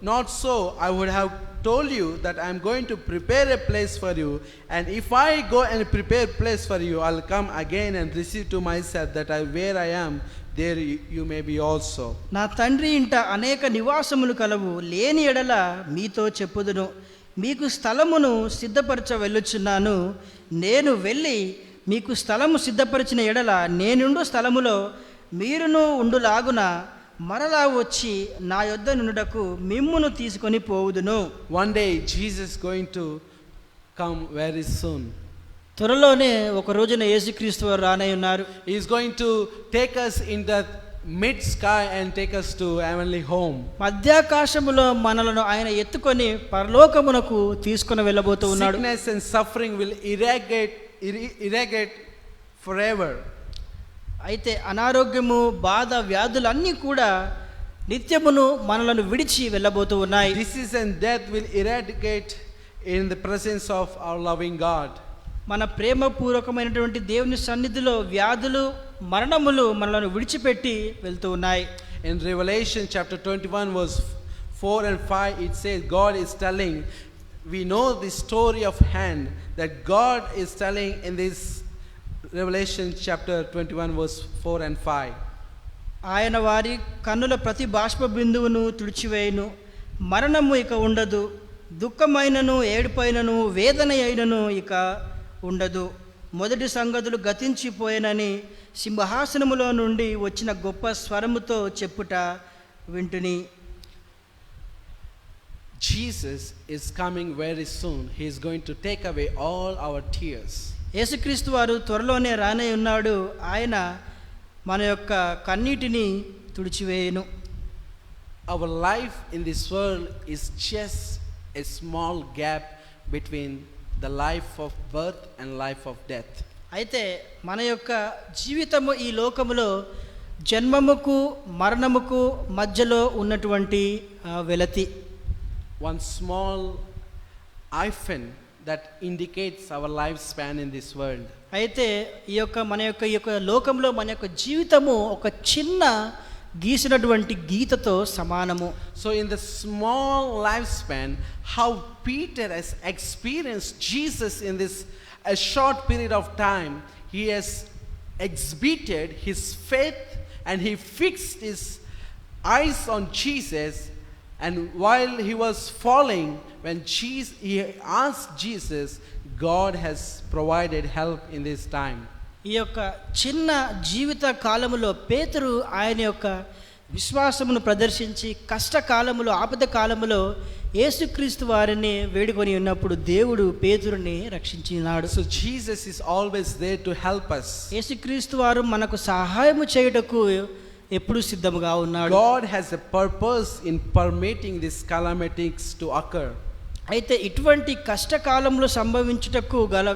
A: not so, I would have told you that I am going to prepare a place for you. And if I go and prepare a place for you, I'll come again and receive to myself, that where I am, there you may be also.
B: నా తండ్రి ఇంట అనేక నివాసములు కలవు, లేని ఎడల మీతో చెప్పుదును. మీకు స్థలమును సిద్ధపరచ వెళ్ళుచున్నాను. నేను వెళ్ళి మీకు స్థలము సిద్ధపరిచిన ఎడల నేనుండు స్థలములో మీరును ఉండులాగున మరలా వచ్చి నా యొద్ద నుండుటకు మిమ్మును తీసుకొని పోవుదును.
A: One day Jesus is going to come very soon.
B: త్వరలోనే ఒక రోజున యేసుక్రీస్తు వారు రానై ఉన్నారు.
A: He is going to take us in the mid sky and take us to heavenly home.
B: మధ్యాకాశములో మనలను ఆయన ఎత్తుకొని పరలోకమునకు తీసుకొని వెళ్ళబోతూ ఉన్నాడు.
A: Sickness and suffering will irrigate forever.
B: అయితే అనారోగ్యము, బాధ, వ్యాధులు అన్నీ కూడా నిత్యమును మనలను విడిచి వెళ్ళబోతూ ఉన్నాయి.
A: Disease and death will eradicate in the presence of our loving God.
B: మన ప్రేమపూర్వకమైనటువంటి దేవుని సన్నిధిలో వ్యాధులు, మరణములు మనలను విడిచిపెట్టి వెళ్తూ ఉన్నాయి.
A: In Revelation chapter 21 verse 4 and 5 it says, God is telling, we know the story of hand that God is telling in this Revelation chapter 21 verse 4 and 5.
B: ఆయన వారి కన్నుల ప్రతి బాష్ప బిందువును తుడిచివేయును, మరణము ఇక ఉండదు, దుఃఖమైనను ఏడుపైనను వేదన అయినను ఇక ఉండదు, మొదటి సంగతులు గతించిపోయినని సింహాసనములో నుండి వచ్చిన గొప్ప స్వరముతో చెప్పుట వింటుని.
A: Jesus is coming very soon. He is going to take away all our tears.
B: యేసుక్రీస్తు వారు త్వరలోనే రానే ఉన్నాడు. ఆయన మన యొక్క కన్నీటిని తుడిచివేయును.
A: Our life in this world is just a small gap between the life of birth and life of death.
B: అయితే మన యొక్క జీవితము ఈ లోకములో జన్మముకు మరణముకు మధ్యలో ఉన్నటువంటి వెలతి.
A: One small hyphen that indicates our lifespan in this world.
B: అయితే మన యొక్క లోకంలో మన యొక్క జీవితము ఒక చిన్న గీసినటువంటి గీతతో సమానము.
A: So in the small lifespan, how Peter has experienced Jesus in this a short period of time, he has exhibited his faith and he fixed his eyes on Jesus. And while he was falling, when he asked Jesus, God has provided help in this time.
B: ఈ యొక్క చిన్న జీవిత కాలములో పేతురు ఆయన యొక్క విశ్వాసమును ప్రదర్శించి కష్టకాలములో, ఆపద కాలములో యేసుక్రీస్తు వారిని వేడుకొని ఉన్నప్పుడు దేవుడు పేతురుని రక్షించినాడు.
A: So Jesus is always there to help us.
B: యేసుక్రీస్తు వారు మనకు సహాయము చేయుటకు ఎప్పుడు సిద్ధముగా ఉన్నాడు.
A: God has a purpose in permitting these calamities to occur.
B: అయితే ఇటువంటి కష్టకాలంలో సంభవించుటకు గల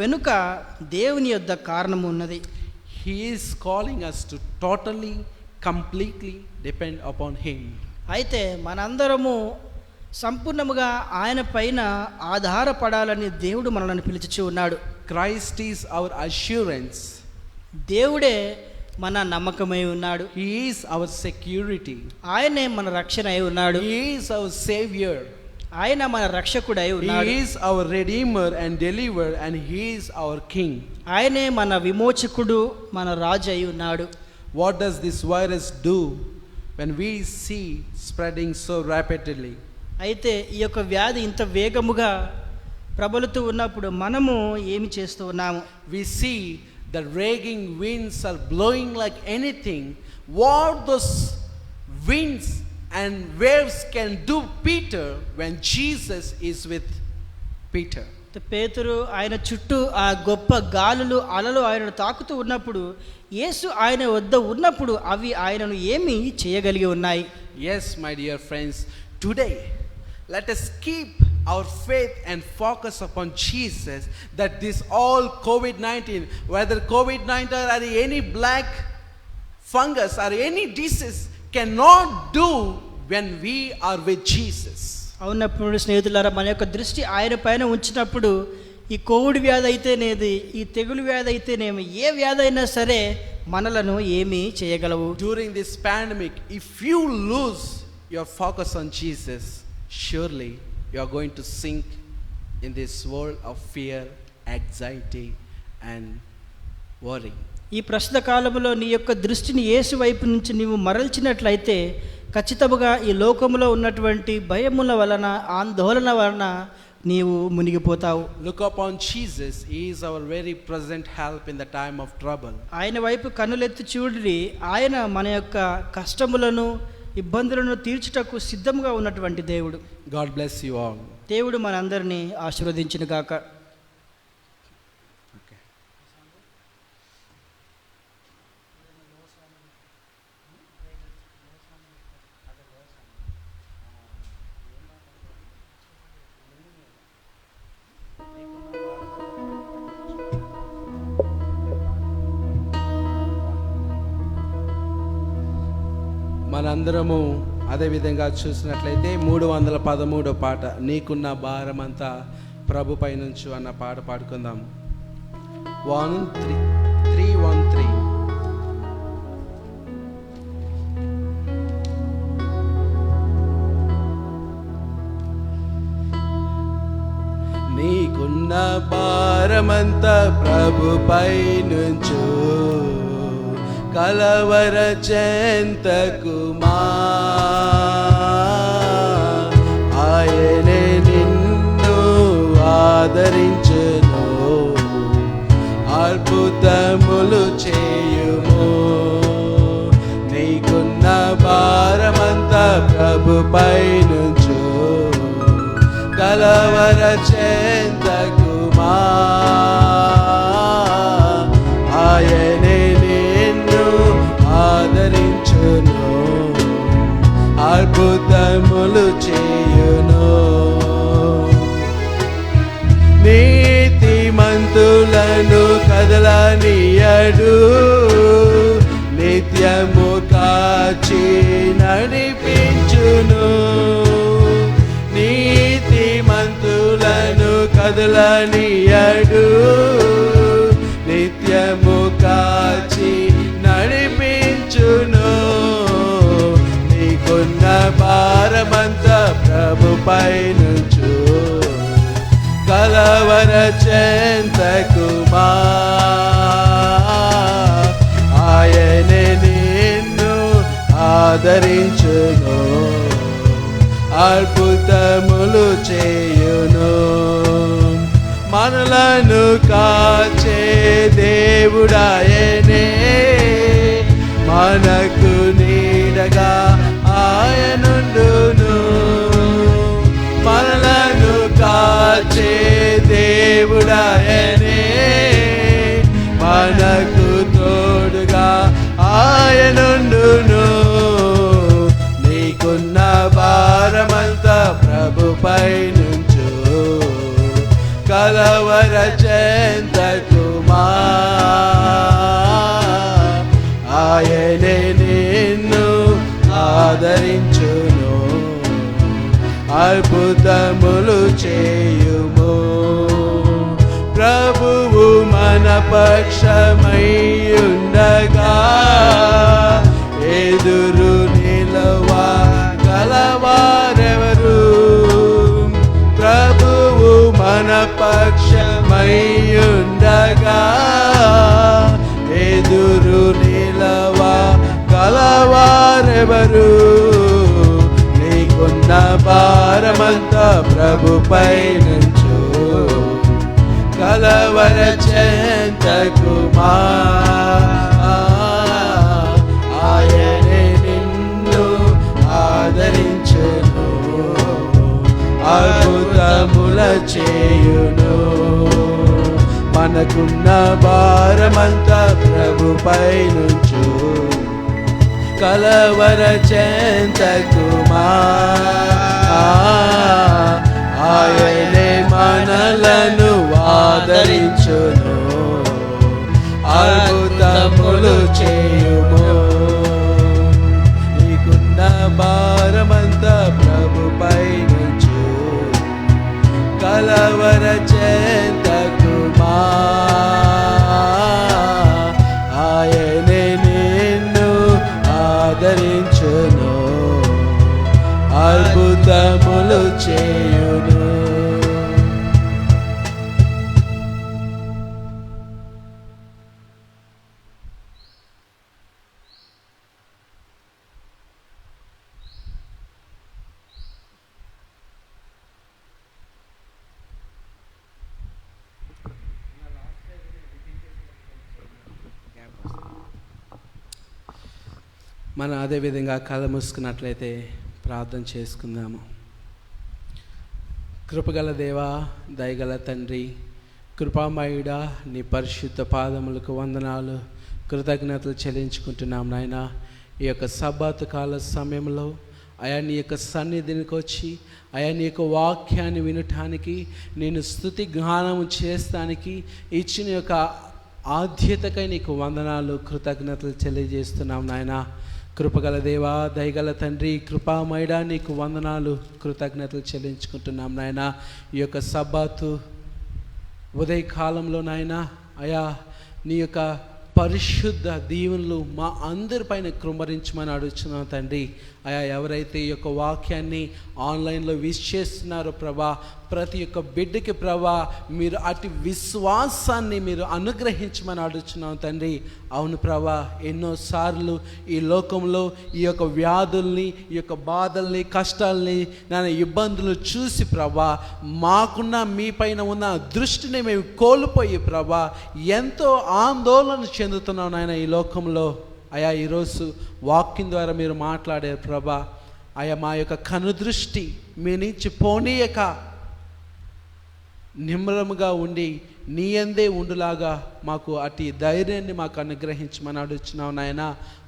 B: వెనుక దేవుని యొద్ద కారణము ఉన్నది.
A: He is calling us to totally, completely depend upon Him.
B: అయితే మనందరము సంపూర్ణముగా ఆయన పైన ఆధారపడాలని దేవుడు మనల్ని పిలిచి ఉన్నాడు.
A: Christ is our assurance.
B: దేవుడే మన నమ్మకమై ఉన్నాడు.
A: He is our security.
B: ఆయనే మన రక్షణ అయి ఉన్నాడు.
A: He is our Savior.
B: ఆయన మన రక్షకుడై ఉన్నాడు.
A: He is our Redeemer and Deliverer, and He is our King.
B: ఆయనే మన విమోచకుడు, మన రాజు అయి ఉన్నాడు.
A: What does this virus do when we see spreading so rapidly?
B: అయితే ఈ యొక్క వ్యాధి ఇంత వేగముగా ప్రబలుతూ ఉన్నప్పుడు మనము ఏమి చేస్తూ ఉన్నాము?
A: We see the raging winds are blowing like anything. What those winds and waves can do Peter when Jesus is with Peter?
B: పేతురు ఆయన చుట్టూ ఆ గొప్ప గాలులు అలలు ఆయనను తాకుతూ ఉన్నప్పుడు, యేసు ఆయన వద్ద ఉన్నప్పుడు అవి ఆయనను ఏమి చేయగలిగి ఉన్నాయి?
A: Yes, my dear friends, today let us keep our faith and focus upon Jesus, that this all COVID-19, whether COVID-19 or any black fungus or any disease, cannot do when we are with Jesus.
B: అవునప్పుడు స్నేహితులారా, మన యొక్క దృష్టి ఆయన పైన ఉంచినప్పుడు ఈ Covid వ్యాధి అయితేనేది, ఈ తెగులు వ్యాధి అయితేనేమి, ఏ వ్యాధి అయినా సరే మనలను ఏమీ చేయగలవు.
A: During this pandemic, if you lose your focus on Jesus, surely you are going to sink in this world of fear, anxiety and worry.
B: ఈ ప్రస్తుత కాలంలో నీ యొక్క దృష్టిని యేసు వైపు నుంచి నీవు మరల్చినట్లయితే ఖచ్చితంగా ఈ లోకంలో ఉన్నటువంటి భయముల వలన, ఆందోళన వలన నీవు మునిగిపోతావు.
A: Look upon Jesus. He is our very present help in the time of trouble.
B: ఆయన వైపు కన్నులెత్తి చూడండి. ఆయన మన యొక్క కష్టములను, ఇబ్బందులను తీర్చుటకు సిద్ధంగా ఉన్నటువంటి దేవుడు.
A: God bless you all.
B: దేవుడు మనందరినీ ఆశీర్వదించును గాక.
A: మనందరము అదే విధంగా చూసినట్లయితే 313 పాట, నీకున్న భారమంతా ప్రభుపై నుంచు అన్న పాట పాడుకుందాం. 313. నీకున్న భారమంతా ప్రభుపై నుంచు, కలవర చెంతకుమా, ఆయనే నిన్ను ఆదరించును, అద్భుతములు చేయుము. నీకున్న భారమంతా ప్రభుపై నుంచు, కలవర చెంతకుమా, ఆయనే నిన్ను ఆదరించును, అద్భుతములు చేయును. నీతిమంతులను కదలనీయడు, నిత్యము కాచి నడిపించును. నీతిమంతులను కదలనీయడు, నిత్యము కాచి నడిపించును. నీకున్న భారమంతా ప్రభుపై నుంచు, కలవర చెంతకుమా, ఆయనే నిన్ను ఆదరించును, అద్భుతములు చేయును. మనలను కాచే దేవుడాయనే, మనకు నీడగా ఆయనుండును. మనలను కాచే దేవుడాయనే, మనకు తోడుగా ఆయనుండును. నీకున్న భారమంతా ప్రభుపై నుంచు, కలవర చెంతకుమా, అద్భుతములు చేయుము. ప్రభువు మన పక్షమై ఉండగా ఎదురు నిలవా గలవారెవరు? ప్రభువు మన పక్షమై ఉండగా ఎదురు నిలవా గలవారెవరు? నీకున్న భారమంతా ప్రభుపై నుంచు, కలవర చెంతకుమా. ఆయనే నిన్ను ఆదరించును, అద్భుతముల చేయును. మనకున్న భారమంతా ప్రభుపై నుంచు, కలవర చెంతకుమా. ఆయనే మనలను ఆదరించును, అద్భుతములు చేయుము. నీకున్న భారమంతా ప్రభుపై నుంచు, కలవర చెంతకుమా. ఆయనే నిన్ను ఆదరించును, అద్భుతములు చేయును. మనం అదేవిధంగా కళ్ళు మూసుకున్నట్లయితే ప్రార్థన చేసుకుందాము. కృపగల దేవా, దయగల తండ్రి, కృపామయుడా, నీ పరిశుద్ధ పాదములకు వందనాలు, కృతజ్ఞతలు చెల్లించుకుంటున్నాం నాయన. ఈ యొక్క సబ్బాతు కాల సమయంలో అయా నీ యొక్క సన్నిధికి వచ్చి అయా నీ యొక్క వాక్యాన్ని వినటానికి, నేను స్తుతి గానం చేస్తానికి ఇచ్చిన యొక్క ఆద్యతకై నీకు వందనాలు, కృతజ్ఞతలు తెలియజేస్తున్నాం నాయన. కృపగల దేవా, దయగల తండ్రి, కృపామయుడా, నీకు వందనాలు, కృతజ్ఞతలు చెల్లించుకుంటున్నాం నాయన. ఈ యొక్క సబ్బాతు ఉదయకాలంలో నాయన అయా నీ యొక్క పరిశుద్ధ దీవెనలు మా అందరిపైన కృమ్మరించమని అడుగుతున్నాం తండ్రి. అయా ఎవరైతే ఈ యొక్క వాక్యాన్ని ఆన్లైన్లో విష్ చేస్తున్నారో ప్రభా, ప్రతి ఒక్క బిడ్డకి ప్రభా మీరు అటు విశ్వాసాన్ని మీరు అనుగ్రహించమని అడుగుతున్నాం తండ్రి. అవును ప్రభా, ఎన్నోసార్లు ఈ లోకంలో ఈ యొక్క వ్యాధుల్ని, ఈ యొక్క బాధల్ని, కష్టాలని, నాన్న ఇబ్బందులు చూసి ప్రభా మాకున్న మీ పైన ఉన్న దృష్టిని మేము కోల్పోయి ప్రభా ఎంతో ఆందోళన చెందుతున్నాం నాయన ఈ లోకంలో. అయా ఈరోజు వాక్యం ద్వారా మీరు మాట్లాడారు ప్రభా. అయా మా యొక్క కనుదృష్టి మీ నుంచి పోనీయక నిమ్మరముగా ఉండి నీ యందే ఉండులాగా మాకు అటు ధైర్యాన్ని మాకు అనుగ్రహించమని అడుగుతున్నావు నాయన.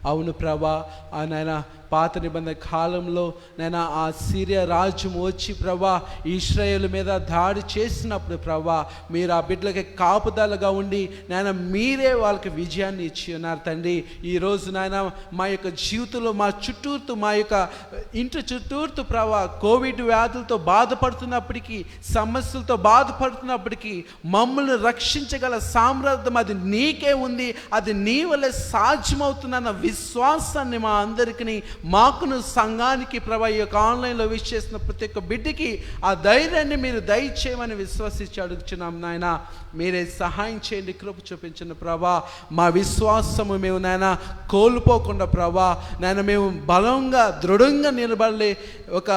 A: అవును ప్రభా, ఆ నాయన పాత నిబంధన కాలంలో నాయన ఆ సిరియా రాజ్యం వచ్చి ప్రభా ఇశ్రాయేలు మీద దాడి చేసినప్పుడు ప్రభా మీరు ఆ బిడ్డలకి కాపుదలగా ఉండి నాయన మీరే వాళ్ళకి విజయాన్ని ఇచ్చి ఉన్నారు తండ్రి. ఈరోజు నాయన మా యొక్క జీవితంలో మా చుట్టూర్తు, మా యొక్క ఇంటి చుట్టూర్తు ప్రభా కోవిడ్ వ్యాధులతో బాధపడుతున్నప్పటికీ, సమస్యలతో బాధపడుతున్నప్పటికీ మమ్మల్ని రక్షించగల సామర్థ్యం అది నీకే ఉంది, అది నీ వల్లే సాధ్యమవుతుందన్న విశ్వాసాన్ని మా అందరికీ, మాకును సంఘానికి ప్రభా ఈ యొక్క ఆన్లైన్లో విష్ చేసిన ప్రతి ఒక్క బిడ్డకి ఆ ధైర్యాన్ని మీరు దయచేయమని విశ్వసించి అడుగుచున్నాం నాయన. మీరే సహాయం చేయండి, కృప చూపించండి ప్రభా. మా విశ్వాసము మేము నాయన కోల్పోకుండా ప్రభా నాయన మేము బలంగా దృఢంగా నిలబడలే ఒక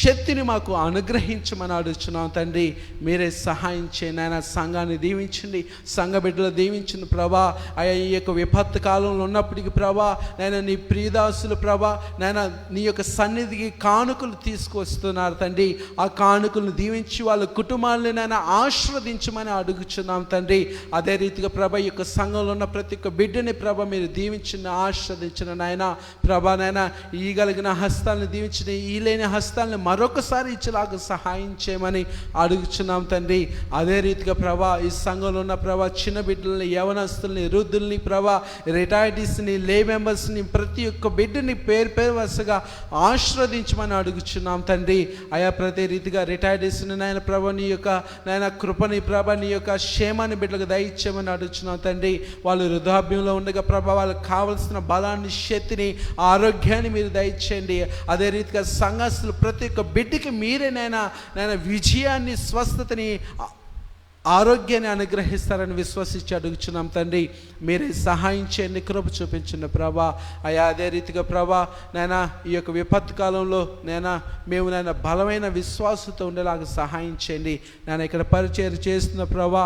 A: శక్తిని మాకు అనుగ్రహించమని అడుగుచున్నాం తండ్రి. మీరే సహాయం చేయండి నాయన. సంఘాన్ని దీవించండి, సంఘ బిడ్డలు దీవించండి ప్రభా. అయ్యా ఈ యొక్క విపత్తు కాలంలో ఉన్నప్పటికీ ప్రభా నాయన నీ ప్రియదాసులు ప్రభా నాయన నీ యొక్క సన్నిధికి కానుకలు తీసుకొస్తున్నారు తండ్రి. ఆ కానుకలను దీవించి వాళ్ళ కుటుంబాలని నాయన ఆశీర్వదించమని అడుగుచున్నాం తండ్రి. అదే రీతిగా ప్రభా ఈ యొక్క సంఘంలో ఉన్న ప్రతి ఒక్క బిడ్డని ప్రభా మీరు దీవించిన ఆశీర్వదించిన నాయన. ప్రభా నాయన ఈ కలిగిన హస్తాలను దీవించిన, ఈ లేని హస్తాలను అవకాశాలను మరొకసారి ఇచ్చేలాగా సహాయం చేయమని అడుగుచున్నాం తండ్రి. అదే రీతిగా ప్రభా ఈ సంఘంలో ఉన్న ప్రభా చిన్న బిడ్డల్ని, యవనస్తుల్ని, వృద్ధుల్ని ప్రభా, రిటైర్డీస్ని, లే మెంబర్స్ని, ప్రతి ఒక్క బిడ్డని పేరు పేరు వరుసగా ఆశీర్వదించమని అడుగుచున్నాం తండ్రి. అయా ప్రతి రీతిగా రిటైర్డీస్ని నాయన ప్రభా నీ యొక్క నాయన కృపని ప్రభా నీ యొక్క క్షేమాన్ని బిడ్డలకు దయచేయమని అడుగుచున్నాం తండ్రి. వాళ్ళు వృద్ధాప్యంలో ఉండగా ప్రభా వాళ్ళకి కావలసిన బలాన్ని, శక్తిని, ఆరోగ్యాన్ని మీరు దయచేయండి. అదే రీతిగా సంఘస్థులు ప్రతి ఒక్క బిడ్డకి మీరే నాయన విజయాన్ని, స్వస్థతని, ఆరోగ్యాన్ని అనుగ్రహిస్తారని విశ్వసించి అడుగుచున్నాం తండ్రి. మీరే సహాయం చేయండి, కృప చూపించండి ప్రభా. అయా అదే రీతిగా ప్రభా నాయన ఈ యొక్క విపత్తు కాలంలో మేము బలమైన విశ్వాసంతో ఉండేలాగా సహాయం చేయండి. నేను ఇక్కడ పరిచయం చేస్తున్న ప్రభా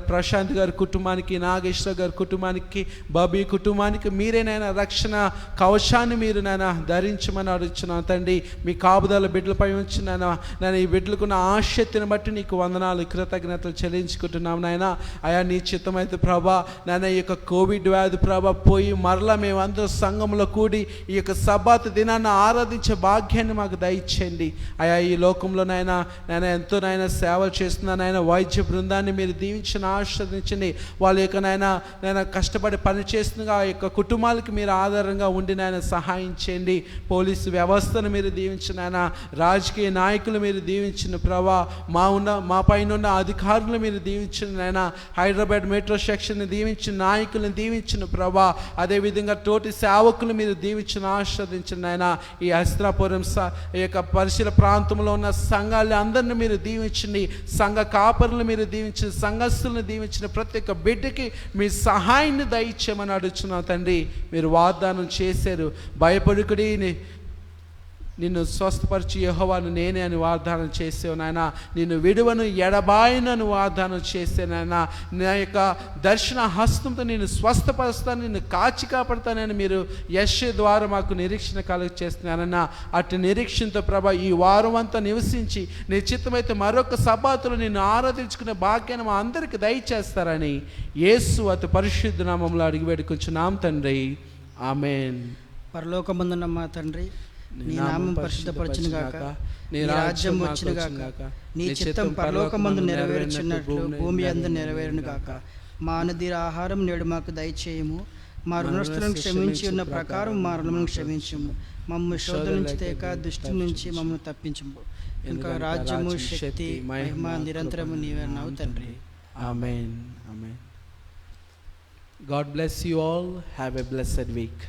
A: ప్రశాంత్ గారి కుటుంబానికి, నాగేశ్వర గారి కుటుంబానికి, బాబీ కుటుంబానికి మీరే రక్షణ కవచాన్ని మీరు ధరించమని అడుగుచున్నాం తండ్రి. మీ కాపుదల బిడ్డలపై ఉంచి ఈ బిడ్డలకున్న ఆశక్తిని బట్టి నీకు వందనాలు, కృతజ్ఞతలు చెల్లించుకుంటున్నాం నాయన. అయా నీ చిత్తమైతే ప్రభా ఈ యొక్క కోవిడ్ వ్యాధి ప్రభా పోయి మరలా మేమందరం సంఘంలో కూడి ఈ యొక్క సబ్బాత్ దినాన్ని ఆరాధించే భాగ్యాన్ని మాకు దయచేయండి. అయా ఈ లోకంలో ఎంతో సేవలు చేస్తున్న వైద్య బృందాన్ని మీరు దీవించిన, ఆశీర్వదించండి. వాళ్ళ యొక్క కష్టపడి పని చేస్తున్న ఆ యొక్క కుటుంబాలకి మీరు ఆధారంగా ఉండి సహాయం చేయండి. పోలీసు వ్యవస్థను మీరు దీవించిన, రాజకీయ నాయకులు మీరు దీవించిన ప్రభా, మా పైన ఉన్న అధికారులు మీరు దీవించిన, హైదరాబాద్ మెట్రో సెక్షన్ని దీవించిన, నాయకులను దీవించిన ప్రభా, అదేవిధంగా తోటి సేవకులు మీరు దీవించిన, ఆస్వాదించిన ఈ హస్తినాపురం ఈ యొక్క పరిశీల ప్రాంతంలో ఉన్న సంఘాలు అందరినీ మీరు దీవించండి. సంఘ కాపరులు మీరు దీవించిన, సంఘస్థులను దీవించిన, ప్రతి ఒక్క బిడ్డకి మీ సహాయాన్ని దయచేయమని అడుగుతున్నాం తండ్రి. మీరు వాగ్దానం చేశారు, భయపడుకుడి నిన్ను స్వస్థపరిచి యెహోవాను నేనే అని వాగ్దానం చేసావు నాయన. నిన్ను విడువను ఎడబాయనని వాగ్దానం చేసే నాయన. నా యొక్క దర్శన హస్తంతో నేను స్వస్థపరుస్తాను, నిన్ను కాచి కాపాడుతానని మీరు యెషయా ద్వారా మాకు నిరీక్షణ కలుగ చేస్తున్నానన్న. అటు నిరీక్షణతో ప్రభా ఈ వారం అంతా నివసించి నీ చిత్తమైతే మరొక సబ్బాతులు నిన్ను ఆరాధించుకునే భాగ్యాన్ని మా అందరికి దయచేస్తారని యేసు అతి పరిశుద్ధ నామములో అడిగి వేడుకొంచున్నాం తండ్రి. ఆమేన్.
B: పరలోకమందున్న మా తండ్రి, నీ నామం పరిశుద్ధపరచును గాక, నీ రాజ్యం వచ్చును గాక, నీ చిత్తం పరలోకమందు నెరవేర్చున్నట్లు భూమి యందు నెరవేరును గాక. మా అనుదిన ఆహారం నేడు మాకు దయచేయము, మా రుణస్థులను క్షమించి ఉన్న ప్రకారం మా రుణములను క్షమించము, మమ్ము శోధన నుంచి తేక దుష్టి నుంచి మమ్మల్ని తప్పించము. ఇంకా రాజ్యము, శక్తి, మహిమ నిరంతరము నీవేనావు తండ్రి.
A: ఆమేన్. ఆమేన్. God bless you all. Have a blessed week.